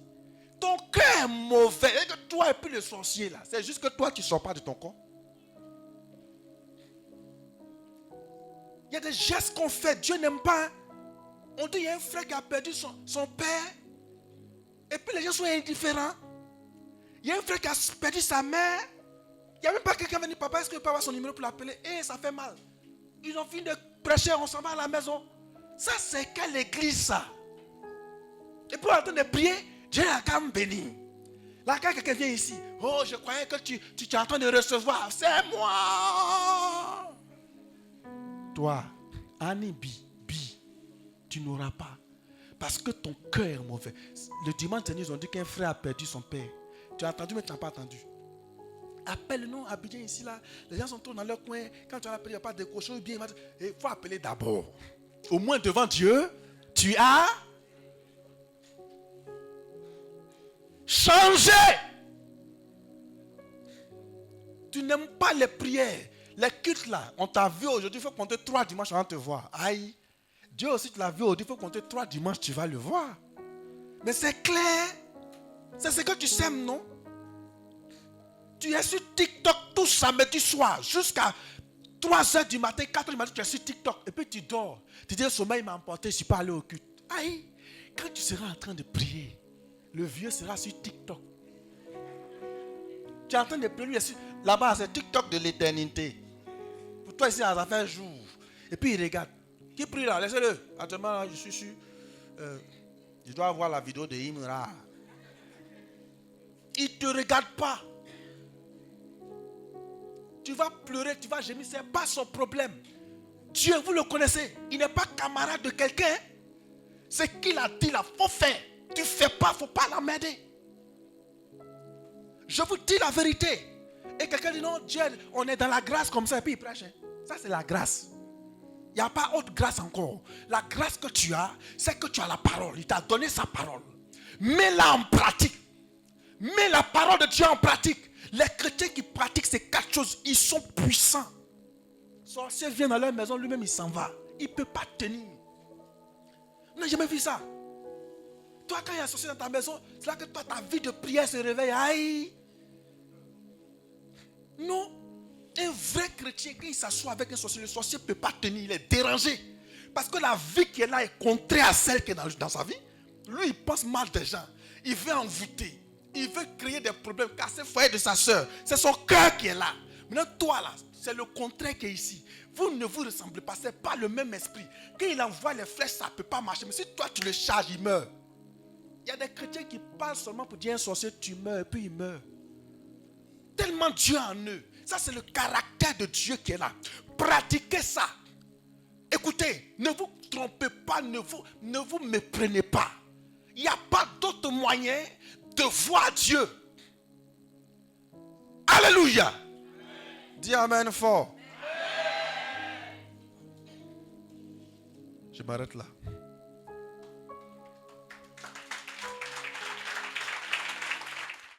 Ton cœur est mauvais. Et que toi et puis le sorcier, là, c'est juste que toi, tu ne sors pas de ton corps. Il y a des gestes qu'on fait, Dieu n'aime pas. On dit, il y a un frère qui a perdu son père. Et puis les gens sont indifférents. Il y a un frère qui a perdu sa mère. Il n'y a même pas quelqu'un venu, papa, est-ce que je peux avoir son numéro pour l'appeler? Et ça fait mal. Ils ont fini de prêcher, on s'en va à la maison. Ça, c'est quelle église, ça? Et puis, en train de prier, Dieu a quand même béni. Là, quand quelqu'un vient ici, oh, je croyais que tu es en train de recevoir. C'est moi. Toi, Annie Bi, tu n'auras pas. Parce que ton cœur est mauvais. Le dimanche dernier, ils ont dit qu'un frère a perdu son père. Tu as entendu, mais tu n'as pas entendu. Appelle-nous, Abidjan ici, là. Les gens sont tous dans leur coin. Quand tu as appelé, il n'y a pas de décroché. Il faut appeler d'abord. Au moins devant Dieu, tu as changé. Tu n'aimes pas les prières. Les cultes là, on t'a vu aujourd'hui, il faut compter 3 dimanches avant de te voir. Aïe. Dieu aussi te l'a vu aujourd'hui, il faut compter 3 dimanches, tu vas le voir. Mais c'est clair. C'est ce que tu sèmes, non? Tu es sur TikTok tout samedi soir, jusqu'à 3h du matin, 4h du matin, tu es sur TikTok. Et puis tu dors. Tu dis, le sommeil m'a emporté, je ne suis pas allé au culte. Aïe. Quand tu seras en train de prier, le vieux sera sur TikTok. Tu es en train de prier, là-bas, c'est TikTok de l'éternité. Pour toi, ici, ça fait un jour. Et puis il regarde. Qui prie là? Laissez-le. Actuellement, là, je suis sûr. Je dois voir la vidéo de Imra. Il ne te regarde pas. Tu vas pleurer, tu vas gémir. Ce n'est pas son problème. Dieu, vous le connaissez. Il n'est pas camarade de quelqu'un. Ce qu'il a dit là, il faut faire. Tu ne fais pas, il ne faut pas l'emmerder. Je vous dis la vérité. Et quelqu'un dit non, Dieu, on est dans la grâce comme ça. Et puis il prêche. Ça, c'est la grâce. Il n'y a pas autre grâce encore. La grâce que tu as, c'est que tu as la parole. Il t'a donné sa parole. Mets-la en pratique. Mets la parole de Dieu en pratique. Les chrétiens qui pratiquent ces 4 choses, ils sont puissants. Le sorcier vient dans leur maison, lui-même il s'en va. Il ne peut pas tenir. Vous n'avez jamais vu ça? Toi, quand il y a un sorcier dans ta maison, c'est là que toi, ta vie de prière se réveille. Aïe! Non. Un vrai chrétien, quand il s'assoit avec un sorcier, le sorcier ne peut pas tenir, il est dérangé. Parce que la vie qui est là est contraire à celle qui est dans sa vie. Lui, il pense mal des gens. Il veut envoûter. Il veut créer des problèmes, casser le foyer de sa soeur. C'est son cœur qui est là. Maintenant, toi là, c'est le contraire qui est ici. Vous ne vous ressemblez pas, ce n'est pas le même esprit. Quand il envoie les flèches, ça ne peut pas marcher. Mais si toi, tu le charges, il meurt. Il y a des chrétiens qui parlent seulement pour dire un sorcier, tu meurs, et puis il meurt. Tellement Dieu en eux. Ça, c'est le caractère de Dieu qui est là. Pratiquez ça. Écoutez, ne vous trompez pas, ne vous méprenez pas. Il n'y a pas d'autre moyen de voir Dieu. Alléluia. Dis amen fort. Je m'arrête là.